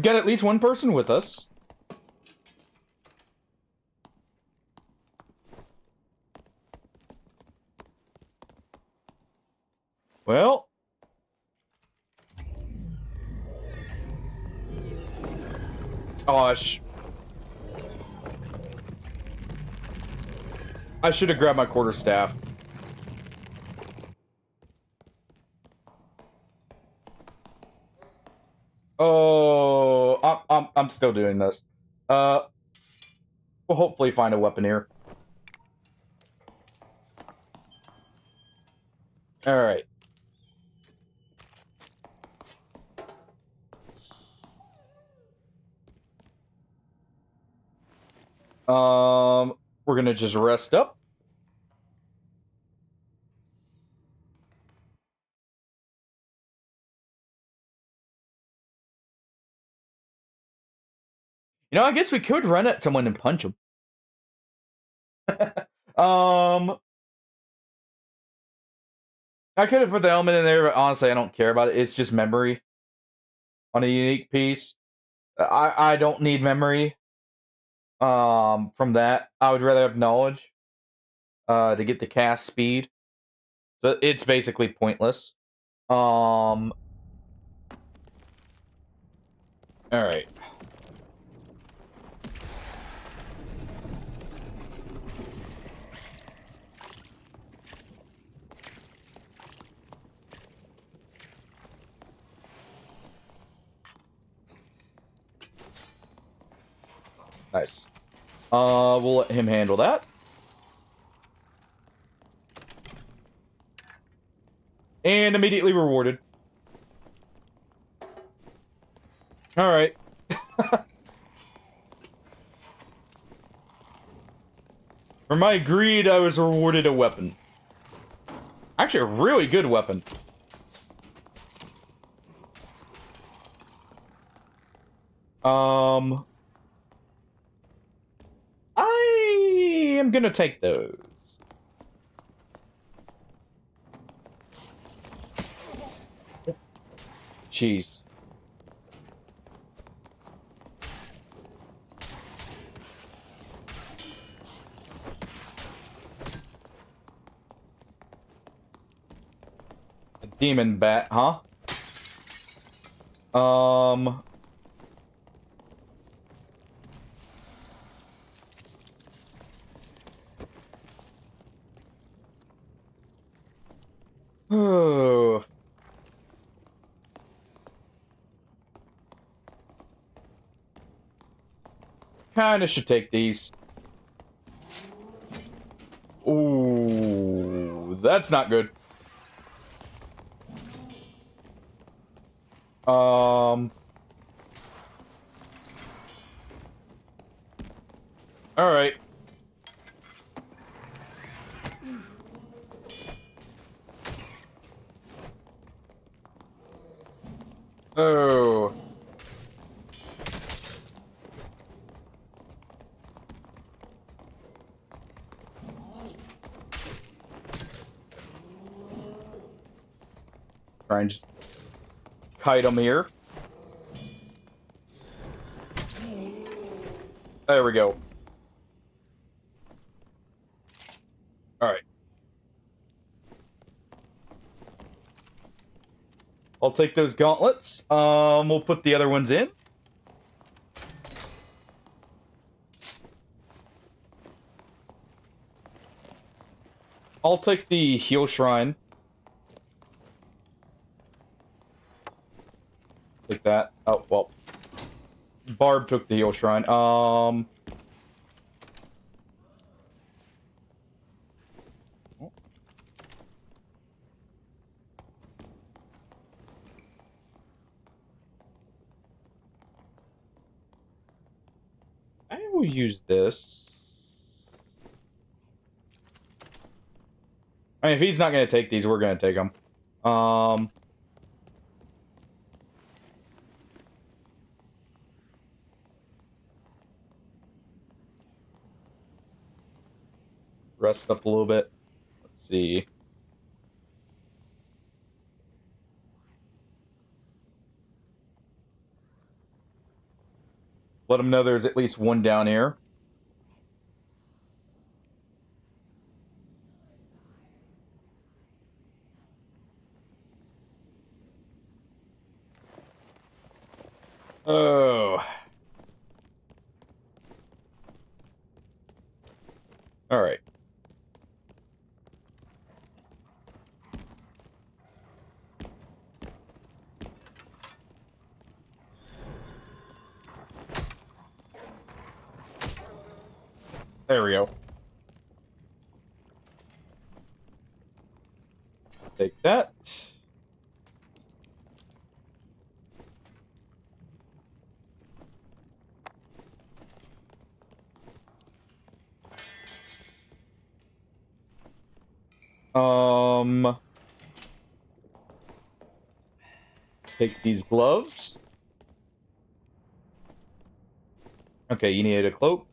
got at least one person with us. Well. Gosh. I should have grabbed my quarterstaff. Oh, I'm still doing this. We'll hopefully find a weapon here. All right. We're gonna just rest up. You know, I guess we could run at someone and punch them. I could have put the element in there, but honestly, I don't care about it. It's just memory on a unique piece. I don't need memory. From that, I would rather have knowledge. To get the cast speed. So it's basically pointless. All right. Nice. We'll let him handle that. And immediately rewarded. Alright. For my greed, I was rewarded a weapon. Actually, a really good weapon. I am gonna take those. Jeez. A demon bat, huh? kind of should take these. Ooh, that's not good. All right. Oh. Try and just kite them here. There we go. All right. I'll take those gauntlets. We'll put the other ones in. I'll take the heal shrine. Take that. Oh, well. Barb took the heal shrine. I will use this. I mean, if he's not going to take these, we're going to take them. Rest up a little bit. Let's see. Let them know there's at least one down here. Oh. All right. There we go. Take that. Take these gloves. Okay, you needed a cloak.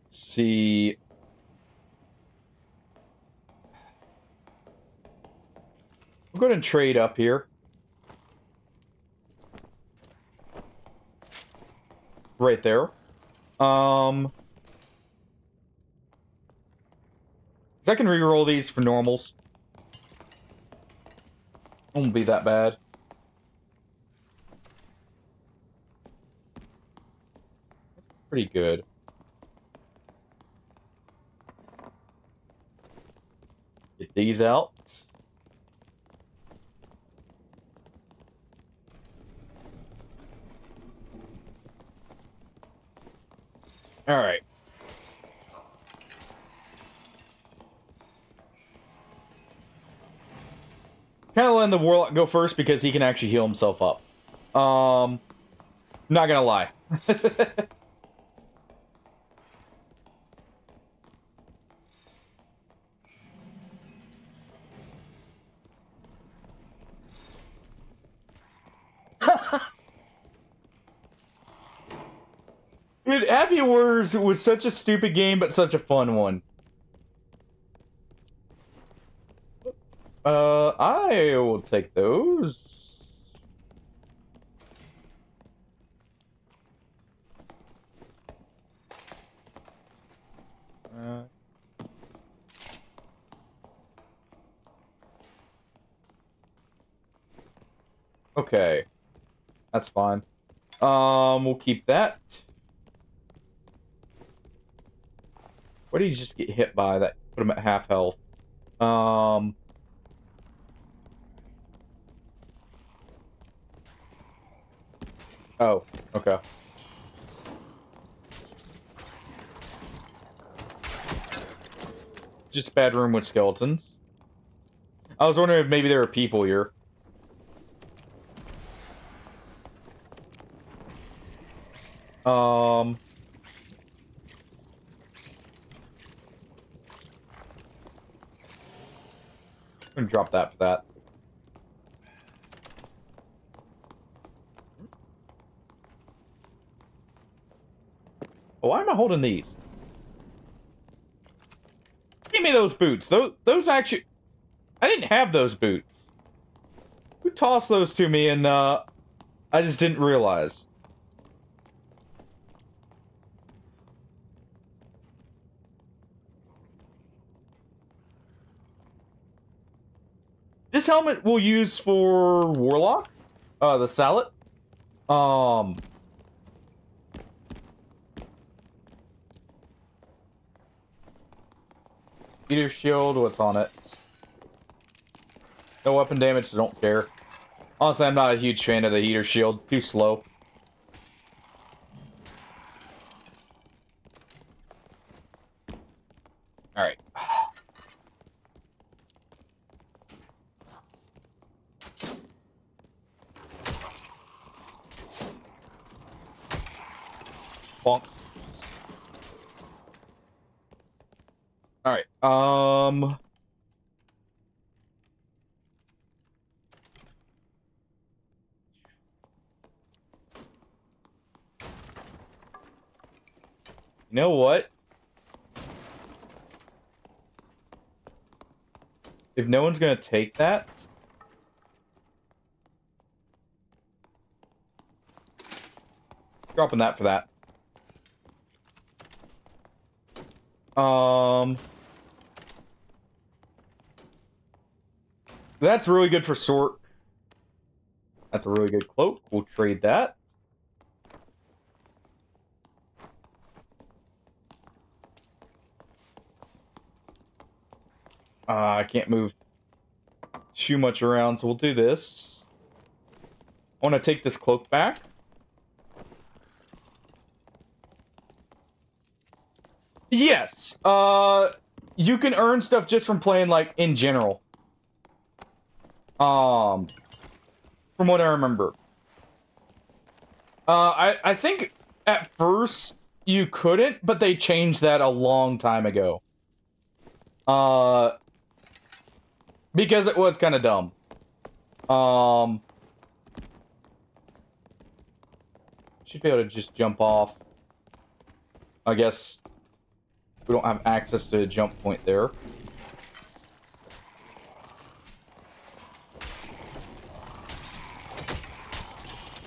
Let's see. We're going to trade up here. Right there. 'Cause I can reroll these for normals. Won't be that bad. Pretty good. Get these out. All right. Kind of letting the warlock go first because he can actually heal himself up. Not gonna lie. Dude, Happy Wars was such a stupid game, but such a fun one. I will take those. Okay. That's fine. We'll keep that. What did he just get hit by that put him at half health? Um. Oh, okay. Just bad room with skeletons. I was wondering if maybe there are people here. I'm gonna drop that for that. Why am I holding these? Give me those boots. Those actually... I didn't have those boots. Who tossed those to me and, I just didn't realize. This helmet we'll use for Warlock. The Sallet. Heater shield, what's on it? No weapon damage, so don't care. Honestly, I'm not a huge fan of the heater shield. Too slow. Alright. Bonk. Alright, you know what? If no one's gonna take that... Dropping that for that. That's really good for sort. That's a really good cloak. We'll trade that. I can't move too much around, so we'll do this. I want to take this cloak back. Yes. You can earn stuff just from playing, like, in general. From what I remember. I think at first you couldn't, but they changed that a long time ago. Because it was kind of dumb. Should be able to just jump off. I guess we don't have access to a jump point there.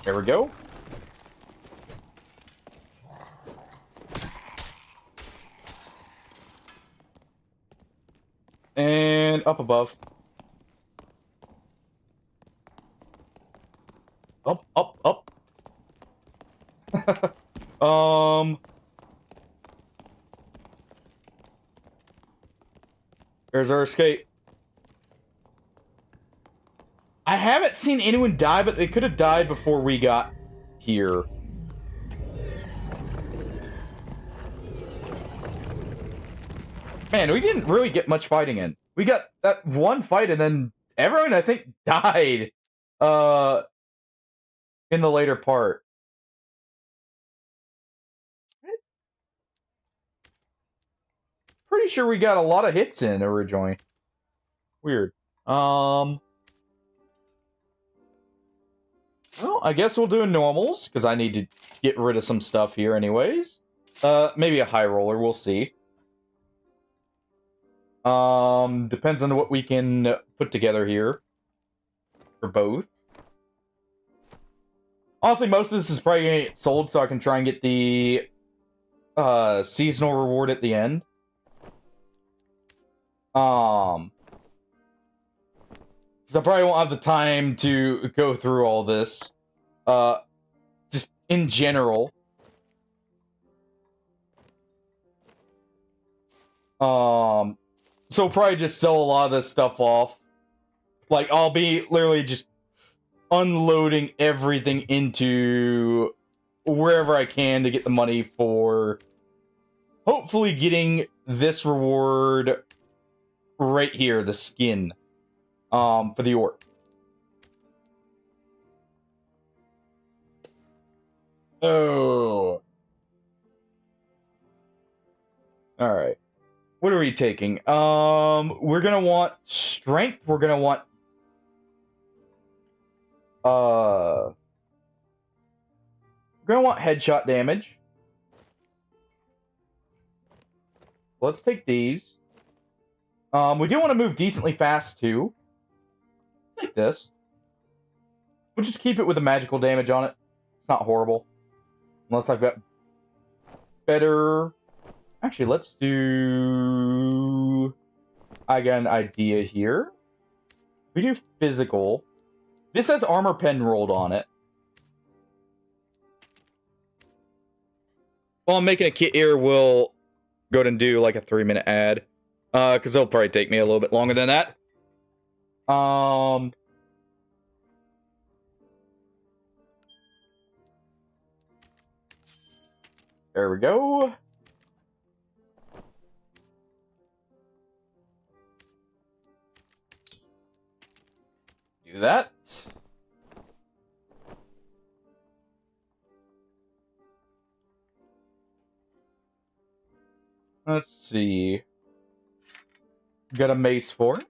There we go. And up above. Up, up, up. There's our escape. I haven't seen anyone die, but they could have died before we got here. Man, we didn't really get much fighting in. We got that one fight, and then everyone, I think, died in the later part. Pretty sure we got a lot of hits in originally. Weird. Well, I guess we'll do normals, because I need to get rid of some stuff here anyways. Maybe a high roller, we'll see. Depends on what we can put together here. For both. Honestly, most of this is probably gonna get sold, so I can try and get the seasonal reward at the end. Because I probably won't have the time to go through all this. Just in general. So probably just sell a lot of this stuff off. Like, I'll be literally just unloading everything into wherever I can to get the money for hopefully getting this reward right here, the skin, for the orc. Oh. Alright. What are we taking? We're gonna want strength. We're gonna want we're gonna want headshot damage. Let's take these. We do want to move decently fast too. Like this. We'll just keep it with the magical damage on it. It's not horrible. Unless I've got better... Actually, let's do... I got an idea here. We do physical. This has armor pen rolled on it. While I'm making a kit here, we'll go ahead and do like a 3-minute ad. Because it'll probably take me a little bit longer than that. There we go. Do that. Let's see. Got a mace for it.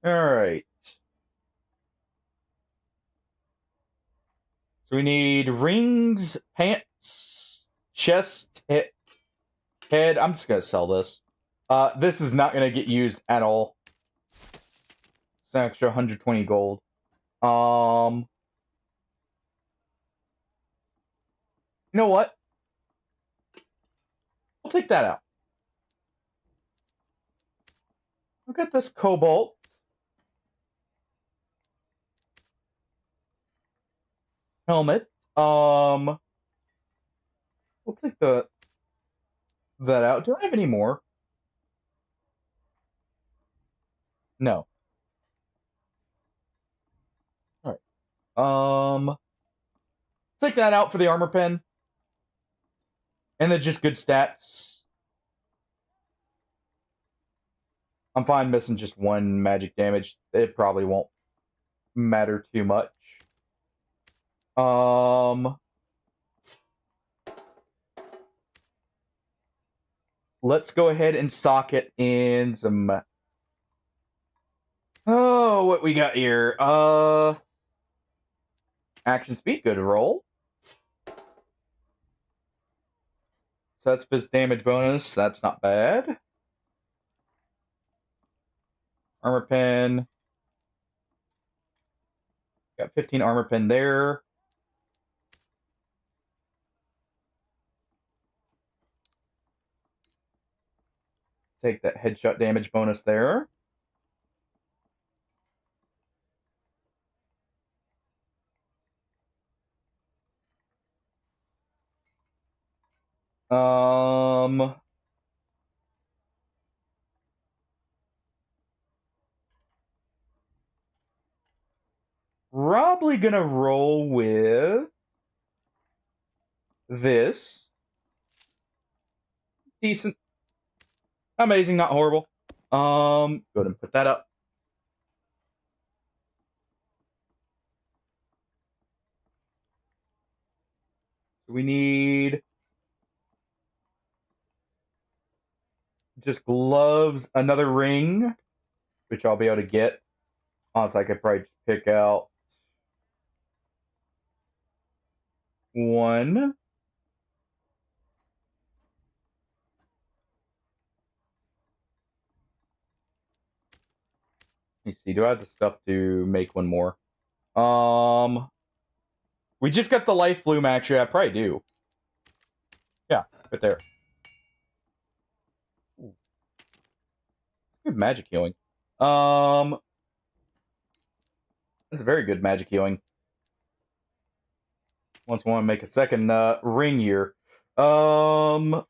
Alright. So we need rings, pants, chest, head. I'm just gonna sell this. This is not gonna get used at all. It's an extra 120 gold. You know what? We'll take that out. Look at this cobalt. Helmet. We'll take that out. Do I have any more? No. Alright. Take that out for the armor pen. And then just good stats. I'm fine missing just one magic damage. It probably won't matter too much. Let's go ahead and socket in some... Oh, what we got here? Action speed, good roll. So that's his damage bonus. That's not bad. Armor pen. Got 15 armor pen there. Take that headshot damage bonus there. Probably gonna roll with this. Decent. Amazing, not horrible. Go ahead and put that up. We need just gloves, another ring, which I'll be able to get. Honestly, I could probably just pick out one. Let me see, do I have the stuff to make one more? We just got the life bloom, actually. I probably do. Yeah, right there. Ooh. Good magic healing. That's a very good magic healing. Once want to make a second ring here. That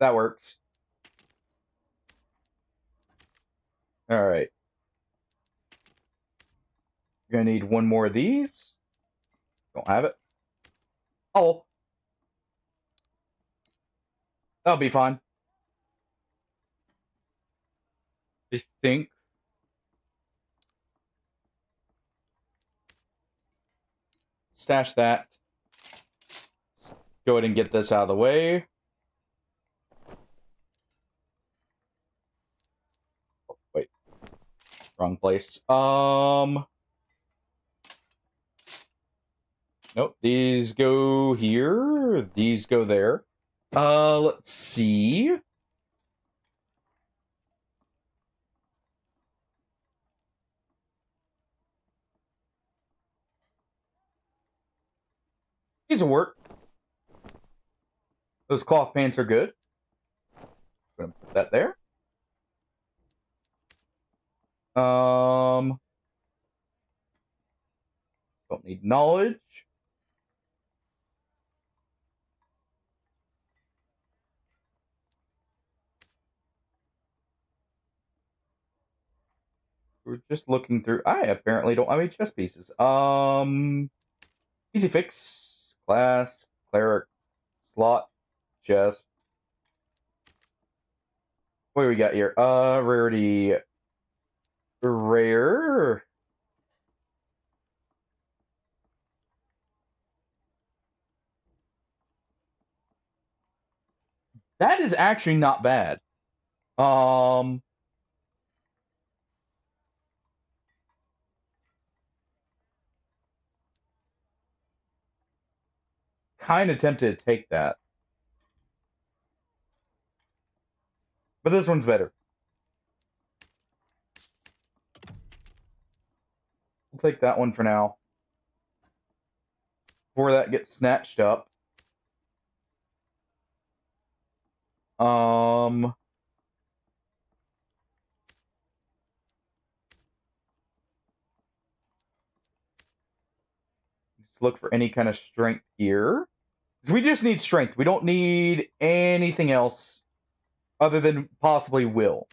works. All right. You're gonna need one more of these. Don't have it. Oh, that'll be fine. I think. Stash that. Go ahead and get this out of the way. Oh, wait. Wrong place. Nope. These go here. These go there. Let's see. These will work. Those cloth pants are good. I'm gonna put that there. Don't need knowledge. We're just looking through. I apparently don't have any chess pieces. Easy fix. Class. Cleric. Slot. Chest. What do we got here? Rarity. Rare. That is actually not bad. Kind of tempted to take that. But this one's better. We'll take that one for now. Before that gets snatched up. Let's look for any kind of strength here. We just need strength. We don't need anything else other than possibly will.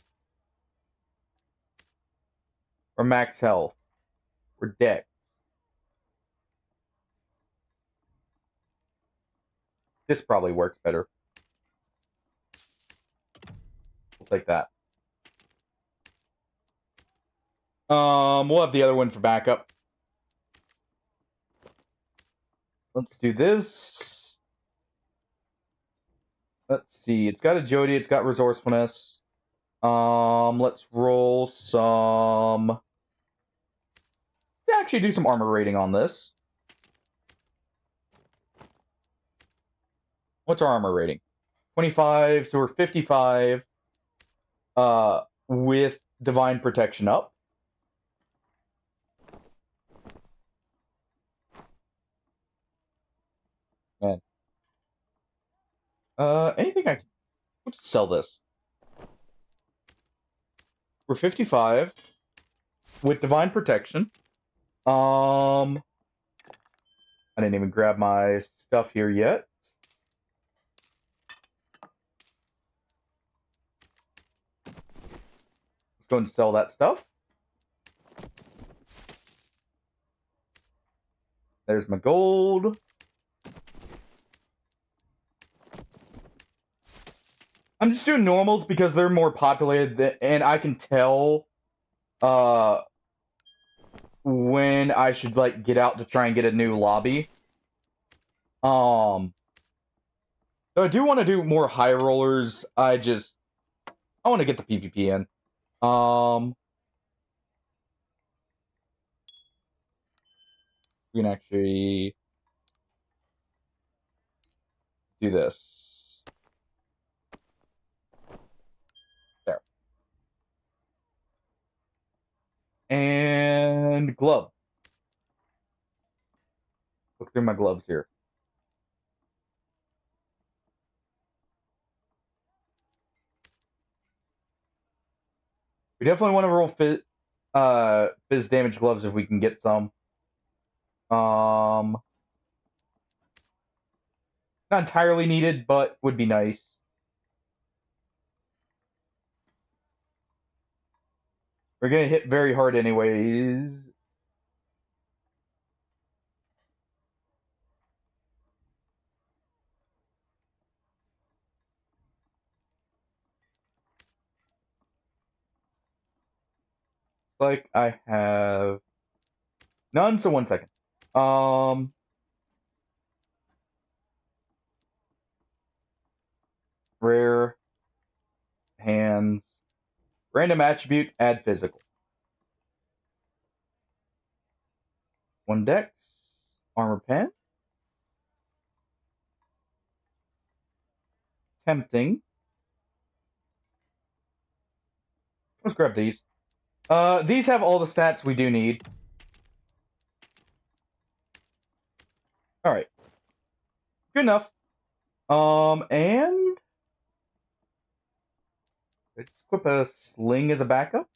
Or max health. Or dex. This probably works better. We'll take that. We'll have the other one for backup. Let's do this. Let's see. It's got agility. It's got resourcefulness. Let's roll some. Let's actually do some armor rating on this. What's our armor rating? 25. So we're 55. With divine protection up. Man. Anything I can... Let's sell this. We're 55 with divine protection. I didn't even grab my stuff here yet. Let's go and sell that stuff. There's my gold. I'm just doing normals because they're more populated, and I can tell when I should like get out to try and get a new lobby. So I do want to do more high rollers. I want to get the PvP in. We can actually do this. There. And glove. Look through my gloves here. We definitely want to roll fit. biz damage gloves if we can get some. Not entirely needed, but would be nice. We're gonna hit very hard anyways. Like I have none, so 1 second. Rare hands, random attribute, add physical. 1 dex, armor pen, tempting. Let's grab these. These have all the stats we do need. Alright. Good enough. And let's equip a sling as a backup.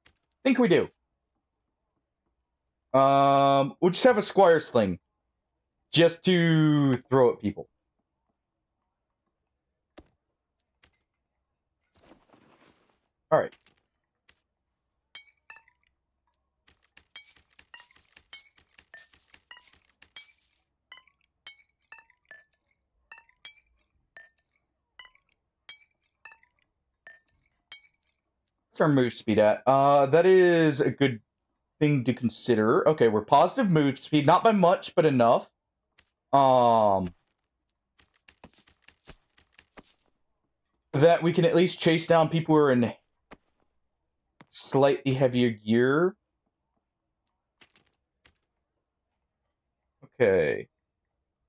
I think we do. We'll just have a squire sling. Just to throw at people. Alright. What's our move speed at? That is a good thing to consider. Okay, we're positive move speed, not by much, but enough. That we can at least chase down people who are in slightly heavier gear. Okay.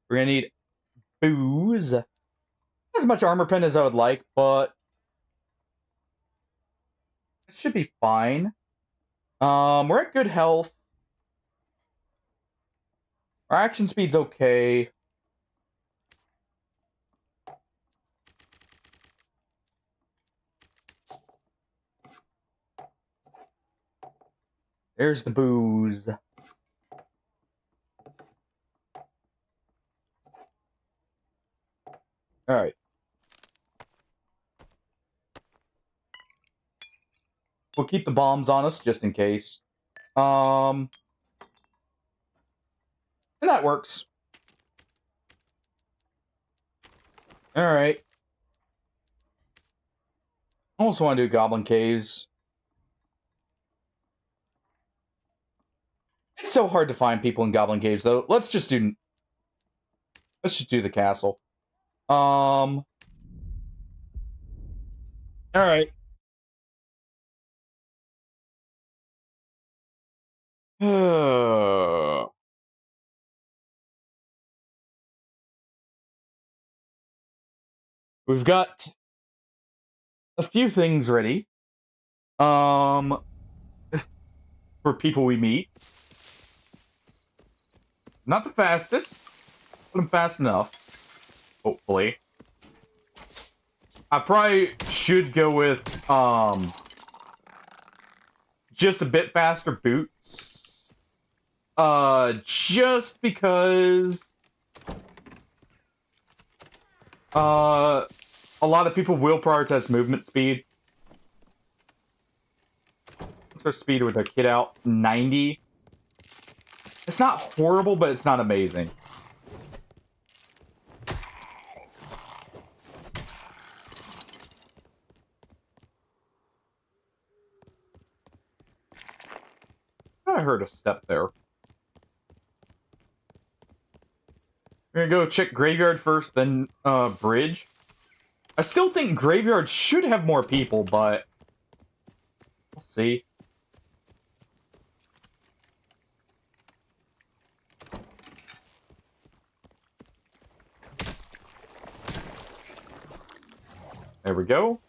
We're gonna need booze. Not as much armor pen as I would like, but it should be fine. We're at good health. Our action speed's okay. There's the booze. Alright. We'll keep the bombs on us just in case. And that works. Alright. I also want to do Goblin Caves. It's so hard to find people in Goblin Caves, though. Let's just do the castle. Alright. We've got a few things ready. For people we meet. Not the fastest, but I'm fast enough. Hopefully. I probably should go with, just a bit faster boots. Just because... a lot of people will prioritize movement speed. What's our speed with our kid out? 90. It's not horrible, but it's not amazing. I heard a step there. We're gonna go check Graveyard first, then Bridge. I still think Graveyard should have more people, but we'll see. There we go.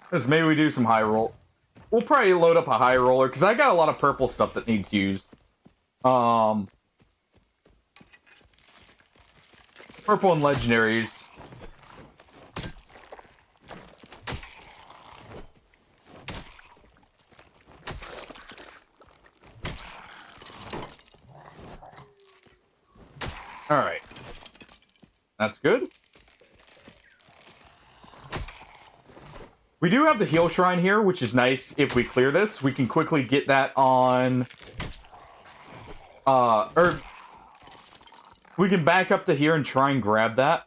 Because maybe we do some high roll. We'll probably load up a high roller, because I got a lot of purple stuff that needs used. Purple and legendaries. Alright. That's good. We do have the heal shrine here, which is nice. If we clear this, we can quickly get that on... or... We can back up to here and try and grab that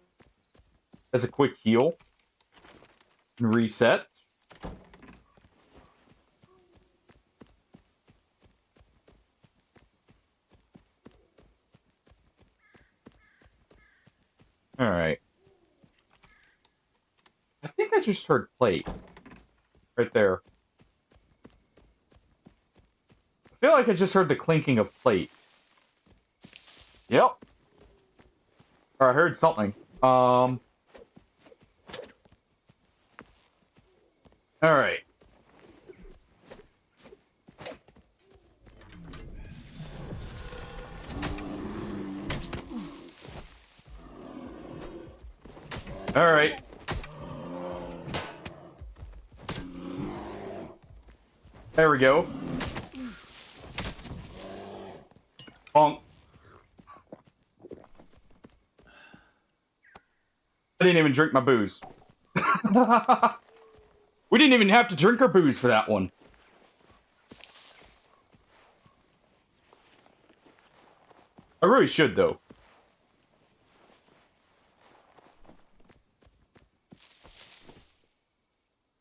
as a quick heal. And reset. Alright. I think I just heard plate. Right there. I feel like I just heard the clinking of plate. Yep. Or I heard something. Alright. Alright. There we go. Bonk. I didn't even drink my booze. We didn't even have to drink our booze for that one. I really should, though.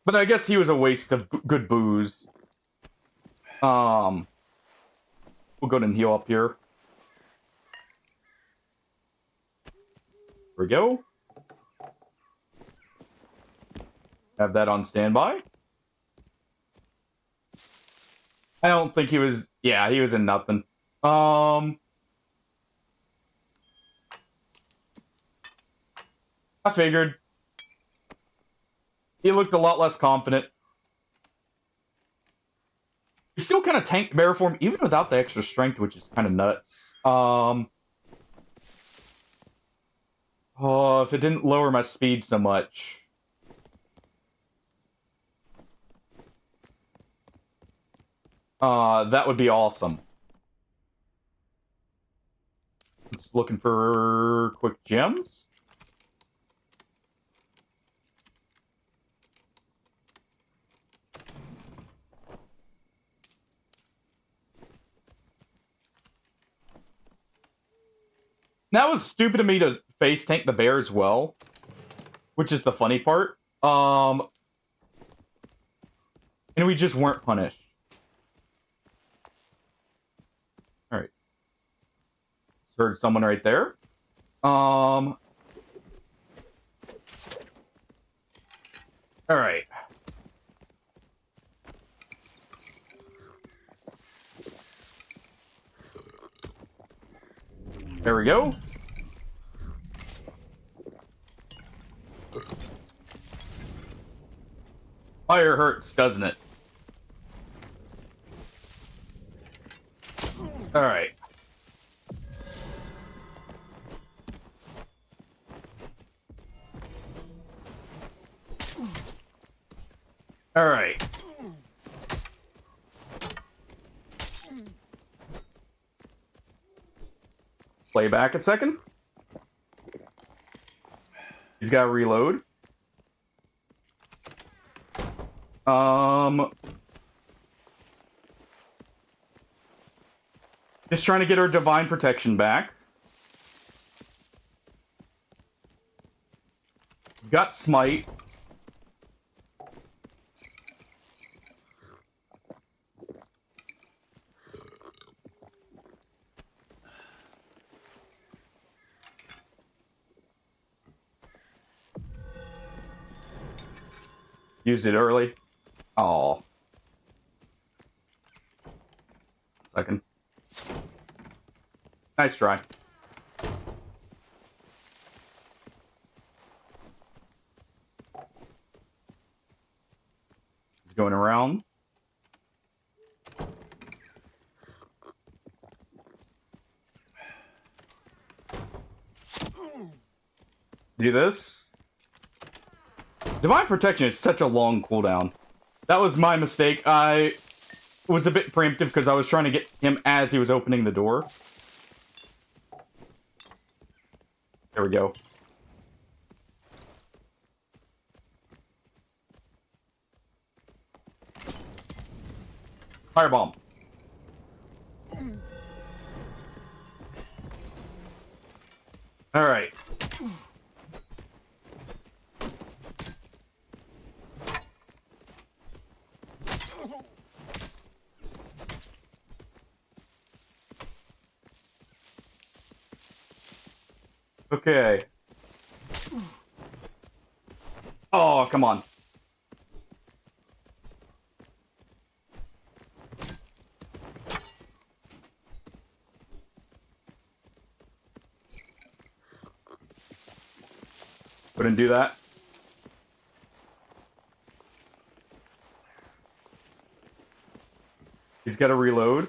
But I guess he was a waste of good booze. We'll go ahead and heal up here. There we go. Have that on standby. I don't think he was... Yeah, he was in nothing. I figured. He looked a lot less confident. He still kind of tanked bear form, even without the extra strength, which is kind of nuts. Oh, if it didn't lower my speed so much. That would be awesome. Just looking for quick gems. That was stupid of me to face tank the bear as well, which is the funny part. And we just weren't punished. All right. Heard someone right there. All right. There we go. Fire hurts, doesn't it? All right. All right. Play back a second. He's got to reload. Just trying to get our divine protection back. Got smite. Used it early. Oh. Second. Nice try. He's going around. Do this. Divine Protection is such a long cooldown. That was my mistake. I was a bit preemptive because I was trying to get him as he was opening the door. There we go. Firebomb. All right. Okay. Oh, come on. Wouldn't do that. He's got to reload.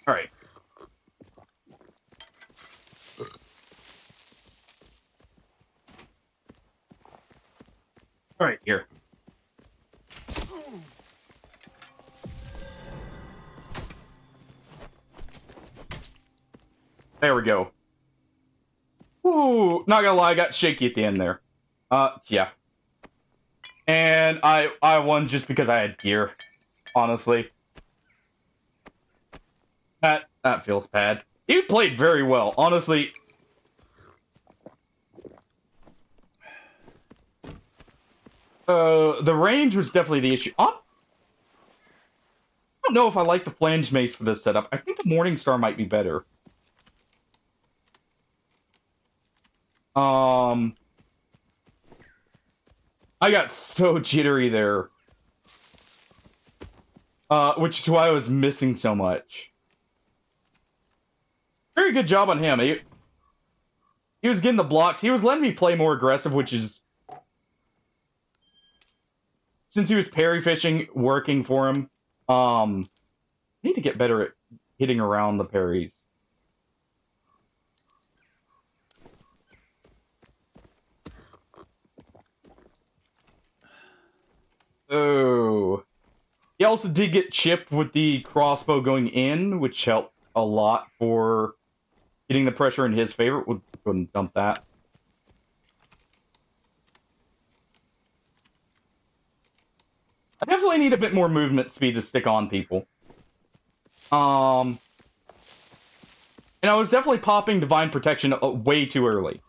All right. All right, here. There we go. Ooh, not gonna lie, I got shaky at the end there. Yeah. And I won just because I had gear, honestly. That feels bad. You played very well, honestly. The range was definitely the issue. I don't know if I like the flange mace for this setup. I think the Morningstar might be better. I got so jittery there. Which is why I was missing so much. Very good job on him. He was getting the blocks. He was letting me play more aggressive, which is... Since he was parry fishing, working for him. I need to get better at hitting around the parries. Oh. He also did get chipped with the crossbow going in, which helped a lot for getting the pressure in his favor. We'll go ahead and dump that. I definitely need a bit more movement speed to stick on people. And I was definitely popping Divine Protection way too early.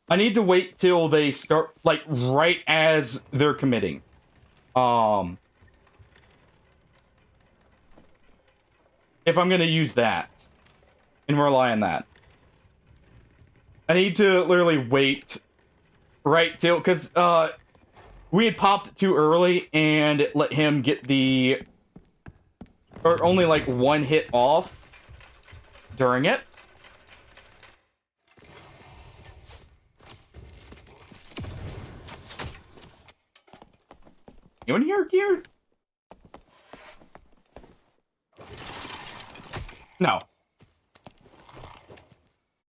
I need to wait till they start, like, right as they're committing. If I'm gonna use that. And rely on that. I need to literally wait right till, because, we had popped it too early and it let him get the... Or only, like, one hit off during it. Anyone here gear? No.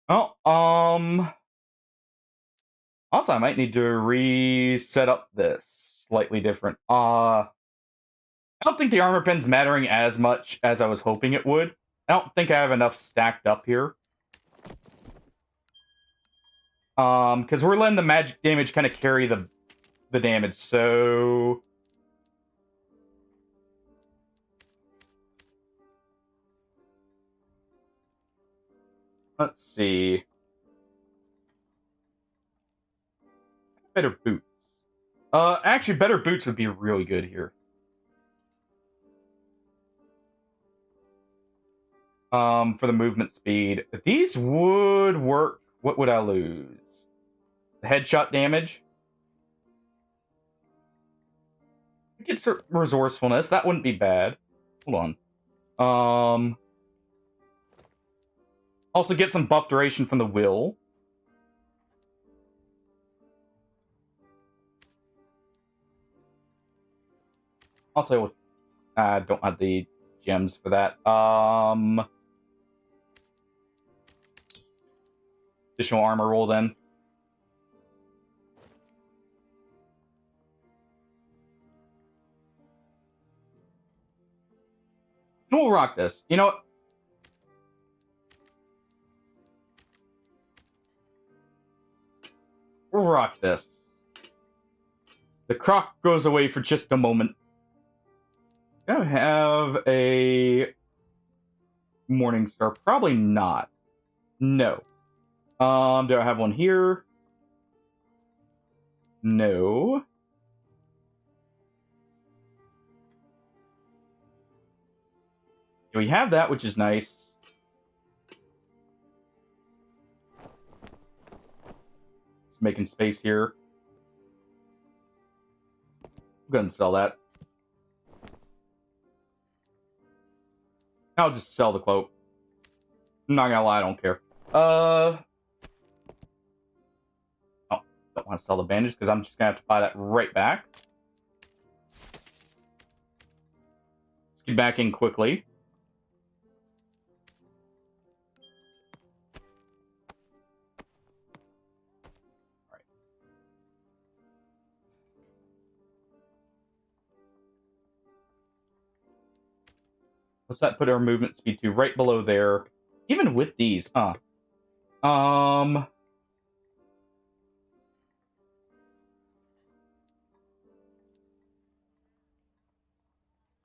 Oh, also, I might need to reset up this slightly different. I don't think the armor pen's mattering as much as I was hoping it would. I don't think I have enough stacked up here. Because we're letting the magic damage kind of carry the damage, so... Let's see. Better boots. Actually, better boots would be really good here. For the movement speed. These would work. What would I lose? The headshot damage? Get some resourcefulness. That wouldn't be bad. Hold on. Also get some buff duration from the will. Also, I don't have the gems for that. Additional armor roll then. And we'll rock this. You know what? We'll rock this. The croc goes away for just a moment. Do I have a Morning Star? Probably not. No. Do I have one here? No. We have that, which is nice. Just making space here. Go ahead and sell that. I'll just sell the cloak. I'm not gonna lie, I don't care. Oh, don't want to sell the bandage because I'm just gonna have to buy that right back. Let's get back in quickly. Alright. What's that put our movement speed to? Right below there. Even with these, huh? I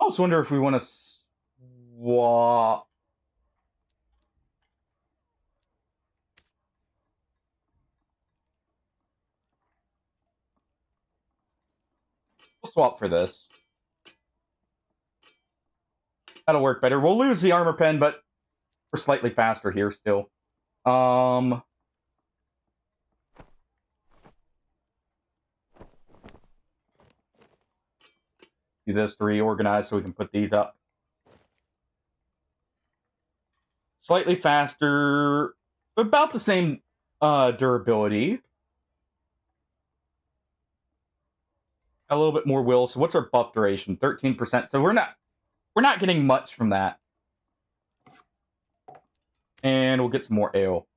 also wonder if we want to swap. We'll swap for this. That'll work better. We'll lose the armor pen, but we're slightly faster here still. Do this to reorganize so we can put these up. Slightly faster, about the same durability. A little bit more will. So what's our buff duration? 13%. So we're not getting much from that. And we'll get some more ale.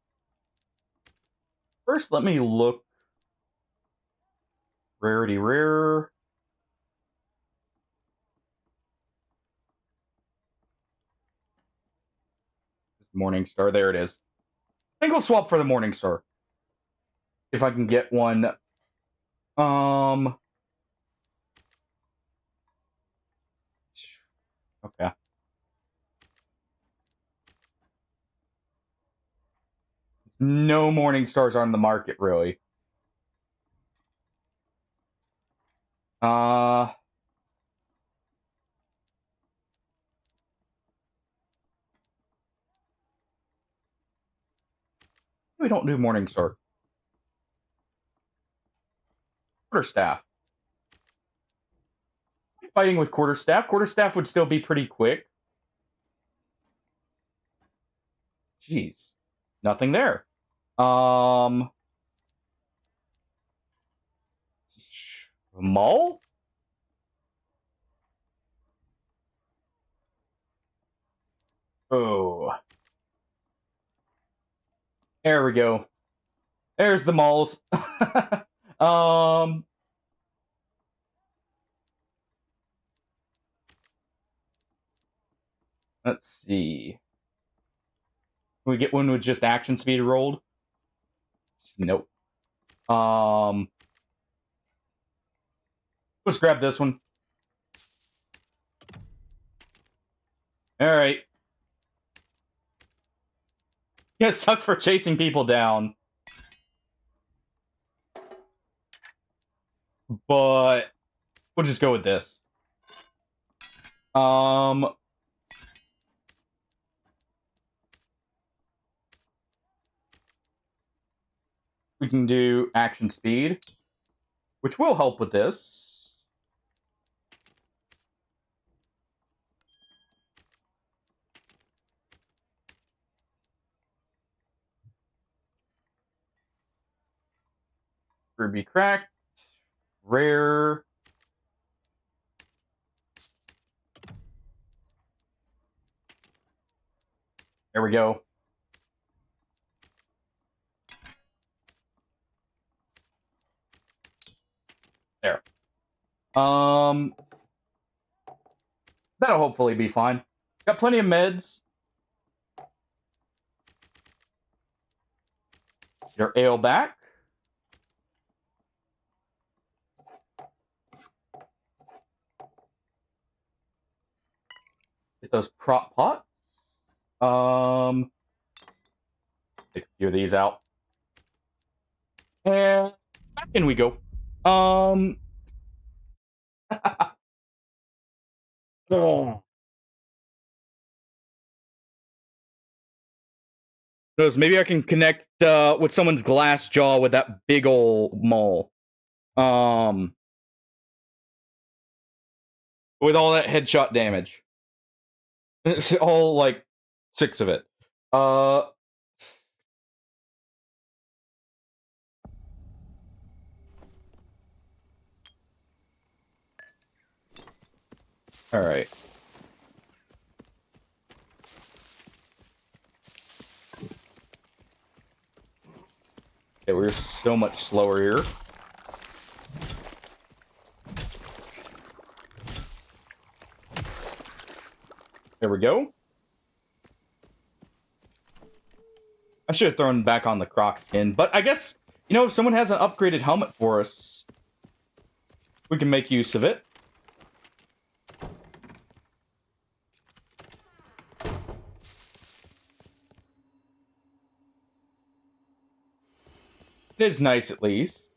First, let me look. Rarity rare. Morning Star. There it is. I think we'll swap for the Morning Star. If I can get one. Okay. No Morning Stars on the market, really. We don't do Morning Star. Quarterstaff. Fighting with Quarterstaff. Quarterstaff would still be pretty quick. Jeez. Nothing there. Maul? Oh. There we go. There's the malls. Let's see. Can we get one with just action speed rolled? Nope. Let's grab this one. Alright. Yeah, suck for chasing people down. But we'll just go with this. We can do action speed, which will help with this. Ruby cracked. Rare. There we go. There. That'll hopefully be fine. Got plenty of meds. Your ale back. Get those prop pots. Take a few of these out. And back in we go. Oh. Knows, maybe I can connect with someone's glass jaw with that big ol' maul. With all that headshot damage. It's all, like, 6 of it. Alright. Okay, we're so much slower here. There we go. I should have thrown back on the croc skin, but I guess, you know, if someone has an upgraded helmet for us, we can make use of it. It is nice, at least.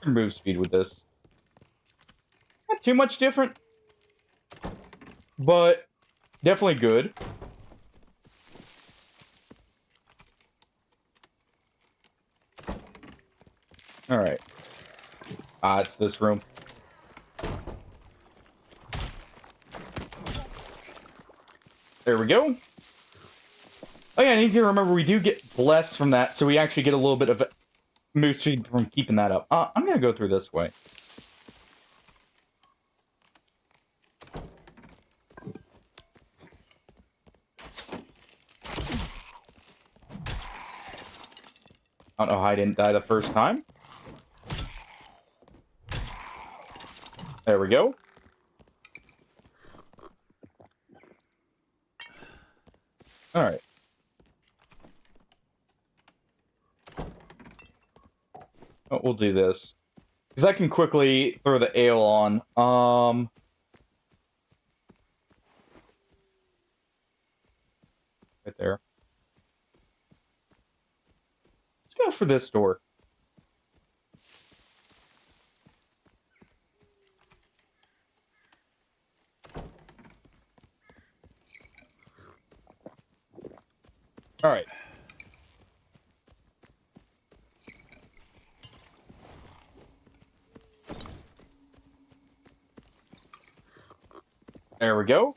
Move speed with this. Not too much different, but definitely good. Alright. It's this room. There we go. Oh yeah, I need to remember we do get blessed from that, so we actually get a little bit of move speed from keeping that up. I'm gonna go through this way. I don't know how I didn't die the first time. There we go. Alright. Oh, we'll do this. Because I can quickly throw the ale on. Right there. Let's go for this door. Alright. There we go.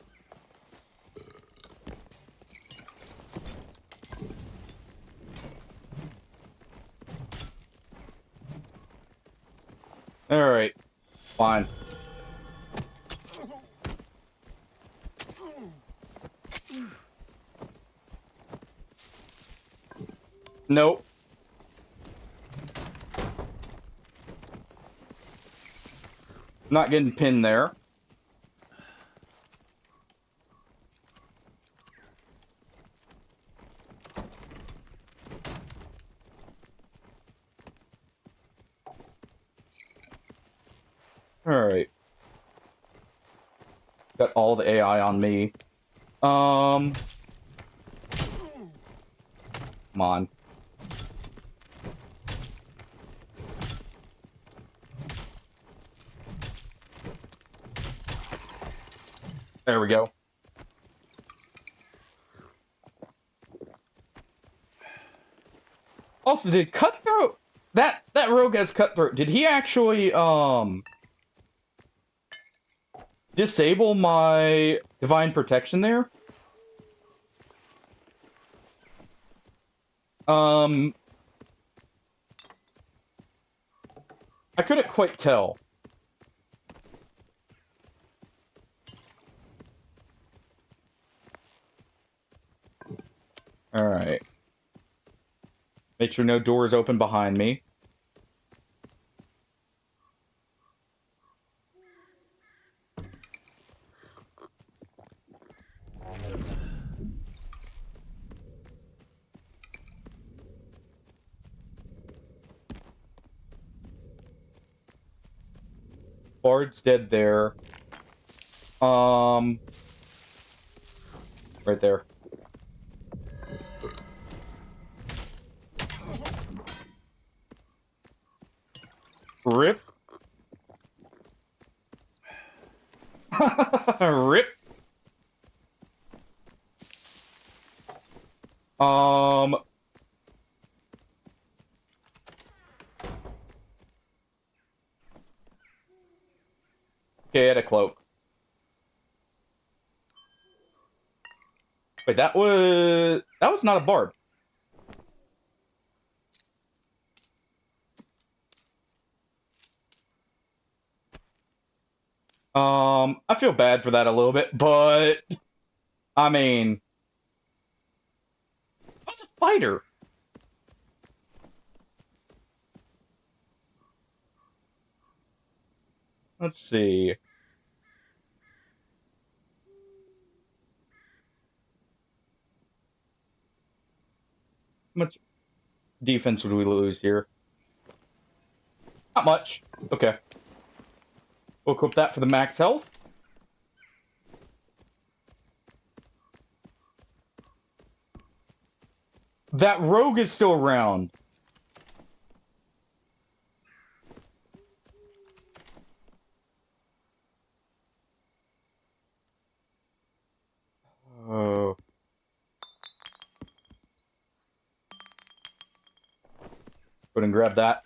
Alright. Fine. Nope. Not getting pinned there. Alright. Got all the AI on me. Come on. There we go. Also, did Cutthroat... That rogue has Cutthroat. Did he actually, disable my Divine Protection there? I couldn't quite tell. Alright. Make sure no doors open behind me. Bard's dead there. Right there. Rip. Rip. Okay, I had a cloak. Wait, that was not a bard. I feel bad for that a little bit, but I mean, I was a fighter. Let's see. How much defense would we lose here? Not much. Okay. We'll equip that for the max health. That rogue is still around. Oh. Go ahead and grab that.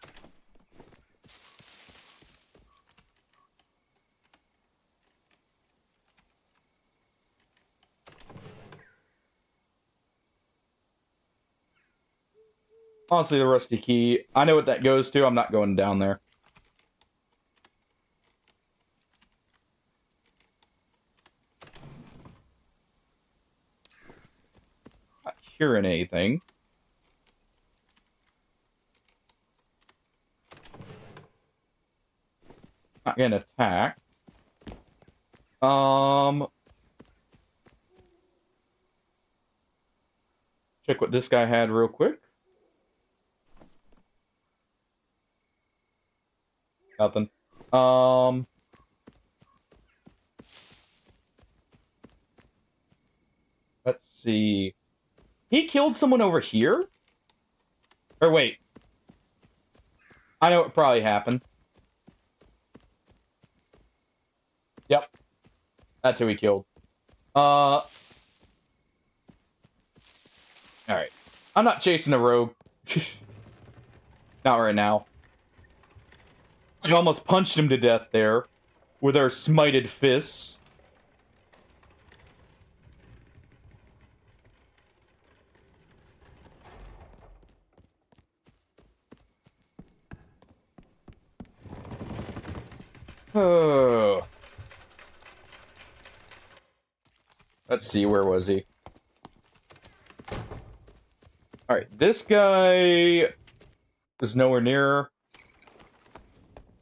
Honestly, the rusty key. I know what that goes to. I'm not going down there. Not hearing anything. Not gonna attack. Check what this guy had real quick. Nothing. Let's see. He killed someone over here? Or wait. I know what probably happened. Yep. That's who he killed. Alright. I'm not chasing a rogue. Not right now. I almost punched him to death there with our smited fists. Oh. Let's see, where was he? Alright, this guy was nowhere near.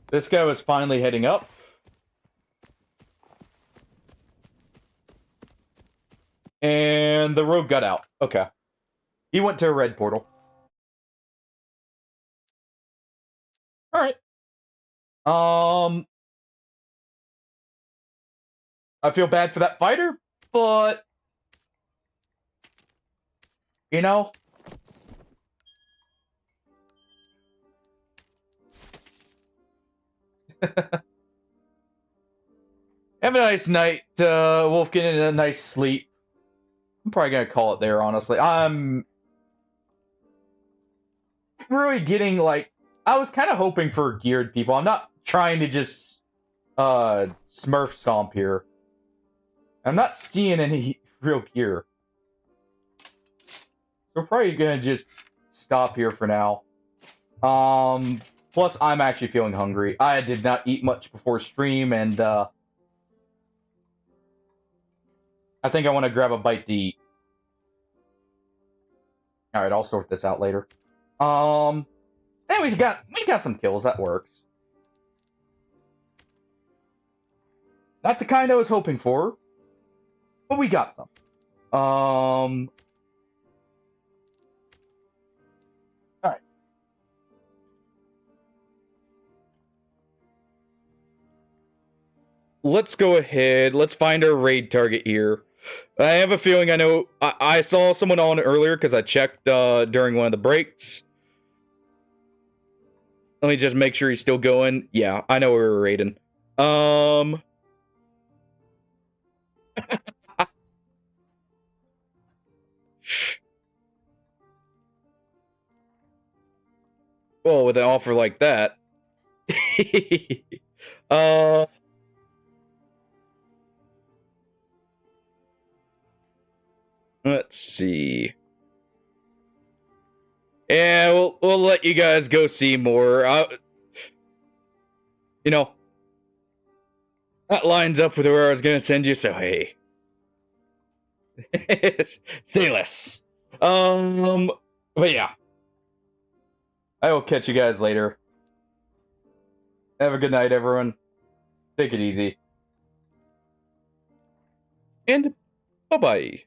This guy was finally heading up. And the rogue got out. Okay. He went to a red portal. Alright. I feel bad for that fighter, but you know, have a nice night, Wolf. Get in a nice sleep. I'm probably gonna call it there, honestly. I'm really getting, like, I was kind of hoping for geared people. I'm not trying to just Smurf stomp here. I'm not seeing any real gear. So we're probably gonna just stop here for now. Plus, I'm actually feeling hungry. I did not eat much before stream, and I think I want to grab a bite to eat. All right, I'll sort this out later. And we got some kills. That works. Not the kind I was hoping for, but we got some. All right. Let's go ahead. Let's find our raid target here. I have a feeling I know. I saw someone on earlier because I checked during one of the breaks. Let me just make sure he's still going. Yeah, I know where we're raiding. Well, with an offer like that. Let's see. Yeah, we'll let you guys go see more. You know, that lines up with where I was gonna send you, so hey. Say less. But yeah. I will catch you guys later. Have a good night, everyone. Take it easy. And bye-bye.